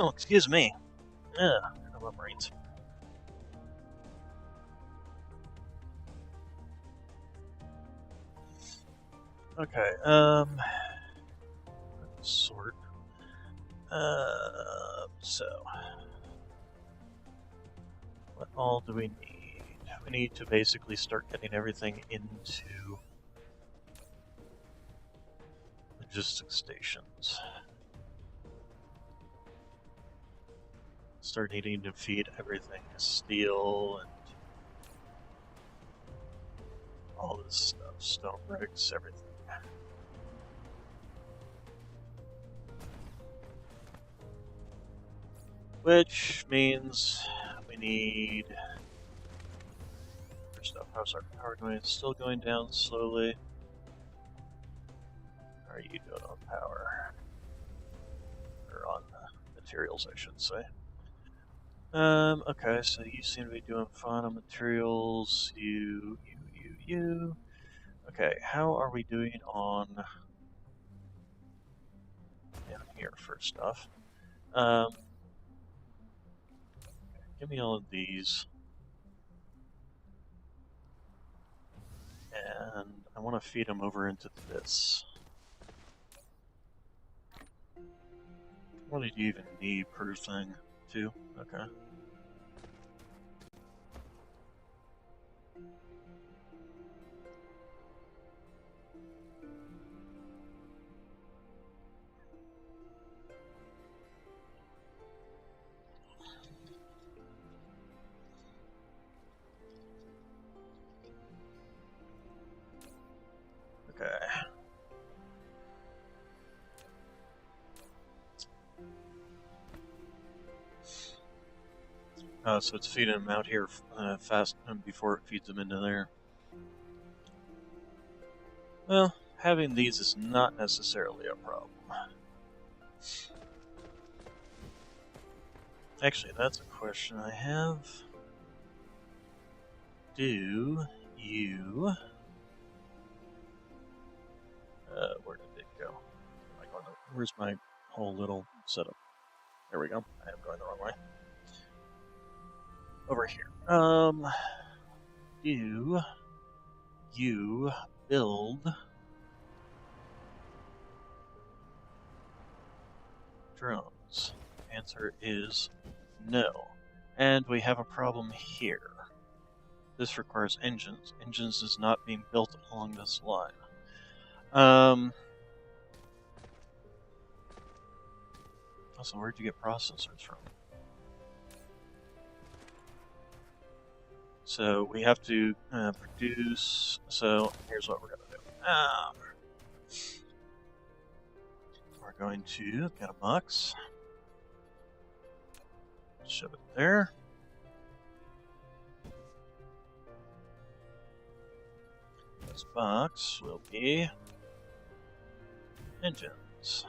Oh, excuse me. Yeah, I love brains. Okay, sort. So, what all do we need? We need to basically start getting everything into logistics stations. Start needing to feed everything steel and all this stuff, stone bricks, everything. Which means we need other stuff. How's our power going? It's still going down slowly. How are you doing on power? Or on materials, I should say. Okay, so you seem to be doing fine on materials. You. Okay, how are we doing on down here first off? Give me all of these. And I want to feed them over into this. What do you even need per thing? 2? Okay. Okay. So it's feeding them out here fast before it feeds them into there. Well, having these is not necessarily a problem. Actually, that's a question I have. Do you... where did it go? Where's my whole little setup? There we go. I am going the wrong way. Over here. Do you build drones? Answer is no. And we have a problem here. This requires engines. Engines is not being built along this line. Also, where'd you get processors from? So we have to produce. So here's what we're gonna do. We're going to get a box, shove it there. This box will be engines.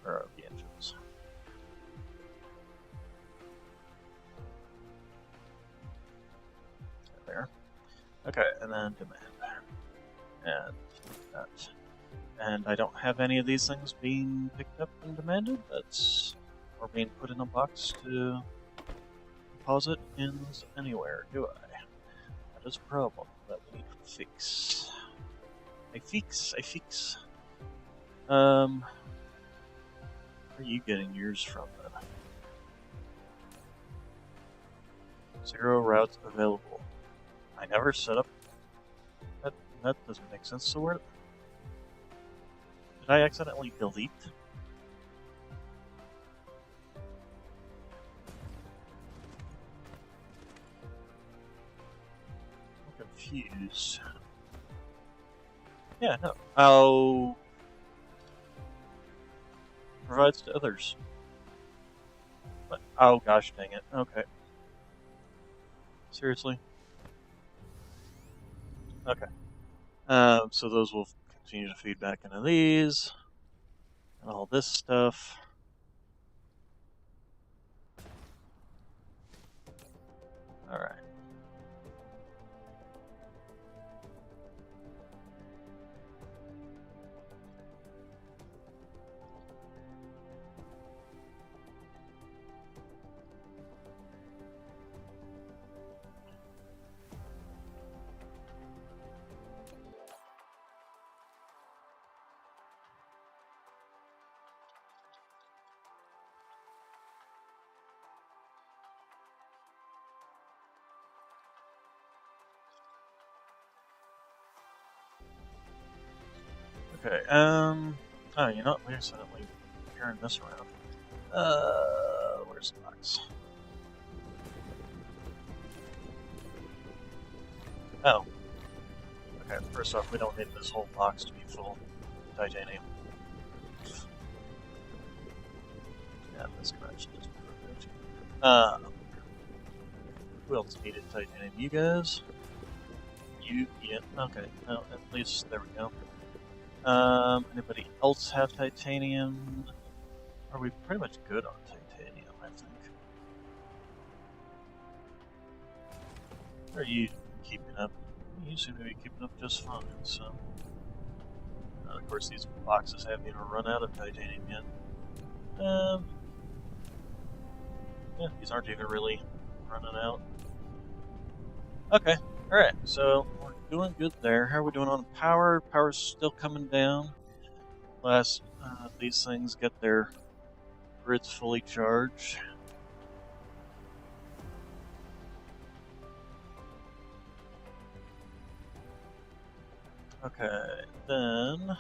Or the engines. There. Okay, and then demand. And that. And I don't have any of these things being picked up and demanded. That's or being put in a box to deposit in anywhere, do I? That is a problem that we need to fix. I fix. Where are you getting yours from then? 0 routes available. I never set up that doesn't make sense. So where did I accidentally delete? I'm confused. Yeah, no. I'll provide to others. But, oh gosh dang it. Okay. Seriously? Okay. So those will continue to feed back into these. And all this stuff. Alright. Okay, oh, you know what? We accidentally turned this around. Where's the box? Oh. Okay, first off, we don't need this whole box to be full titanium. Yeah, this can actually just be removed. Who else needed titanium? You guys? You, yeah, okay. No, at least, there we go. Anybody else have titanium? Are we pretty much good on titanium, I think? Or are you keeping up? You seem to be keeping up just fine, so... of course, these boxes haven't even run out of titanium yet. Yeah, these aren't even really running out. Okay, alright, so we're doing good there. How are we doing on power? Power's still coming down. Unless these things get their grids fully charged. Okay, then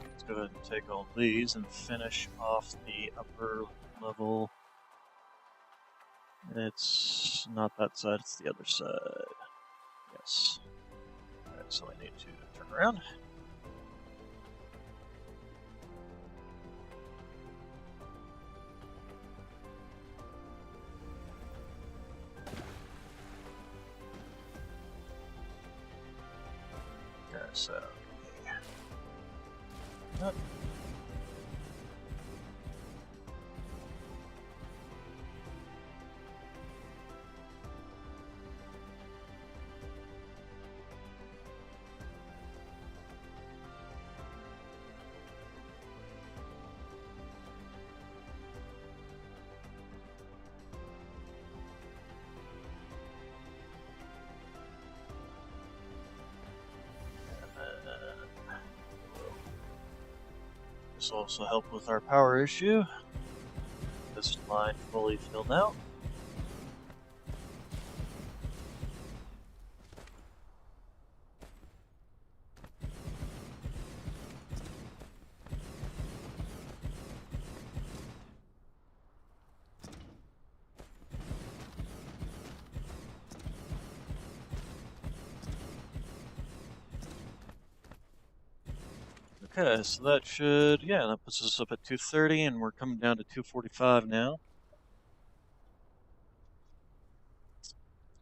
let's go ahead and take all these and finish off the upper level. It's not that side, it's the other side. Yes. Alright, so I need to turn around. Okay, so... Yep. This will also help with our power issue. This line fully filled out. Okay, so that should, yeah, that puts us up at 230, and we're coming down to 245 now.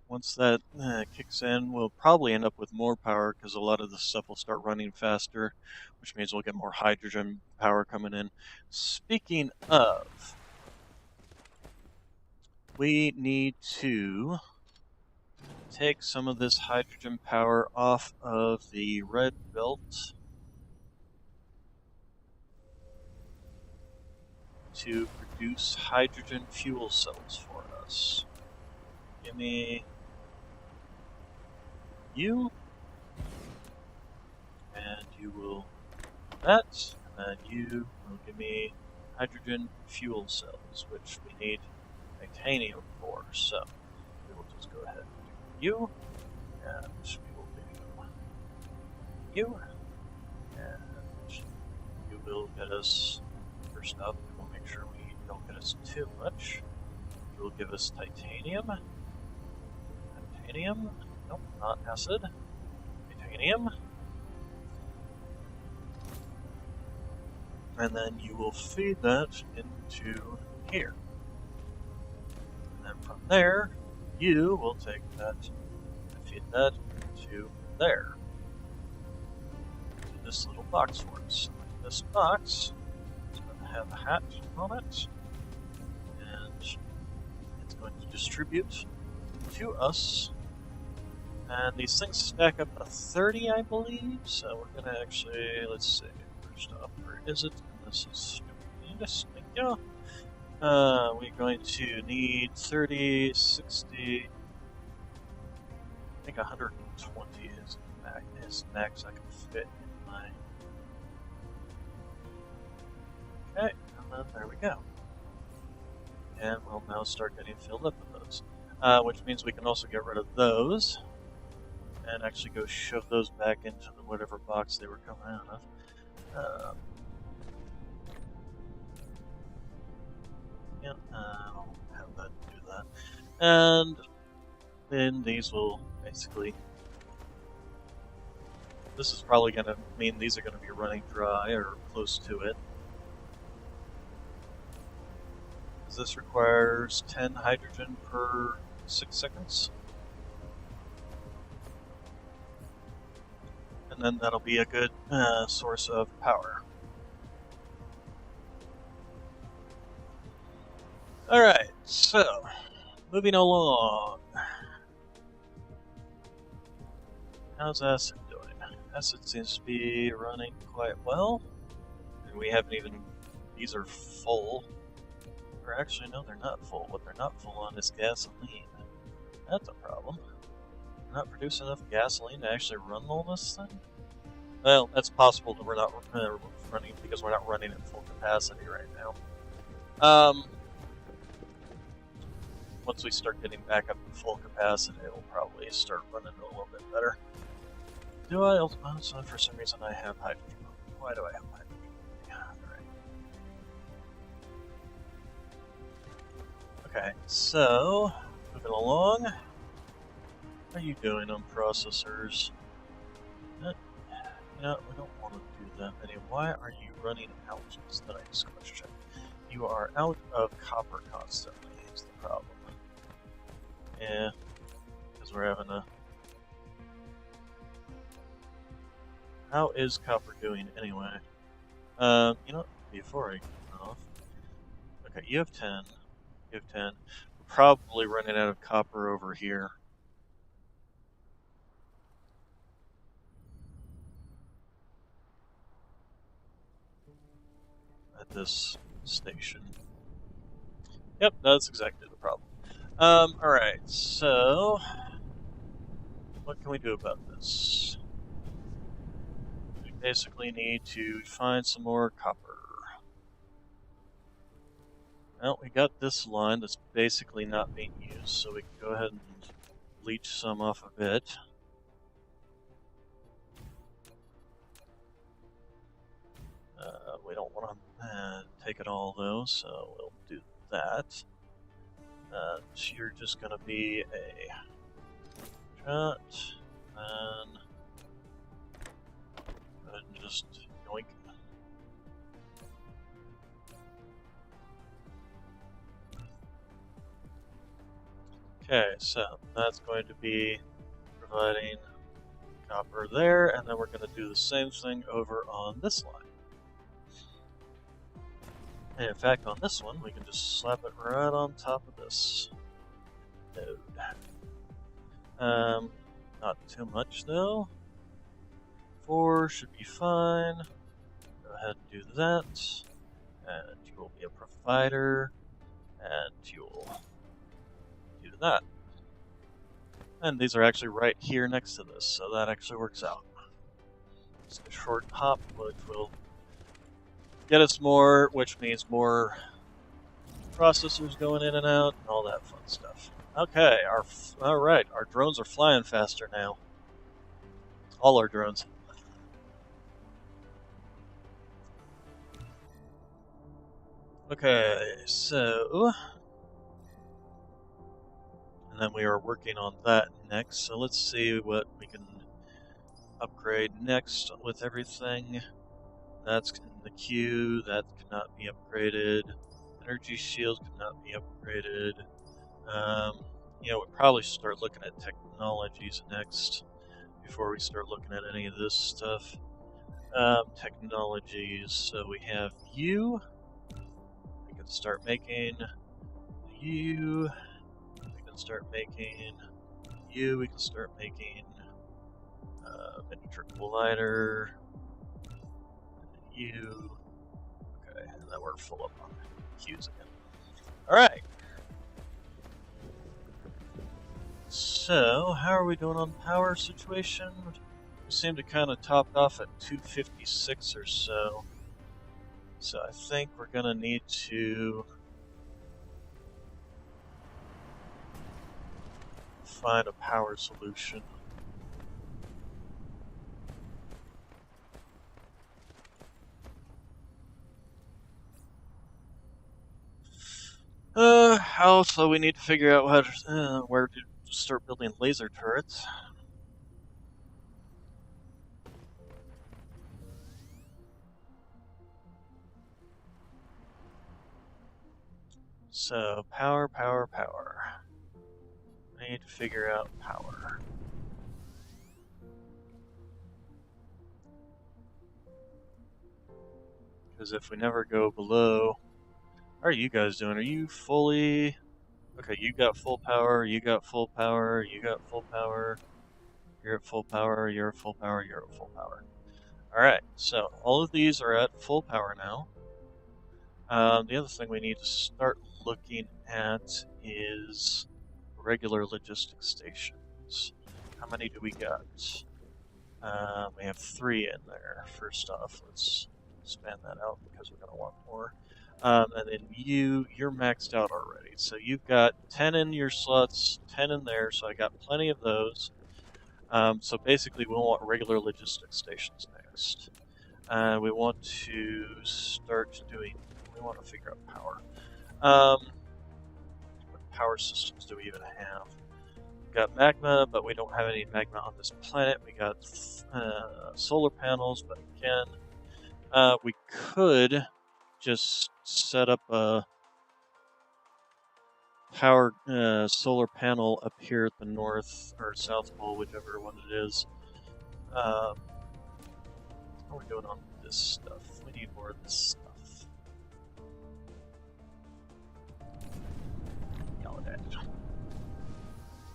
Once that kicks in, we'll probably end up with more power because a lot of the stuff will start running faster, which means we'll get more hydrogen power coming in. Speaking of, we need to take some of this hydrogen power off of the red belt to produce hydrogen fuel cells for us. Give me you, and you will do that, and then you will give me hydrogen fuel cells, which we need titanium for, so we will just go ahead and do you, and we will do you, and you will get us, first up, we'll make sure we don't get us too much. You will give us titanium, nope, not acid, titanium. And then you will feed that into here. And then from there, you will take that and feed that into there. This little box works. This box is going to have a hat on it, and it's going to distribute to us. And these things stack up to 30, I believe. So we're going to actually, let's see. First off, where is it? And this is stupid. Thank you. We're going to need 30, 60. I think 120 is max I can fit in my. Okay, and then there we go. And we'll now start getting filled up with those. Which means we can also get rid of those and actually go shove those back into the whatever box they were coming out of. Yeah, I'll have that do that. And then these will basically. This is probably going to mean these are going to be running dry or close to it. This requires 10 hydrogen per 6 seconds. And then that'll be a good source of power. Alright, so moving along. How's acid doing? Acid seems to be running quite well. And we haven't even. These are full. Or actually, no, they're not full. What they're not full on is gasoline. That's a problem. We're not producing enough gasoline to actually run all this thing? Well, that's possible that we're not running because we're not running at full capacity right now. Once we start getting back up to full capacity, it'll probably start running a little bit better. Do I? So for some reason I have hydrogen. Why do I have hydrogen? Okay, so, moving along. How are you doing on processors? Yeah, we don't want to do that anymore. Why are you running out? Is the next question. You are out of copper constantly, is the problem. Yeah, because we're having a... How is copper doing anyway? You know, before I get off... Okay, you have 10. You have 10. We're probably running out of copper over here. At this station. Yep, that's exactly the problem. Alright, so... What can we do about this? We basically need to find some more copper. Well, we got this line that's basically not being used, so we can go ahead and leach some off of it. We don't want to take it all though, so we'll do that. You're just going to be a shot, and just yoink. Okay, so that's going to be providing copper there, and then we're going to do the same thing over on this line. And in fact, on this one, we can just slap it right on top of this node. Not too much though. 4 should be fine. Go ahead and do that. And you will be a provider. And you will do that. And these are actually right here next to this, so that actually works out. Just a short hop, which will get us more, which means more processors going in and out, and all that fun stuff. Okay, alright, our drones are flying faster now. All our drones. Okay, so... And then we are working on that next, so let's see what we can... upgrade next with everything. That's in the queue. That cannot be upgraded. Energy shield cannot be upgraded. You know, we probably should start looking at technologies next before we start looking at any of this stuff. Technologies. So we have you. We can start making you. We can start making you. We can start making miniature collider. You. Okay, and then we're full up on Q's again. Alright. So, how are we doing on power situation? We seem to kind of topped off at 256 or so. So I think we're going to need to find a power solution. Also, we need to figure out how to, where to start building laser turrets. So, power. I need to figure out power. Because if we never go below... How are you guys doing? Are you fully... Okay, you got full power, you got full power, you got full power, you're at full power, you're at full power, you're at full power. Alright, so all of these are at full power now. The other thing we need to start looking at is regular logistics stations. How many do we got? We have 3 in there. First off, let's expand that out because we're going to want more. And then you're maxed out already. So you've got 10 in your slots, 10 in there, so I got plenty of those. So basically we want regular logistics stations next. We want to start doing, we want to figure out power. What power systems do we even have? We've got magma, but we don't have any magma on this planet. We got solar panels, but again, we could just set up a power solar panel up here at the north or south pole, whichever one it is. How are we doing on this stuff? We need more of this stuff.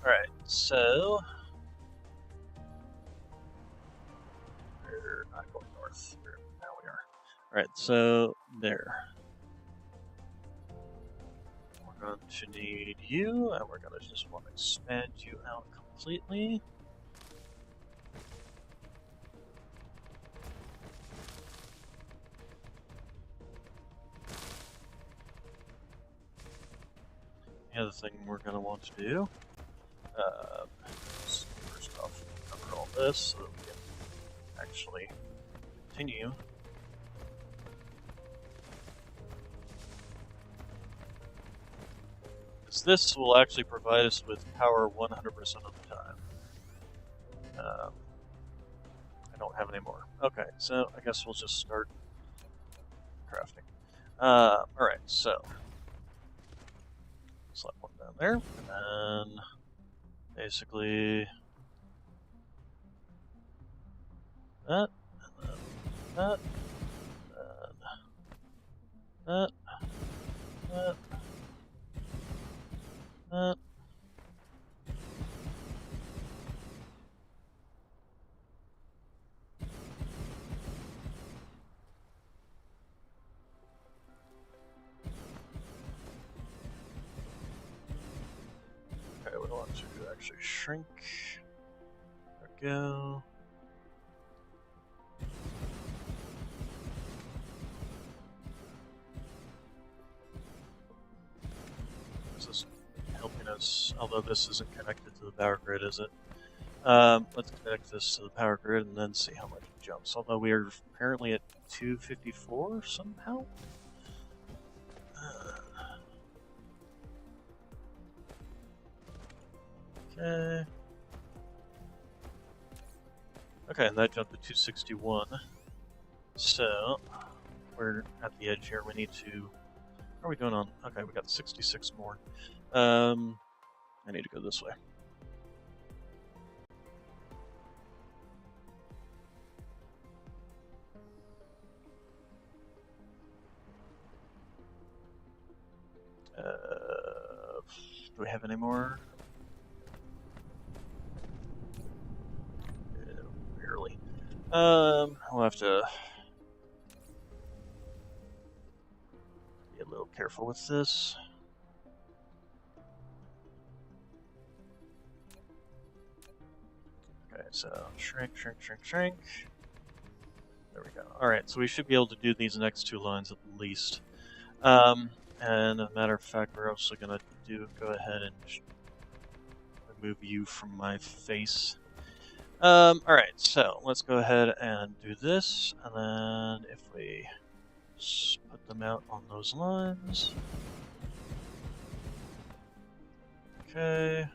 Alright, so we're not going north. Now we are. Alright, so there. We're going to need you, and we're going to just want to expand you out completely. The other thing we're going to want to do, first off, cover all this so that we can actually continue. Because this will actually provide us with power 100% of the time. I don't have any more. Okay, so I guess we'll just start crafting. Alright, so slap one down there, and then basically that, and then that, and that. Okay, we want to actually shrink. There we go. Is this helping us? Although this isn't connected to the power grid, is it? Let's connect this to the power grid and then see how much it jumps. Although we are apparently at 254 somehow. Okay. Okay, and that jumped to 261. So, we're at the edge here. We need to... How are we doing on... Okay, we got 66 more. I need to go this way. Do we have any more? Barely. We'll have to be a little careful with this. Okay, so shrink, shrink, shrink, shrink. There we go. Alright, so we should be able to do these next two lines at least. And as a matter of fact, we're also going to go ahead and remove you from my face. Alright, so let's go ahead and do this, and then if we put them out on those lines. Okay.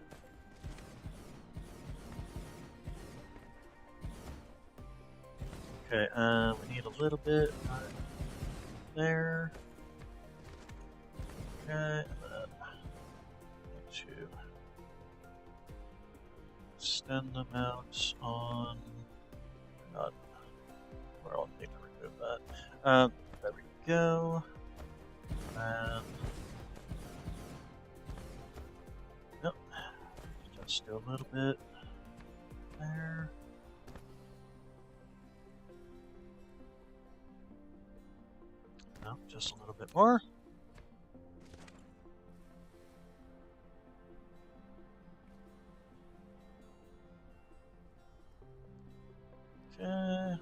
Okay, we need a little bit there. Okay, and then to extend them out on... Not... Where I'll need to remove that. There we go. And... Yep. Just do a little bit there. No, just a little bit more. Okay.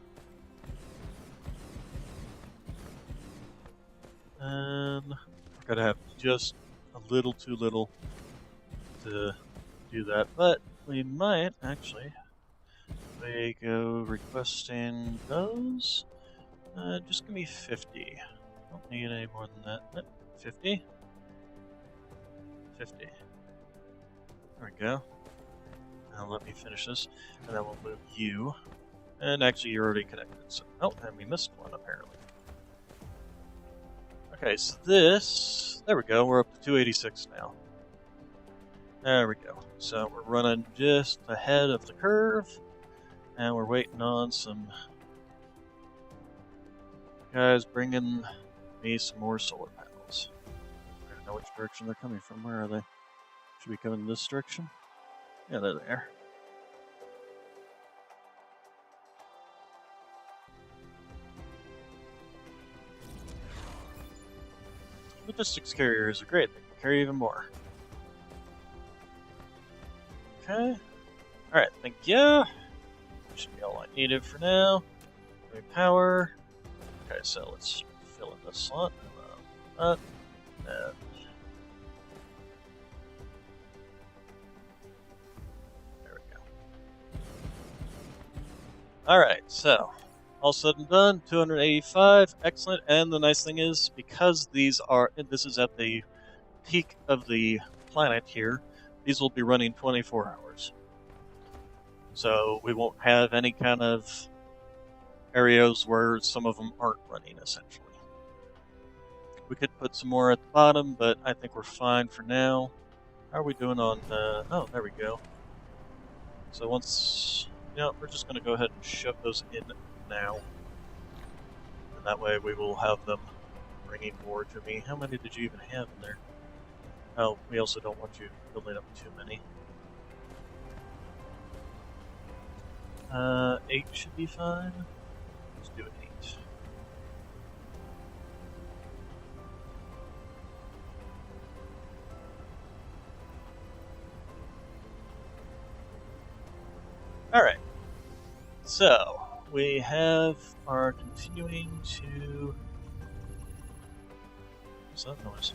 And we're gonna have just a little too little to do that, but we might actually. We go requesting those. Just give me 50. Don't need any more than that. Nope. 50. 50. There we go. Now let me finish this, and then we'll move you. And actually, you're already connected. So, oh, and we missed one apparently. Okay, so this. There we go. We're up to 286 now. There we go. So we're running just ahead of the curve, and we're waiting on some guys bringing me some more solar panels. I don't know which direction they're coming from. Where are they? Should we come in this direction? Yeah, they're there. Logistics carriers are great. They can carry even more. Okay. Alright, thank you. Should be all I needed for now. Power. Okay, so let's fill in this slot. And there we go. Alright, so all said and done, 285, excellent. And the nice thing is, because this is at the peak of the planet here, these will be running 24 hours. So we won't have any kind of areas where some of them aren't running, essentially. We could put some more at the bottom, but I think we're fine for now. How are we doing on... oh, there we go. So once... we're just going to go ahead and shove those in now. And that way we will have them bringing more to me. How many did you even have in there? Oh, we also don't want you building up too many. 8 should be fine. Let's do 8. Alright. So, we have our continuing to... What's that noise?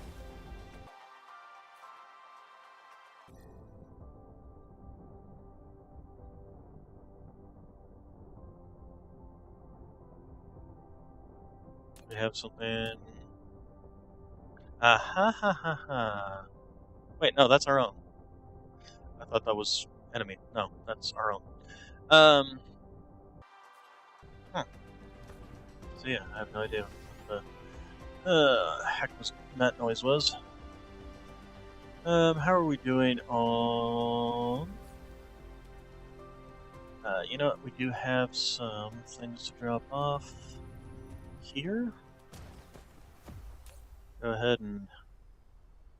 We have something... Ah ha ha ha ha. Wait, no, that's our own. I thought that was enemy. No, that's our own. So yeah, I have no idea what the heck that noise was. How are we doing on... you know what, we do have some things to drop off here. Go ahead and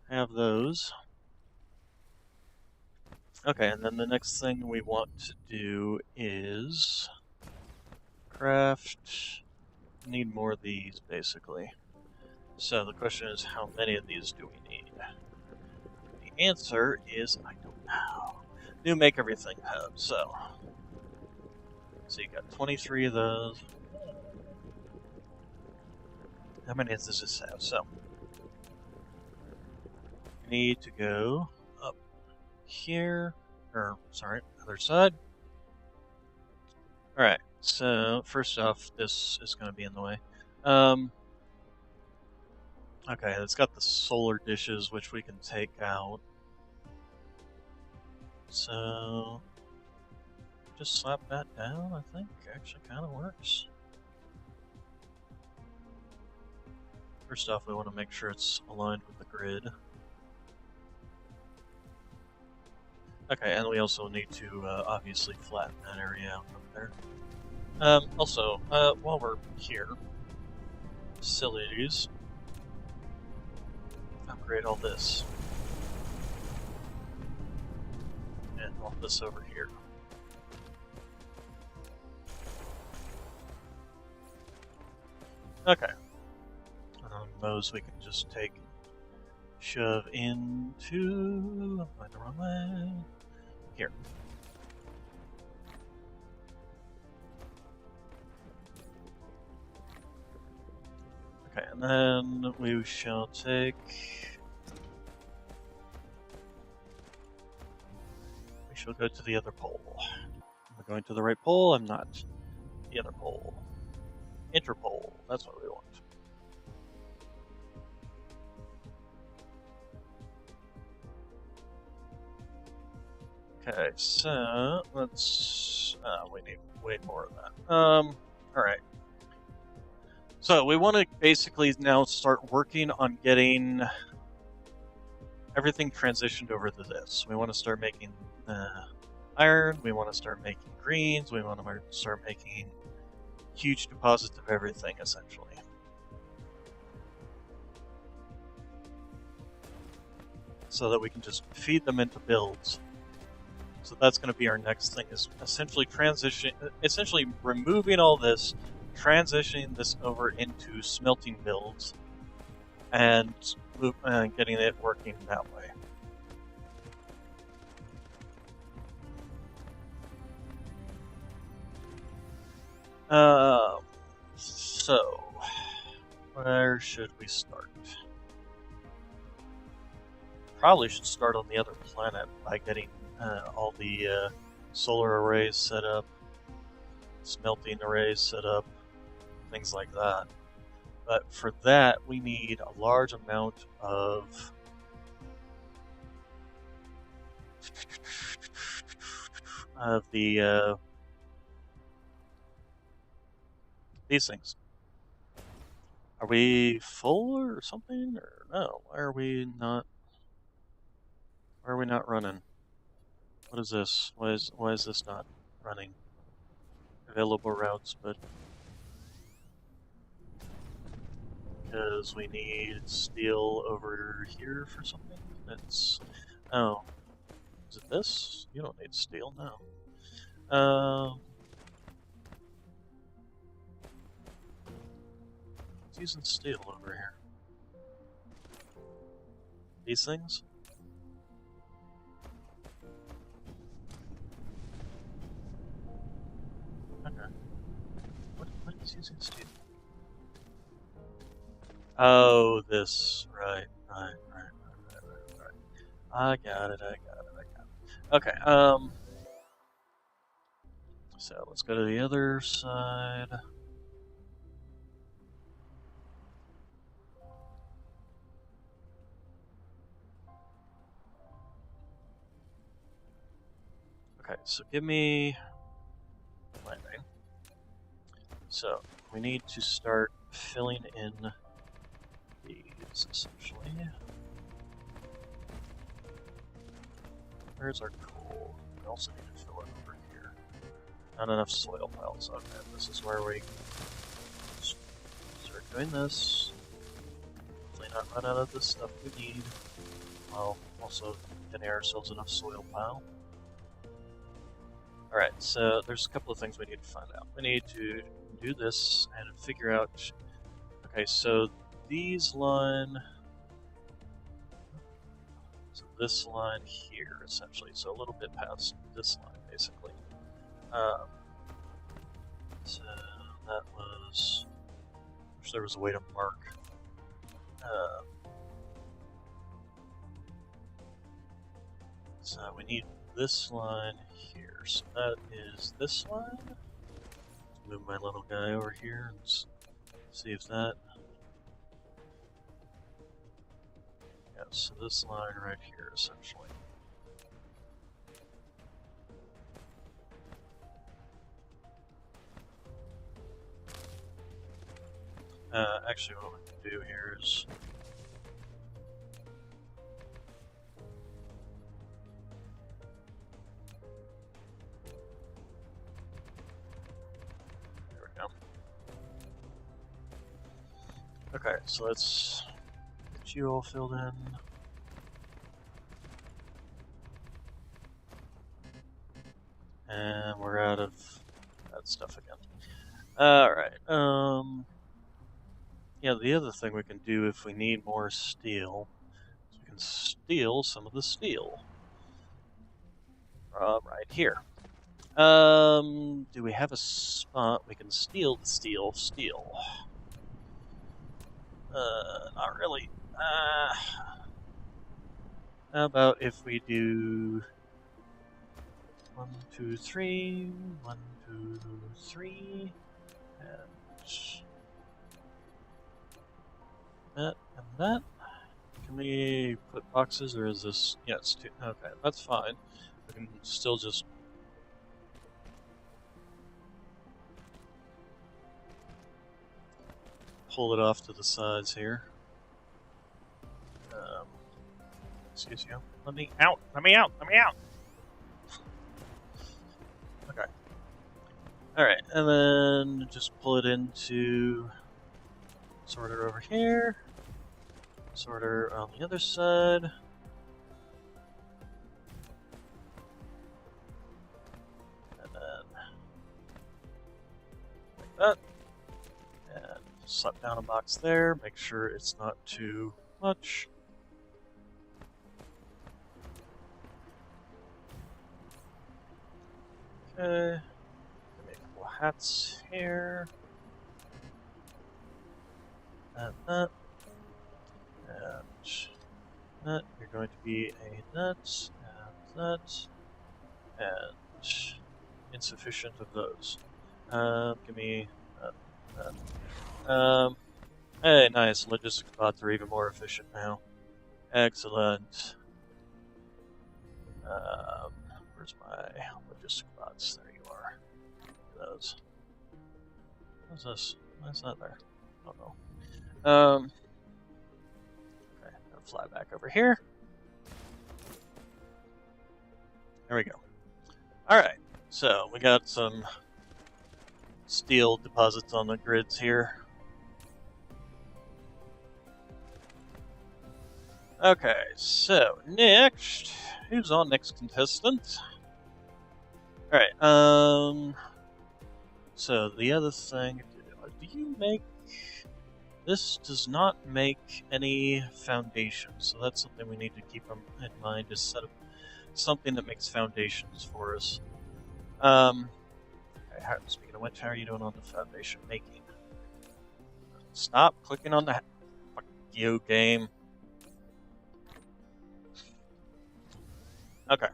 have those. Okay, and then the next thing we want to do is craft. Need more of these, basically. So the question is, how many of these do we need? The answer is, I don't know. New Make Everything Hub, so you got 23 of those. How many does this have? So, we need to go up here, or, sorry, other side. Alright, so, first off, this is going to be in the way. Okay, it's got the solar dishes, which we can take out. So, just slap that down, I think. Actually kind of works. First off, we want to make sure it's aligned with the grid. Okay, and we also need to obviously flatten that area out up there. Also, while we're here, facilities, upgrade all this. And all this over here. Okay. Those we can just take, shove into, I'm going the wrong way, here. Okay, and then we shall take, we shall go to the other pole. Am I going to the right pole? I'm not. The other pole. Interpole, that's what we want. Okay, so let's. We need way more of that. Alright. So we want to basically now start working on getting everything transitioned over to this. We want to start making iron, we want to start making greens, we want to start making huge deposits of everything, essentially. So that we can just feed them into builds. So that's going to be our next thing, is essentially removing all this, transitioning this over into smelting builds, and getting it working that way. So, where should we start? Probably should start on the other planet by getting all the solar arrays set up, smelting arrays set up, things like that. But for that, we need a large amount of these things. Are we full or something, or no? Why are we not? Why are we not running? What is this? Why is this not running? Available routes, but because we need steel over here for something. That's is it this? You don't need steel, no. It's using steel over here. These things. Okay. What is using steel? Oh, this. Right. I got it. Okay, so let's go to the other side. Okay, so give me landing. So we need to start filling in these, essentially. Where's our coal? We also need to fill it over here. Not enough soil piles. Okay, this is where we start doing this. Hopefully not run out of the stuff we need, while also getting ourselves enough soil pile. Alright, so there's a couple of things we need to find out. We need to do this and figure out... Okay, so these line... So this line here, essentially. So a little bit past this line, basically. So that was... I wish there was a way to mark. So we need this line here. So that is this line. Let's move my little guy over here and see if that... Yeah, so this line right here, essentially. Actually, what we can do here is... There we go. Okay, so let's get you all filled in. And we're out of that stuff again. Alright, yeah, the other thing we can do if we need more steel is we can steal some of the steel. Right here. Do we have a spot we can steal the steel? Not really. How about if we do 1, 2, 3, 1, 2, 3, and that and that. Can we put boxes, or is this... Yeah, it's two. Okay, that's fine. We can still just... pull it off to the sides here. Excuse you. Let me out! Let me out! Let me out! Okay. Alright, and then just pull it into... sorter over here. Sorter on the other side. And then... like that. And slap down a box there. Make sure it's not too much. Okay. Make a couple hats here. And that. And that. You're going to be a that. And that. And insufficient of those. Give me that. Hey, nice. Logistics bots are even more efficient now. Excellent. Where's my logistics bots? There you are. Look at those. What's this? Why is that there? I don't know. Okay, I'll fly back over here. There we go. Alright, so we got some steel deposits on the grids here. Okay, so next, who's on next contestant? Alright, so the other thing, do you make... This does not make any foundations, so that's something we need to keep in mind, is set up something that makes foundations for us. Okay, speaking of which, how are you doing on the foundation making? Stop clicking on the... Fuck you, game. Okay.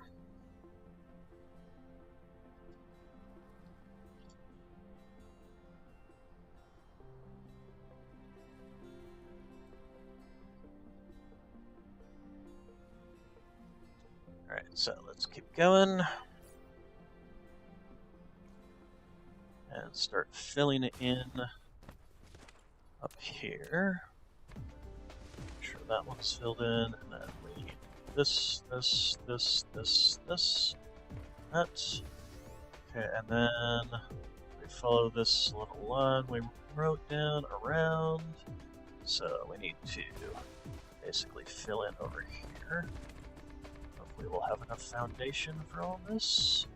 Alright, so let's keep going. And start filling it in up here. Make sure that one's filled in, and then we need this, that. Okay, and then we follow this little line we wrote down around. So we need to basically fill in over here. Hopefully we'll have enough foundation for all this.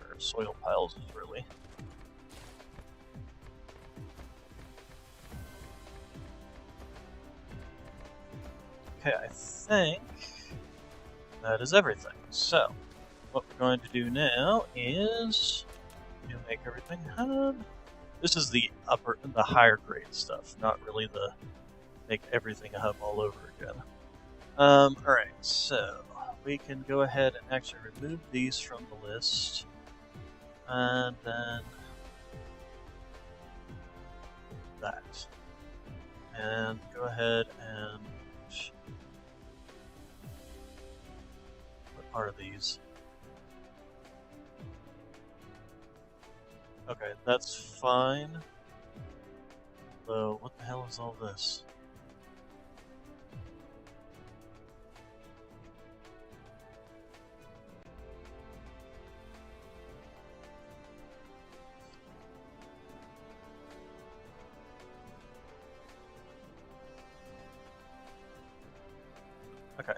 Or soil piles, really. Okay, I think that is everything. So, what we're going to do now is to make everything hub. This is the higher grade stuff, not really the make everything a hub all over again. Alright, so we can go ahead and actually remove these from the list. And then that. And go ahead and what are these? Okay, that's fine. So, what the hell is all this? Okay,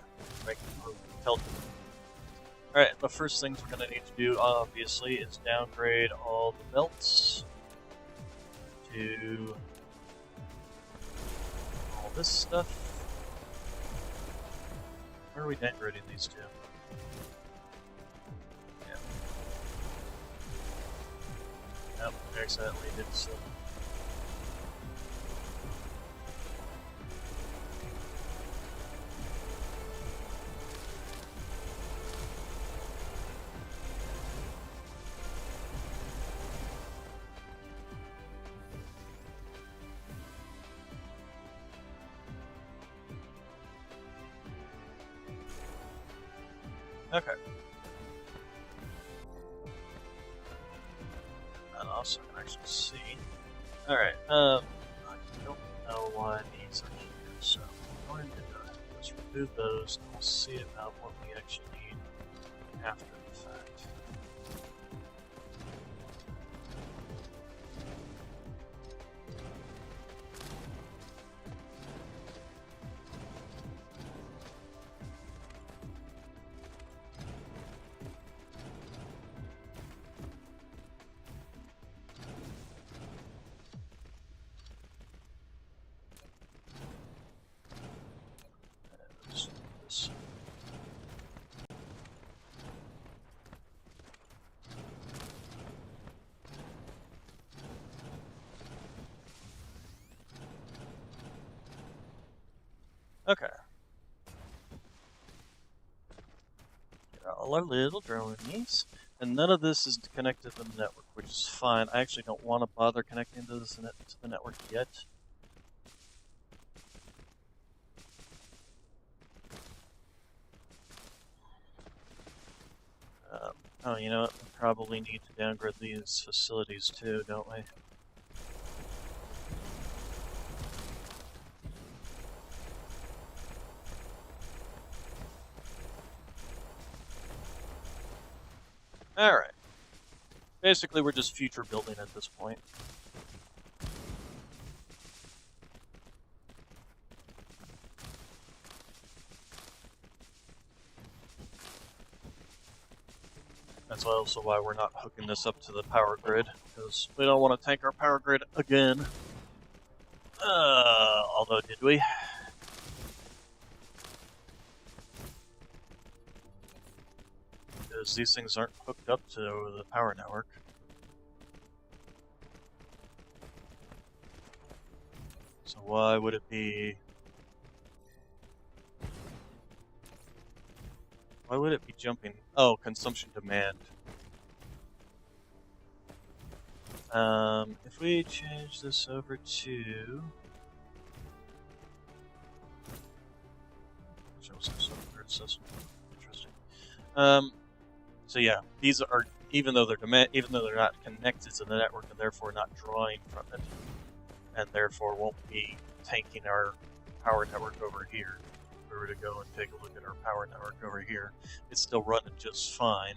Alright, the first things we're going to need to do, obviously, is downgrade all the belts to all this stuff. Where are we downgrading these to? Yeah. Nope, I accidentally did so. Okay. And also I can actually see. Alright, I don't know why these are here, so I'm going to just remove those and we'll see about what we actually need after the fact. Okay. Got all our little drones, and none of this is connected to the network, which is fine. I actually don't want to bother connecting to the network yet. Oh, you know what? We probably need to downgrade these facilities too, don't we? Alright. Basically, we're just future building at this point. That's also why we're not hooking this up to the power grid, because we don't want to tank our power grid again. Although, did we? Because these things aren't hooked up to the power network. So why would it be... Why would it be jumping? Oh, consumption demand. If we change this over to... Show some sort of third system. Interesting. So yeah, these are, even though they're not connected to the network and therefore not drawing from it, and therefore won't be tanking our power network over here. If we were to go and take a look at our power network over here, it's still running just fine.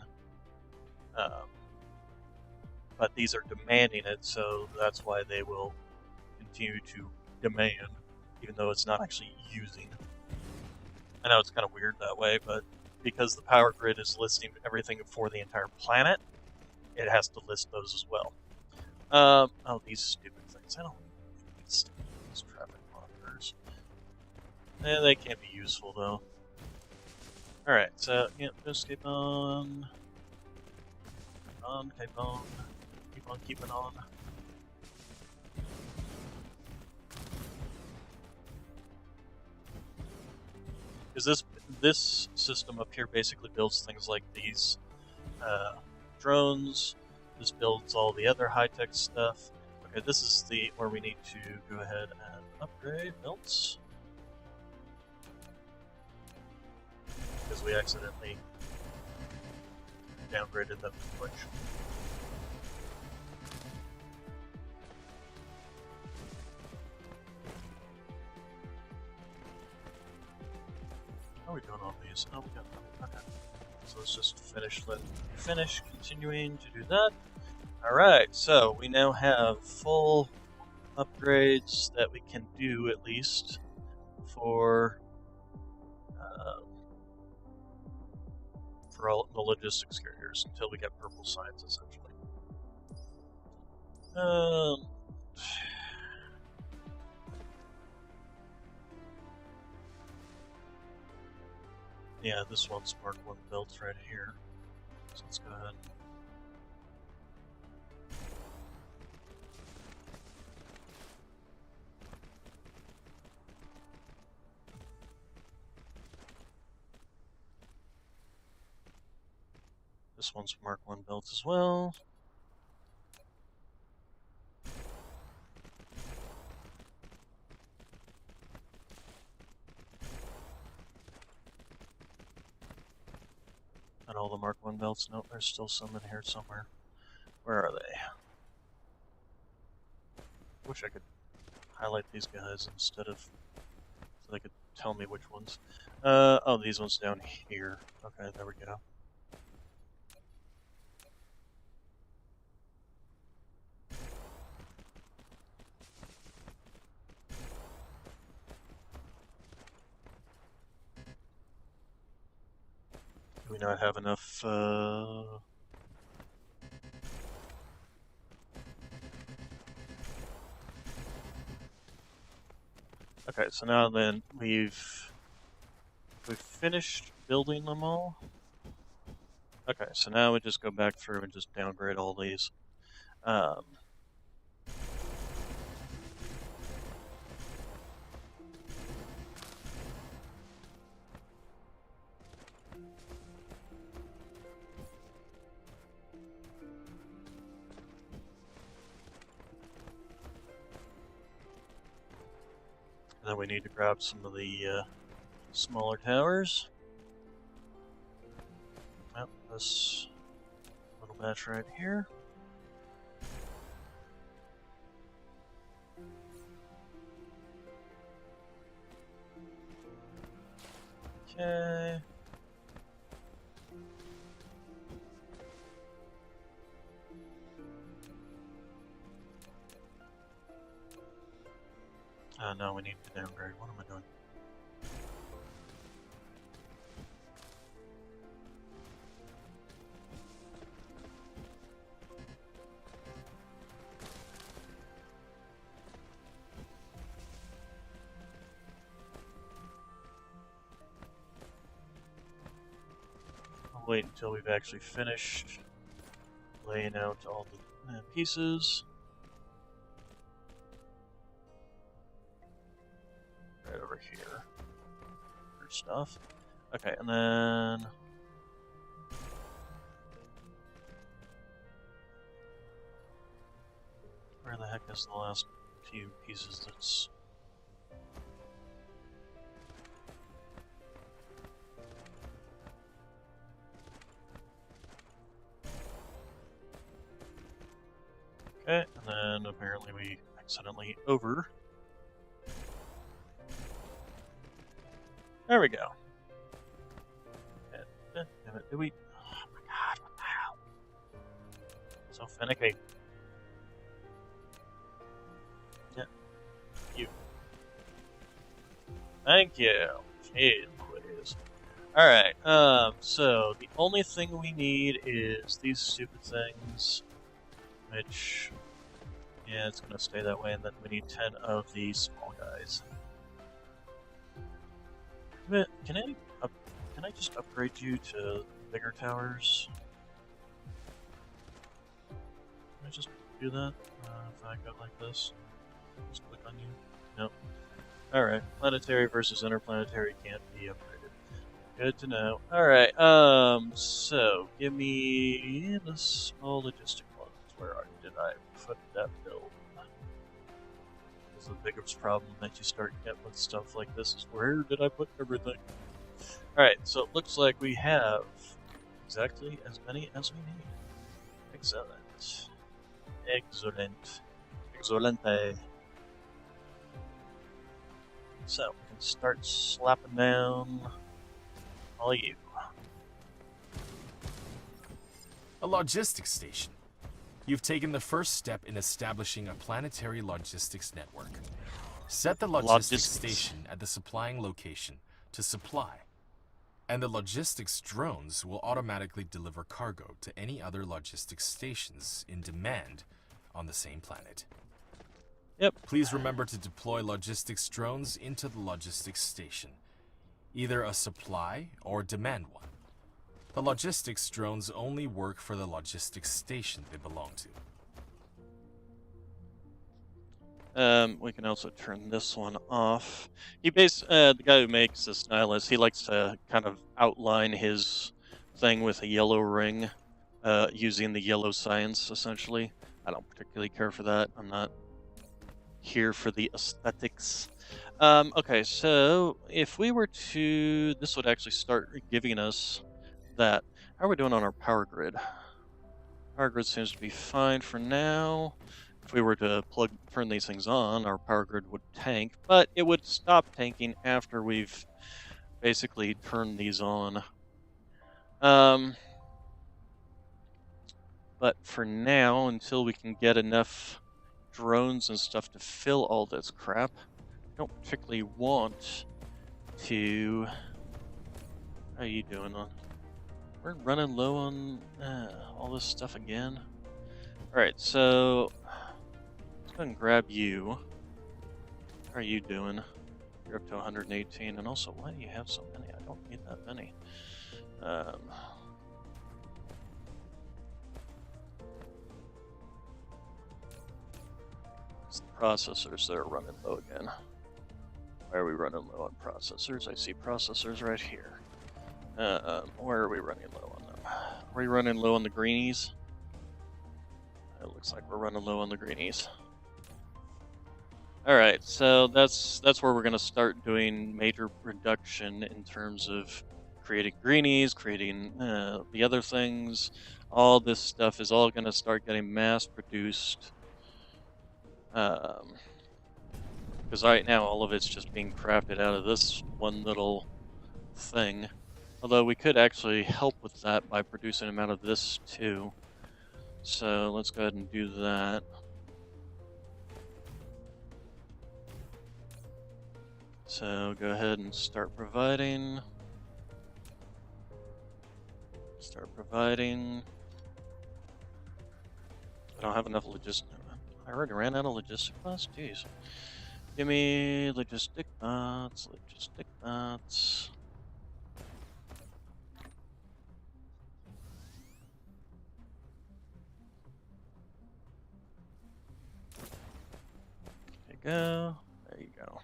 But these are demanding it, so that's why they will continue to demand, even though it's not actually using. I know it's kind of weird that way, but because the power grid is listing everything for the entire planet, it has to list those as well. Oh, these stupid things. I don't need these traffic monitors. They can be useful, though. Alright, so, yeah, just keep on. Keep on, keep on. Keep on keeping on. Because this system up here basically builds things like these drones. This builds all the other high-tech stuff. Okay, this is where we need to go ahead and upgrade belts. Because we accidentally downgraded them too much. How are we doing on these? Oh, we got them. Okay. So let's just finish continuing to do that. Alright, so we now have full upgrades that we can do, at least, for all the logistics carriers until we get purple signs, essentially. Yeah, this one's Mark 1 built right here. So let's go ahead. This one's Mark 1 built as well. And all the Mark 1 belts. Nope, there's still some in here somewhere. Where are they? Wish I could highlight these guys instead of, so they could tell me which ones. Oh, these ones down here. Okay, there we go. Do we not have enough, Okay, so now then we've finished building them all. Okay, so now we just go back through and just downgrade all these. And then we need to grab some of the smaller towers. Yep, this little batch right here. Okay. No, we need to downgrade. What am I doing? I'll wait until we've actually finished laying out all the pieces. Right over here. For stuff. Okay, and then where the heck is the last few pieces that's... Okay, and then apparently we accidentally over. There we go. Damn it, did we? Oh my god, what the hell? So finicky. Yeah, you. Thank you. Jeez, please. Alright, so the only thing we need is these stupid things, which, yeah, it's gonna stay that way, and then we need 10 of these small guys. But can I just upgrade you to bigger towers? Can I just do that? If I go like this? Just click on you? Nope. Alright, planetary versus interplanetary can't be upgraded. Good to know. Alright, so give me the small logistic ones. Where did I put that build? Because the biggest problem that you start getting with stuff like this is where did I put everything? Alright, so it looks like we have exactly as many as we need. Excellent. Excellent. Excelente. So, we can start slapping down all you. A logistics station. You've taken the first step in establishing a planetary logistics network. Set the logistics station at the supplying location to supply, and the logistics drones will automatically deliver cargo to any other logistics stations in demand on the same planet. Yep. Please remember to deploy logistics drones into the logistics station, either a supply or demand one. The logistics drones only work for the logistics station they belong to. We can also turn this one off. The guy who makes this nihilist, he likes to kind of outline his thing with a yellow ring, using the yellow science, essentially. I don't particularly care for that. I'm not here for the aesthetics. Okay, so if we were to... This would actually start giving us that. How are we doing on our power grid? Power grid seems to be fine for now. If we were to turn these things on, our power grid would tank, but it would stop tanking after we've basically turned these on. But for now, until we can get enough drones and stuff to fill all this crap, I don't particularly want to... How are you doing on? We're running low on all this stuff again. Alright, so let's go ahead and grab you. How are you doing? You're up to 118, and also, why do you have so many? I don't need that many. It's the processors that are running low again. Why are we running low on processors? I see processors right here. Where are we running low on them? Are we running low on the greenies? It looks like we're running low on the greenies. Alright, so that's where we're going to start doing major reduction in terms of creating greenies, creating the other things. All this stuff is all going to start getting mass-produced. Because right now all of it's just being crafted out of this one little thing. Although we could actually help with that by producing them out of this too. So let's go ahead and do that. So go ahead and start providing. Start providing. I don't have enough logistic. I already ran out of logistic bots? Jeez. Give me logistic bots, logistic bots. There you go. There you go.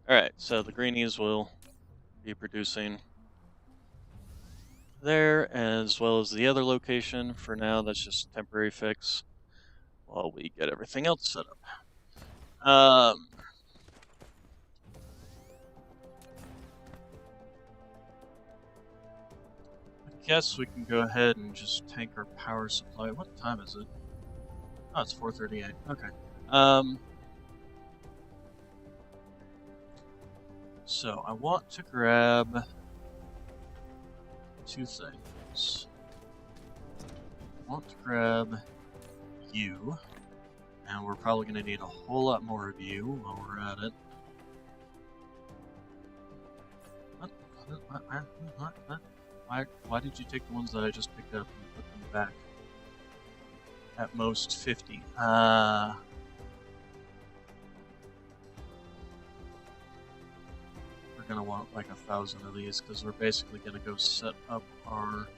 Alright, so the greenies will be producing there, as well as the other location. For now, that's just a temporary fix while we get everything else set up. I guess we can go ahead and just tank our power supply. What time is it? Oh, it's 4:38. Okay. So I want to grab two things. I want to grab you, and we're probably going to need a whole lot more of you while we're at it. Why did you take the ones that I just picked up and put them back? At most 50. We're gonna want like 1,000 of these because we're basically gonna go set up our.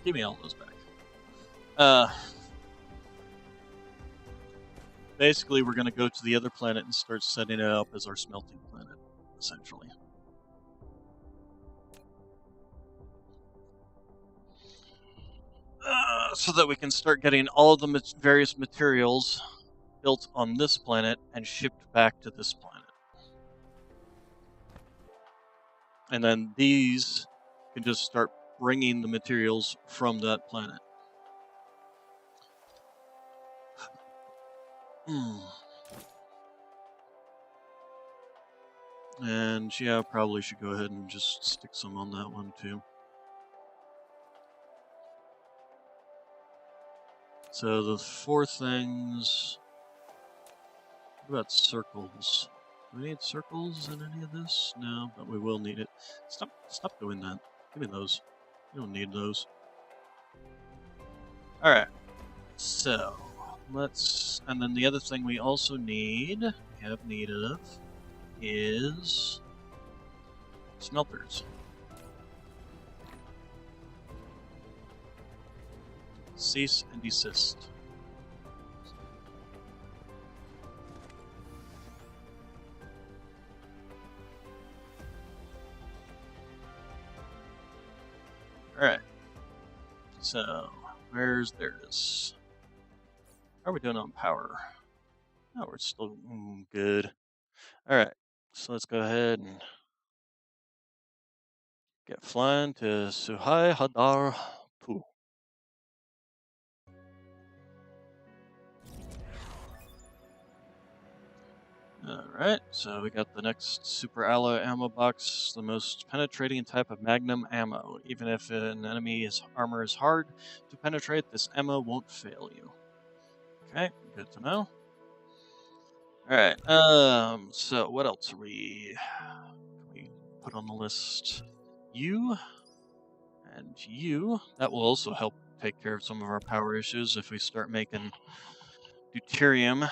Give me all those back. Basically, we're gonna go to the other planet and start setting it up as our smelting planet, essentially. So that we can start getting all of the various materials built on this planet and shipped back to this planet. And then these can just start bringing the materials from that planet. And yeah, probably should go ahead and just stick some on that one too. So the four things. What about circles? Do we need circles in any of this? No, but we will need it. Stop doing that. Give me those. You don't need those. Alright. So, let's... And then the other thing we also need, have need of, is... smelters. Cease and desist. Alright. So, where's theirs? How are we doing on power? Oh, we're still good. Alright, so let's go ahead and get flying to Suhai Hadar 2. Alright, so we got the next super alloy ammo box, the most penetrating type of magnum ammo. Even if an enemy's armor is hard to penetrate, this ammo won't fail you. Okay, good to know. Alright, so what else are we put on the list? You and you. That will also help take care of some of our power issues if we start making deuterium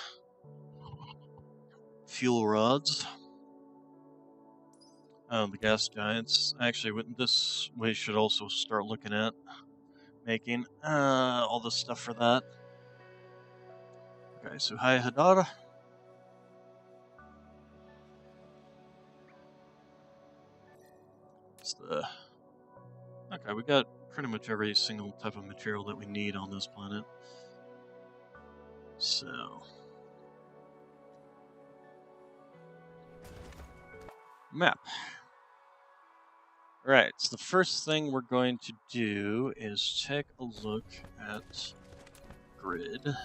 fuel rods. The gas giants. Actually, this we should also start looking at making all the stuff for that. Okay, so hi Hadar. Okay, we got pretty much every single type of material that we need on this planet. So map. Right, so the first thing we're going to do is take a look at grid.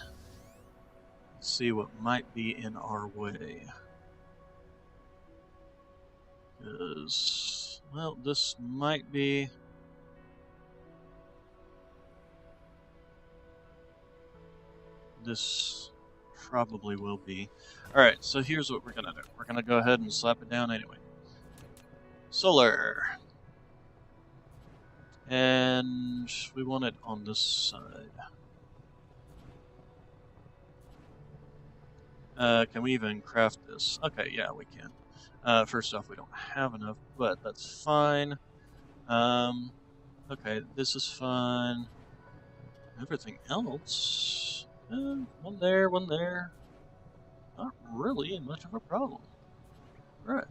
See what might be in our way. Because, well, this might be... This probably will be. Alright, so here's what we're gonna do. We're gonna go ahead and slap it down anyway. Solar. And we want it on this side. Can we even craft this? Okay, yeah, we can. First off, we don't have enough, but that's fine. Okay, this is fine. Everything else... one there, one there. Not really much of a problem. Right.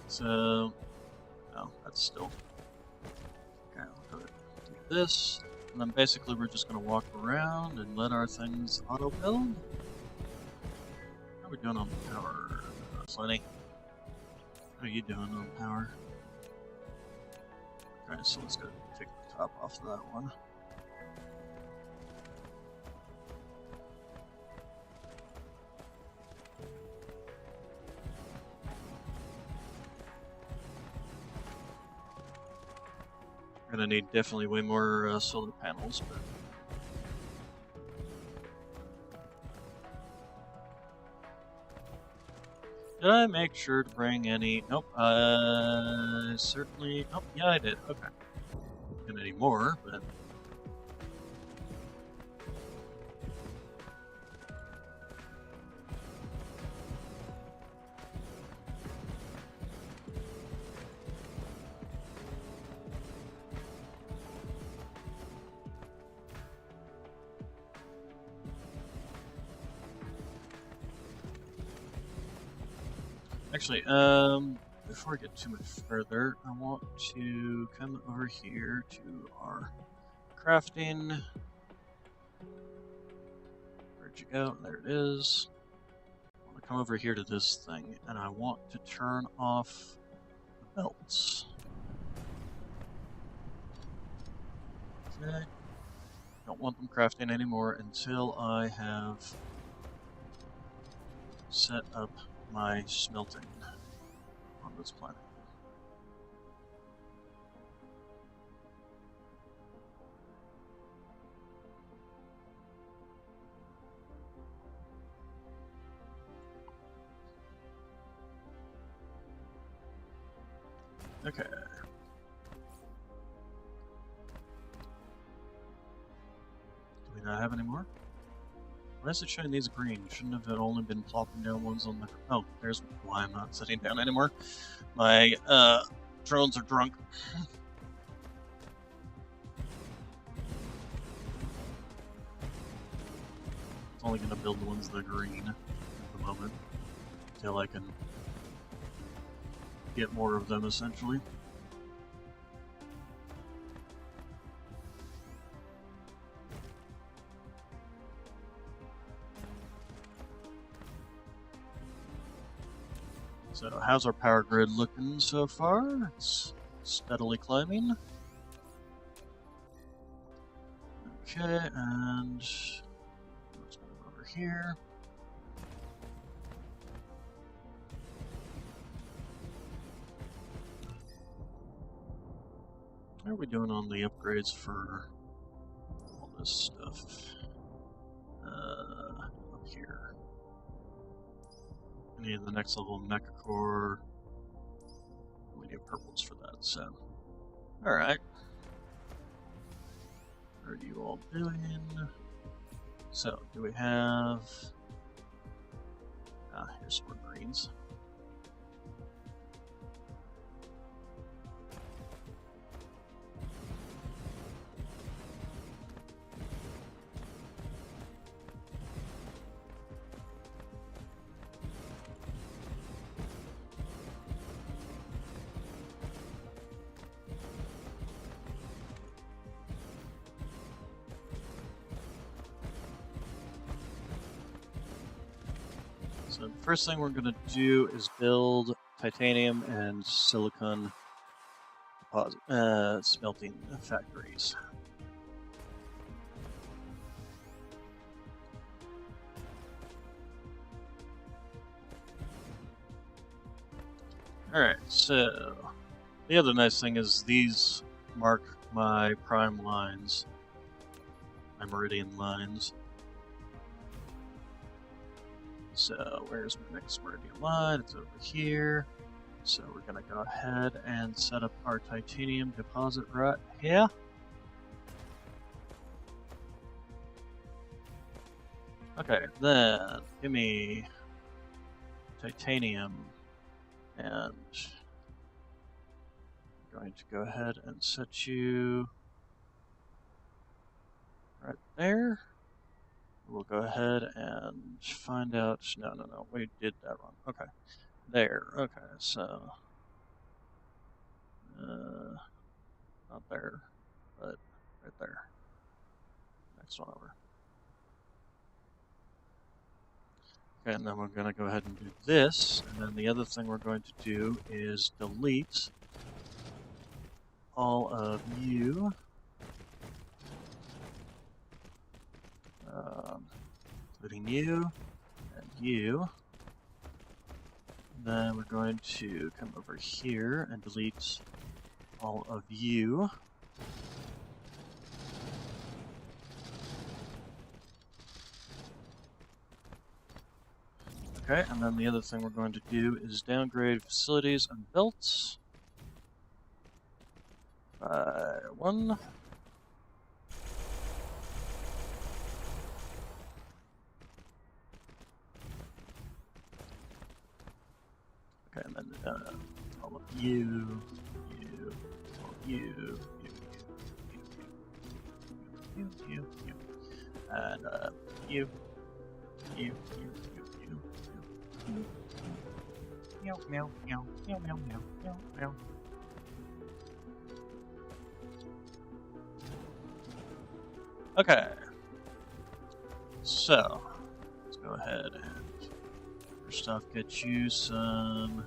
So, no, that's still... Okay, we'll go do this, and then basically we're just going to walk around and let our things auto-build. How are we doing on power? plenty. How are you doing on power? Alright, so let's go take the top off of that one. We're gonna need definitely way more solar panels, but did I make sure to bring any? Nope. Certainly. Oh, yeah, I did. Okay. Not any more, but. Actually, before I get too much further, I want to come over here to our crafting. Where'd you go? There it is. I want to come over here to this thing, and I want to turn off the belts. Okay. Don't want them crafting anymore until I have set up my smelting on this planet. Okay. Do we not have any more? Why is it showing these green? Shouldn't have only been plopping down ones on the... Oh, there's why I'm not sitting down anymore. My drones are drunk. It's only going to build the ones that are green at the moment. Until I can get more of them, essentially. So, how's our power grid looking so far? It's steadily climbing. Okay, and let's move over here. How are we doing on the upgrades for all this stuff? Up here. I need the next level of Mecha Core. We need purples for that, so. Alright. What are you all doing? So, do we have... here's some more greens. So the first thing we're going to do is build titanium and silicon deposit, smelting factories. Alright, so the other nice thing is these mark my prime lines, my meridian lines. So where's my next meridian line? It's over here. So we're going to go ahead and set up our titanium deposit right here. Okay, then give me titanium, and I'm going to go ahead and set you right there. We'll go ahead and find out. No, we did that wrong. Okay, there. Okay, so not there, but right there. Next one over. Okay, and then we're going to go ahead and do this, and then the other thing we're going to do is delete all of you. Including you and you. Then we're going to come over here and delete all of you. Okay, and then the other thing we're going to do is downgrade facilities and belts by 1. Okay, and then all of you, all of you, and you. Meow, meow, meow, meow, meow, meow, meow, meow. Okay. So, let's go ahead and first off get you some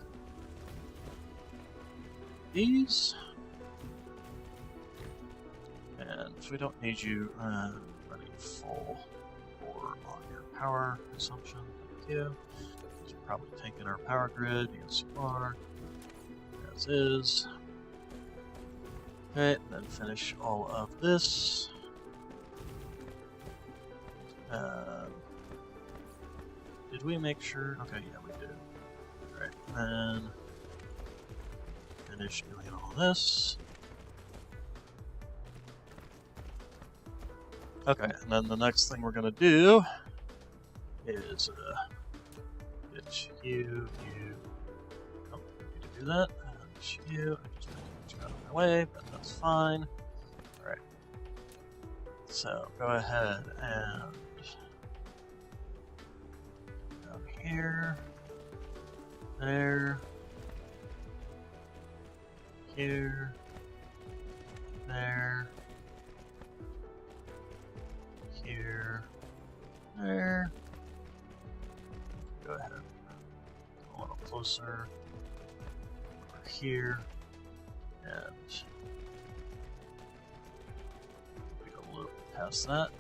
these. And we don't need you running full or on your power consumption. Thank you. You're probably taking our power grid. Yes, you are. As is. Okay, and then finish all of this. Did we make sure? Okay, yeah, we did. Alright, then finish doing all this. Okay, and then the next thing we're going to do is get you, oh, I need to do that, and you, I just put you out of my way, but that's fine. Alright, so go ahead and down here, there, here, there, here, there. Go ahead, a little closer over here, and we go a little past that.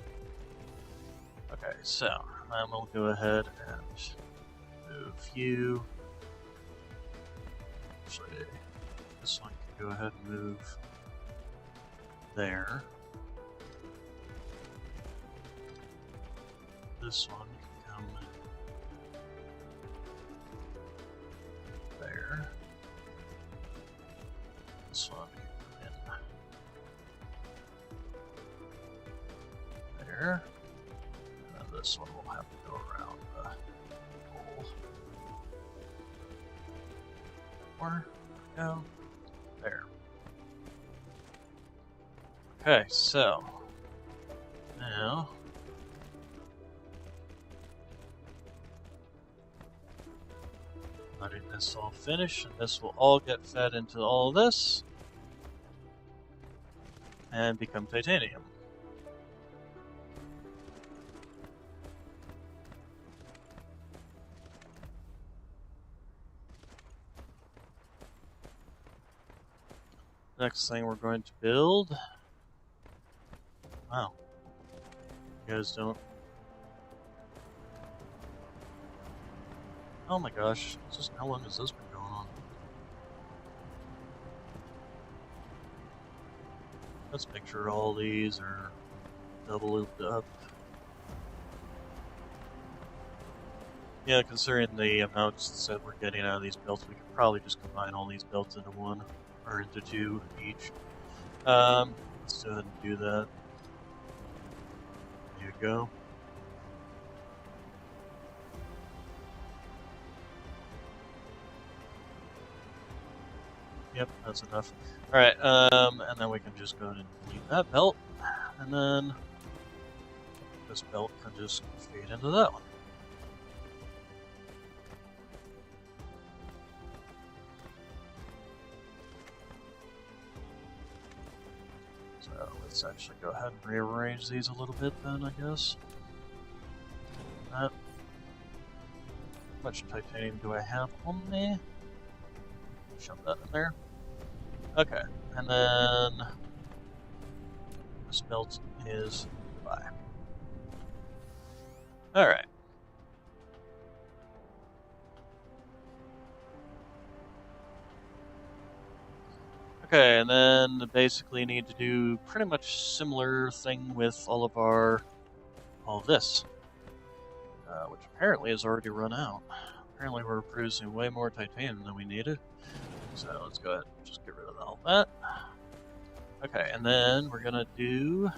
Okay, so then we'll go ahead and move you. Actually, this one can go ahead and move there. This one can come there. This one can come in there. And then this one will have to go around the hole. Or go there. Okay, so now letting this all finish, and this will all get fed into all this and become titanium. Next thing we're going to build. Wow. You guys don't. Oh my gosh, how long has this been going on? Let's make sure all these are double looped up. Yeah, considering the amounts that we're getting out of these belts, we could probably just combine all these belts into one, or into two each. Let's go ahead and do that. There you go. Yep, that's enough. Alright, and then we can just go ahead and delete that belt, and then this belt can just feed into that one. So let's actually go ahead and rearrange these a little bit then, I guess. That. much titanium do I have on me? Shove that in there. Okay, and then this belt is goodbye. Alright. Okay, and then basically need to do pretty much similar thing with all this, which apparently has already run out. Apparently we're producing way more titanium than we needed, so let's go ahead and just get rid of all that. Okay, and then we're gonna do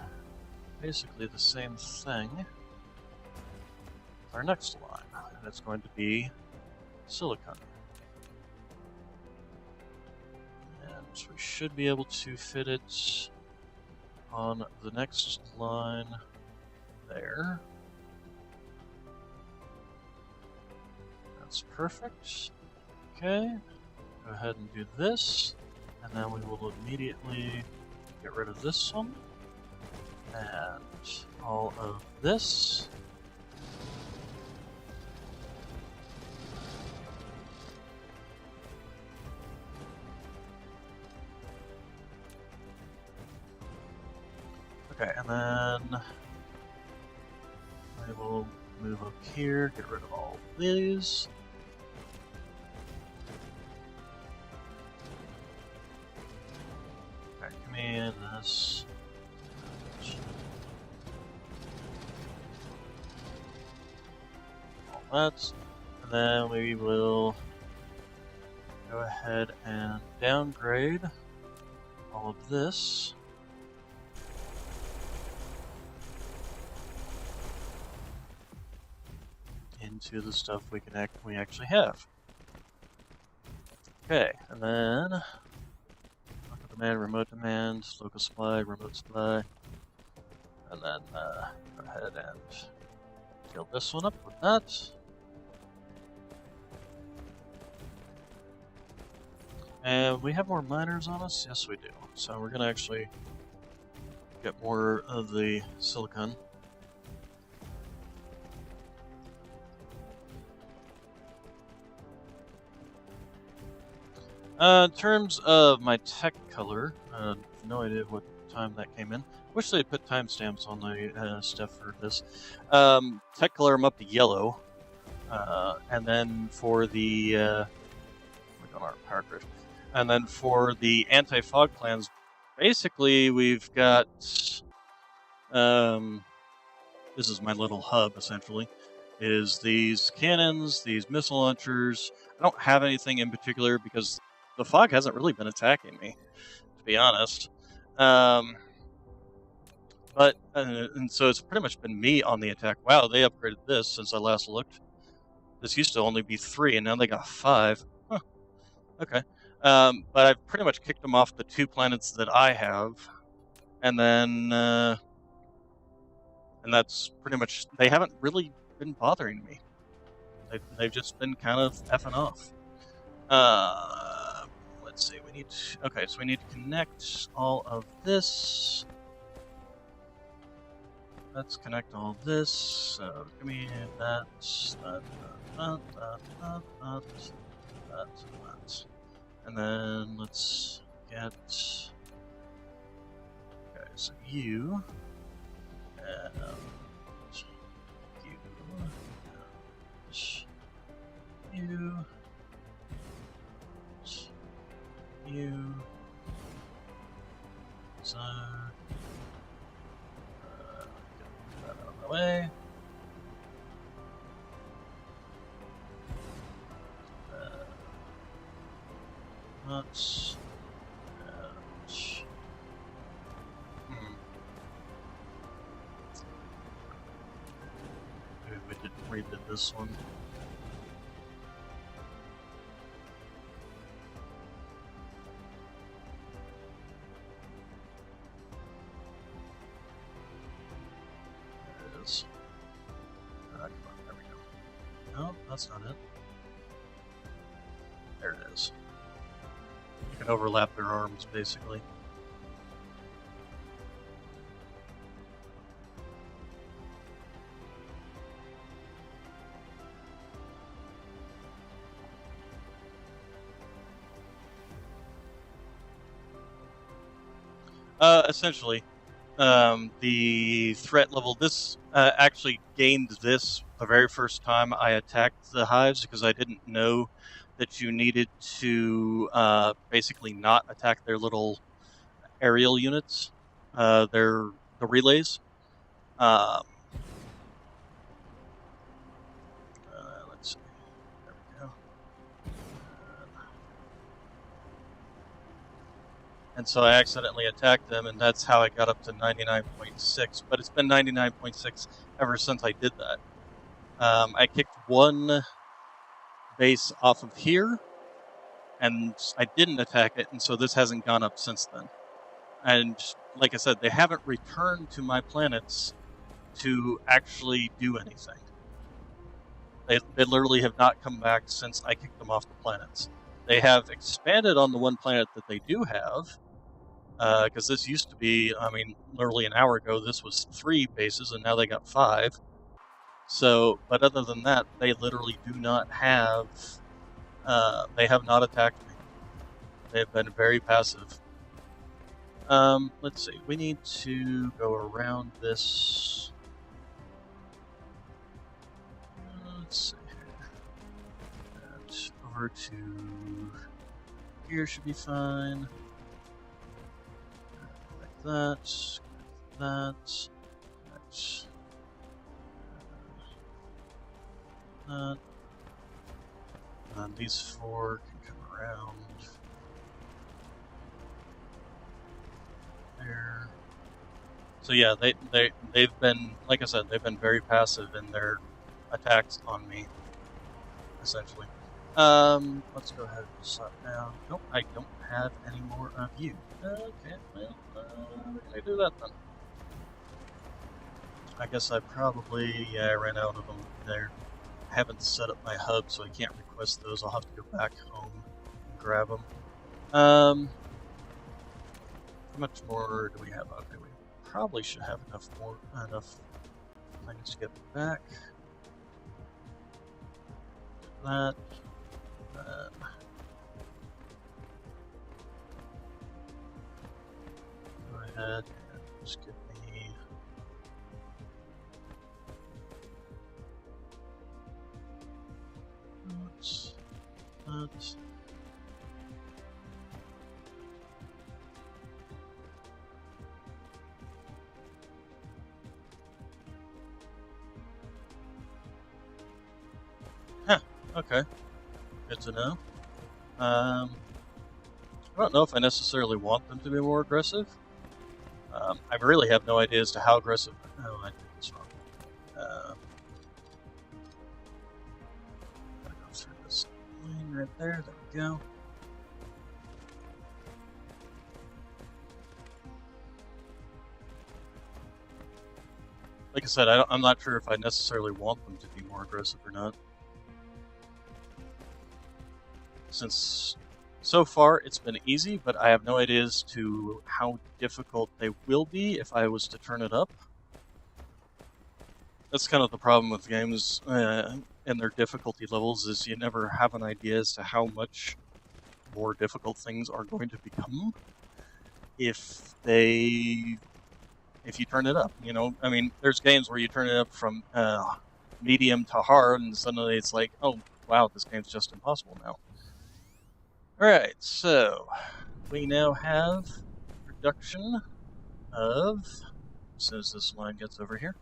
basically the same thing with our next line, and it's going to be silicon. So we should be able to fit it on the next line there. That's perfect. Okay, go ahead and do this, and then we will immediately get rid of this one, and all of this. Okay, and then I will move up here, get rid of all of these. Okay, come in this. All that. And then we will go ahead and downgrade all of this. Into the stuff we actually have. Okay, and then local demand, remote demand, local supply, remote supply, and then go ahead and fill this one up with that. And we have more miners on us? Yes, we do. So we're gonna actually get more of the silicon. In terms of my tech color, no idea what time that came in. Wish they put timestamps on the stuff for this. Tech color, I'm up to yellow. And then for the we got our power grid. And then for the anti-fog plans, basically we've got this is my little hub essentially. Is these cannons, these missile launchers. I don't have anything in particular because the fog hasn't really been attacking me, to be honest. And so it's pretty much been me on the attack. Wow, they upgraded this since I last looked. This used to only be 3, and now they got 5. Huh. Okay. But I've pretty much kicked them off the 2 planets that I have, and then and that's pretty much. They haven't really been bothering me. They've just been kind of effing off. Let's see, okay, so we need to connect all of this. Let's connect all this. So give me that. And then let's get, okay, so you, and you, so, get that out of the way. Nuts. Maybe we didn't redid this one. There it is. Come on, there we go. No, that's not it. There it is. You can overlap their arms, basically. Essentially, the threat level. This actually gained this the very first time I attacked the hives because I didn't know that you needed to basically not attack their little aerial units, their the relays. Um, let's see. There we go. And so I accidentally attacked them, and that's how I got up to 99.6. But it's been 99.6 ever since I did that. I kicked one base off of here, and I didn't attack it, and so this hasn't gone up since then. And like I said, they haven't returned to my planets to actually do anything. They literally have not come back since I kicked them off the planets. They have expanded on the one planet that they do have, because this used to be, I mean, literally an hour ago, this was 3 bases, and now they got 5. So, but other than that, they literally do not have, they have not attacked me. They've been very passive. Let's see, we need to go around this. Let's see here. And over to here should be fine. Like that. That. That. And these 4 can come around. There. So yeah, they've been, like I said, they've been very passive in their attacks on me, essentially. Let's go ahead and slap down. Nope, I don't have any more of you. Okay, well, we're gonna do that then. I guess I probably, yeah, I ran out of them there. I haven't set up my hub, so I can't request those. I'll have to go back home and grab them. How much more do we have? Okay, we probably should have enough things to get back. That. Go ahead and just give me. That. Huh, okay. Good to know. I don't know if I necessarily want them to be more aggressive. I really have no idea as to how aggressive. Oh, I did this wrong. Gotta go through this lane right there. There we go. Like I said, I'm not sure if I necessarily want them to be more aggressive or not. Since so far it's been easy, but I have no idea as to how difficult they will be if I was to turn it up. That's kind of the problem with games and their difficulty levels, is you never have an idea as to how much more difficult things are going to become if you turn it up. You know, I mean, there's games where you turn it up from medium to hard, and suddenly it's like, oh wow, this game's just impossible now. Alright, so we now have production of, as soon as this line gets over here,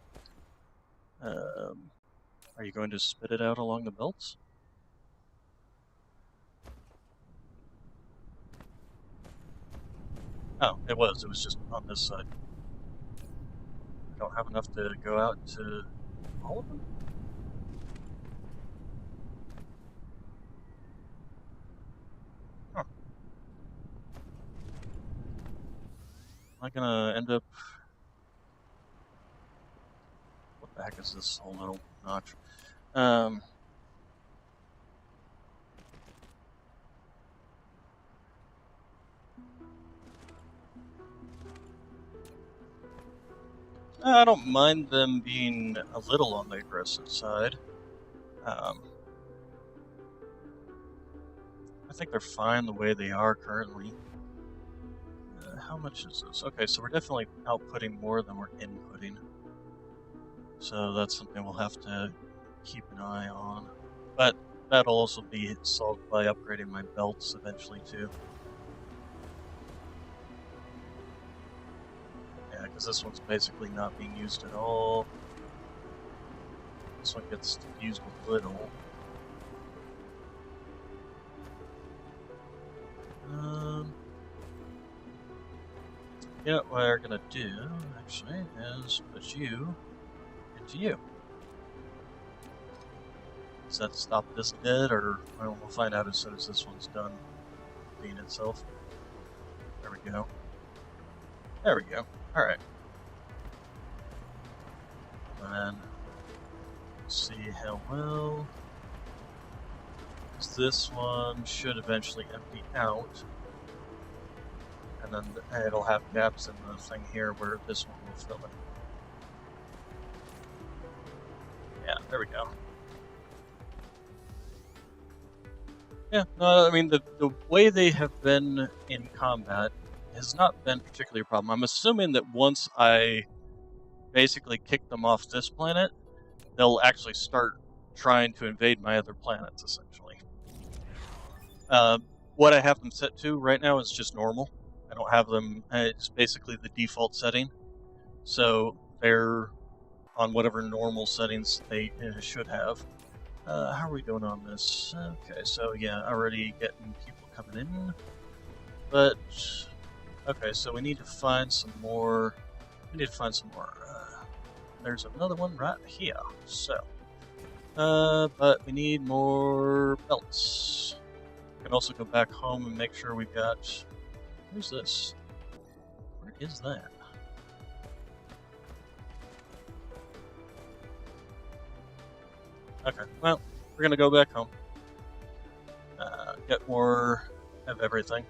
are you going to spit it out along the belts? Oh, it was just on this side. I don't have enough to go out to all of them? Huh. Am I gonna end up... What the heck is this whole little notch? I don't mind them being a little on the aggressive side. I think they're fine the way they are currently. how much is this? Okay, so we're definitely outputting more than we're inputting. So that's something we'll have to keep an eye on. But that'll also be solved by upgrading my belts eventually too. Yeah, because this one's basically not being used at all. This one gets used a little. Yeah, what we're gonna do, actually, is put you into you. Does that stop this dead, or well, we'll find out as soon as this one's done being itself. There we go. There we go. Alright. And see how well. This one should eventually empty out. And then it'll have gaps in the thing here where this one will fill it. Yeah, there we go. Yeah, no, I mean, the way they have been in combat has not been particularly a problem. I'm assuming that once I basically kick them off this planet, they'll actually start trying to invade my other planets, essentially. What I have them set to right now is just normal. I don't have them, it's basically the default setting. So they're on whatever normal settings they should have. How are we doing on this? Okay, so yeah, already getting people coming in. But, okay, so we need to find some more. There's another one right here. So, but we need more belts. We can also go back home and make sure we've got. Who's this? Where is that? Okay, well, we're gonna go back home. Get more of everything.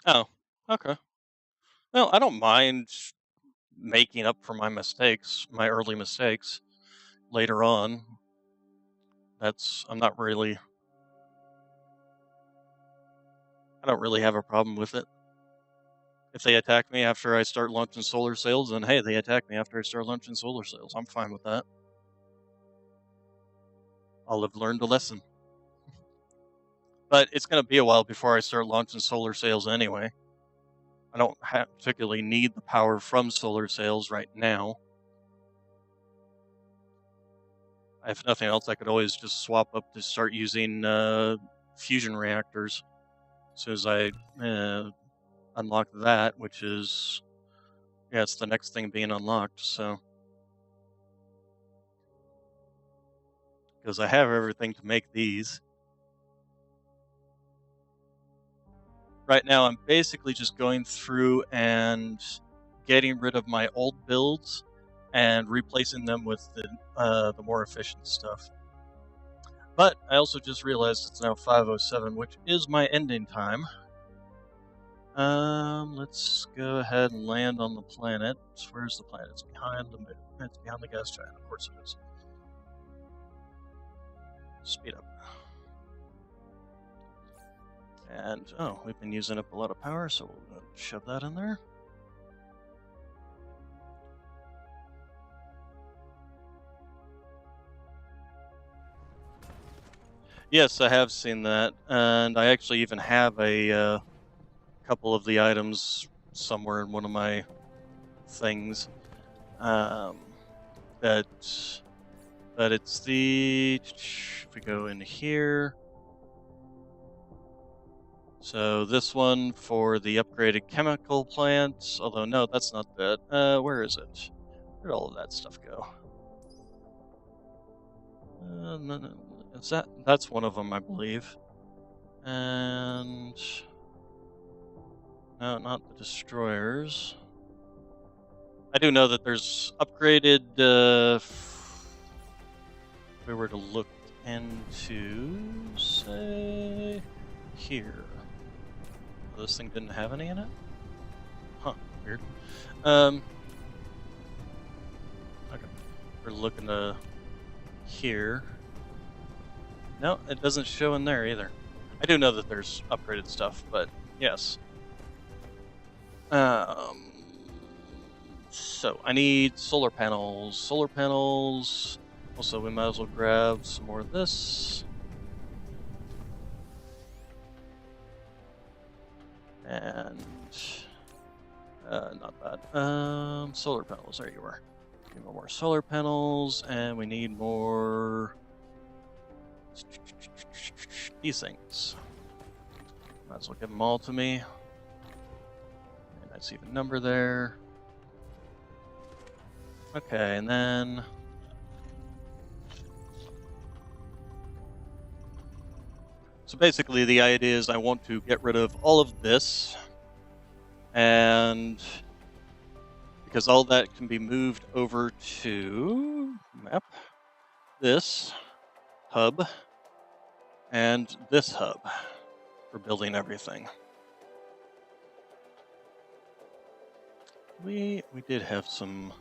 Oh, okay. Well, I don't mind making up for my mistakes, my early mistakes, later on. I'm not really. I don't really have a problem with it. If they attack me after I start launching solar sails, then hey, they attack me after I start launching solar sails. I'm fine with that. I'll have learned a lesson. But it's going to be a while before I start launching solar sails anyway. I don't particularly need the power from solar sails right now. If nothing else, I could always just swap up to start using fusion reactors as soon as I unlock that, which is, yeah, it's the next thing being unlocked, so. Because I have everything to make these. Right now, I'm basically just going through and getting rid of my old builds and replacing them with the more efficient stuff. But I also just realized it's now 5:07, which is my ending time. Let's go ahead and land on the planet. Where's the planet? It's behind the moon. It's behind the gas giant. Of course it is. Speed up. And, oh, we've been using up a lot of power, so we'll shove that in there. Yes, I have seen that, and I actually even have a couple of the items somewhere in one of my things. But it's the, if we go in here, so this one for the upgraded chemical plants, although no, that's not that. Where is it? Where'd all of that stuff go? No, that's one of them, I believe. And no, not the destroyers. I do know that there's upgraded, if we were to look into, say, here. This thing didn't have any in it? Huh, weird. we're looking to here. No, it doesn't show in there either. I do know that there's upgraded stuff, but yes. So I need solar panels. Solar panels. Also, we might as well grab some more of this. And not bad. Solar panels. There you are. Need more solar panels, and we need more these things. Might as well give them all to me. And I see the number there. Okay, and then so basically the idea is I want to get rid of all of this, and because all that can be moved over to map, this hub, and this hub for building everything. We did have some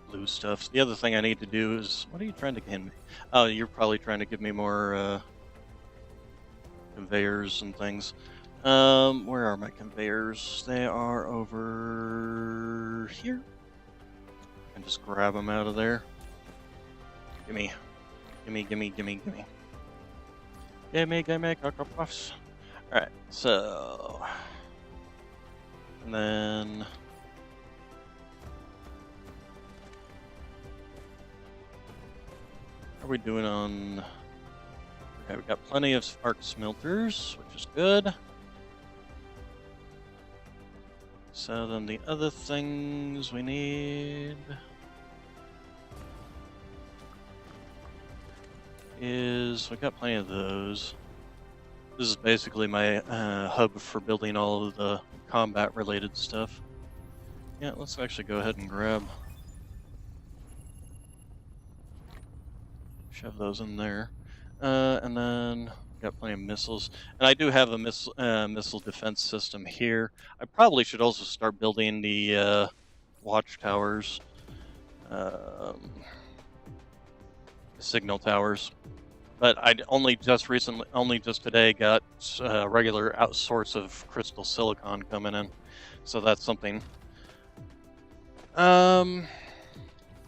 blue stuff. The other thing I need to do is, what are you trying to give me? Oh, you're probably trying to give me more conveyors and things. Where are my conveyors? They are over here. I can just grab them out of there. Gimme, gimme, gimme, gimme, gimme. Gimme, gimme, Cocoa Puffs. Alright, so... And then... How are we doing on... Okay, we've got plenty of arc smelters, which is good. So then the other things we need is, we got plenty of those. This is basically my hub for building all of the combat related stuff. Yeah, let's actually go ahead and grab, shove those in there. And then got plenty of missiles, and I do have a missile defense system here. I probably should also start building the watchtowers, signal towers. But I only just today got regular source of crystal silicon coming in, so that's something. And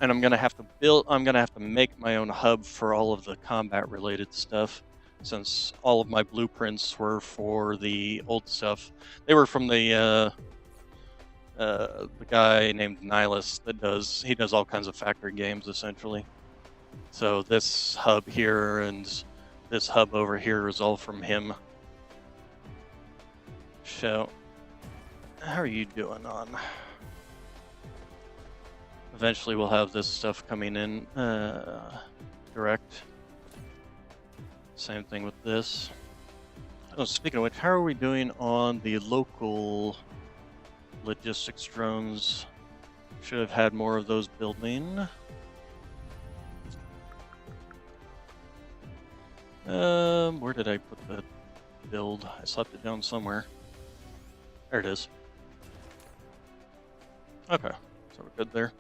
I'm gonna have to make my own hub for all of the combat related stuff, since all of my blueprints were for the old stuff. They were from the guy named Nihilus that does all kinds of factory games essentially. So this hub here and this hub over here is all from him. So, how are you doing on? Eventually we'll have this stuff coming in direct. Same thing with this. Oh, speaking of which, how are we doing on the local logistics drones? Should have had more of those building. Where did I put the build? I slapped it down somewhere. There it is. Okay, so we're good there.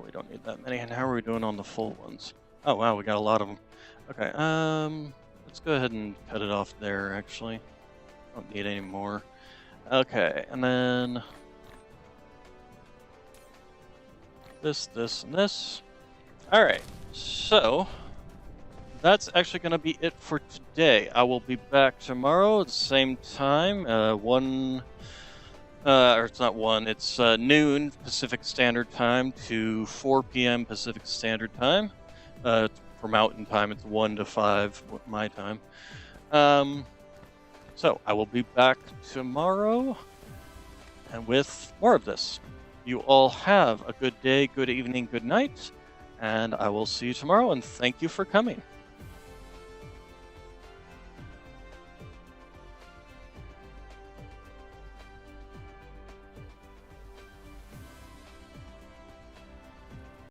We don't need that many. And how are we doing on the full ones? Oh wow, we got a lot of them. Okay, let's go ahead and cut it off there, actually. Don't need any more. Okay, and then this, and this. Alright, so that's actually going to be it for today. I will be back tomorrow at the same time, or it's not 1, it's noon Pacific Standard Time to 4 p.m. Pacific Standard Time. For Mountain Time, it's 1 to 5 my time. So I will be back tomorrow and with more of this. You all have a good day, good evening, good night, and I will see you tomorrow, and thank you for coming.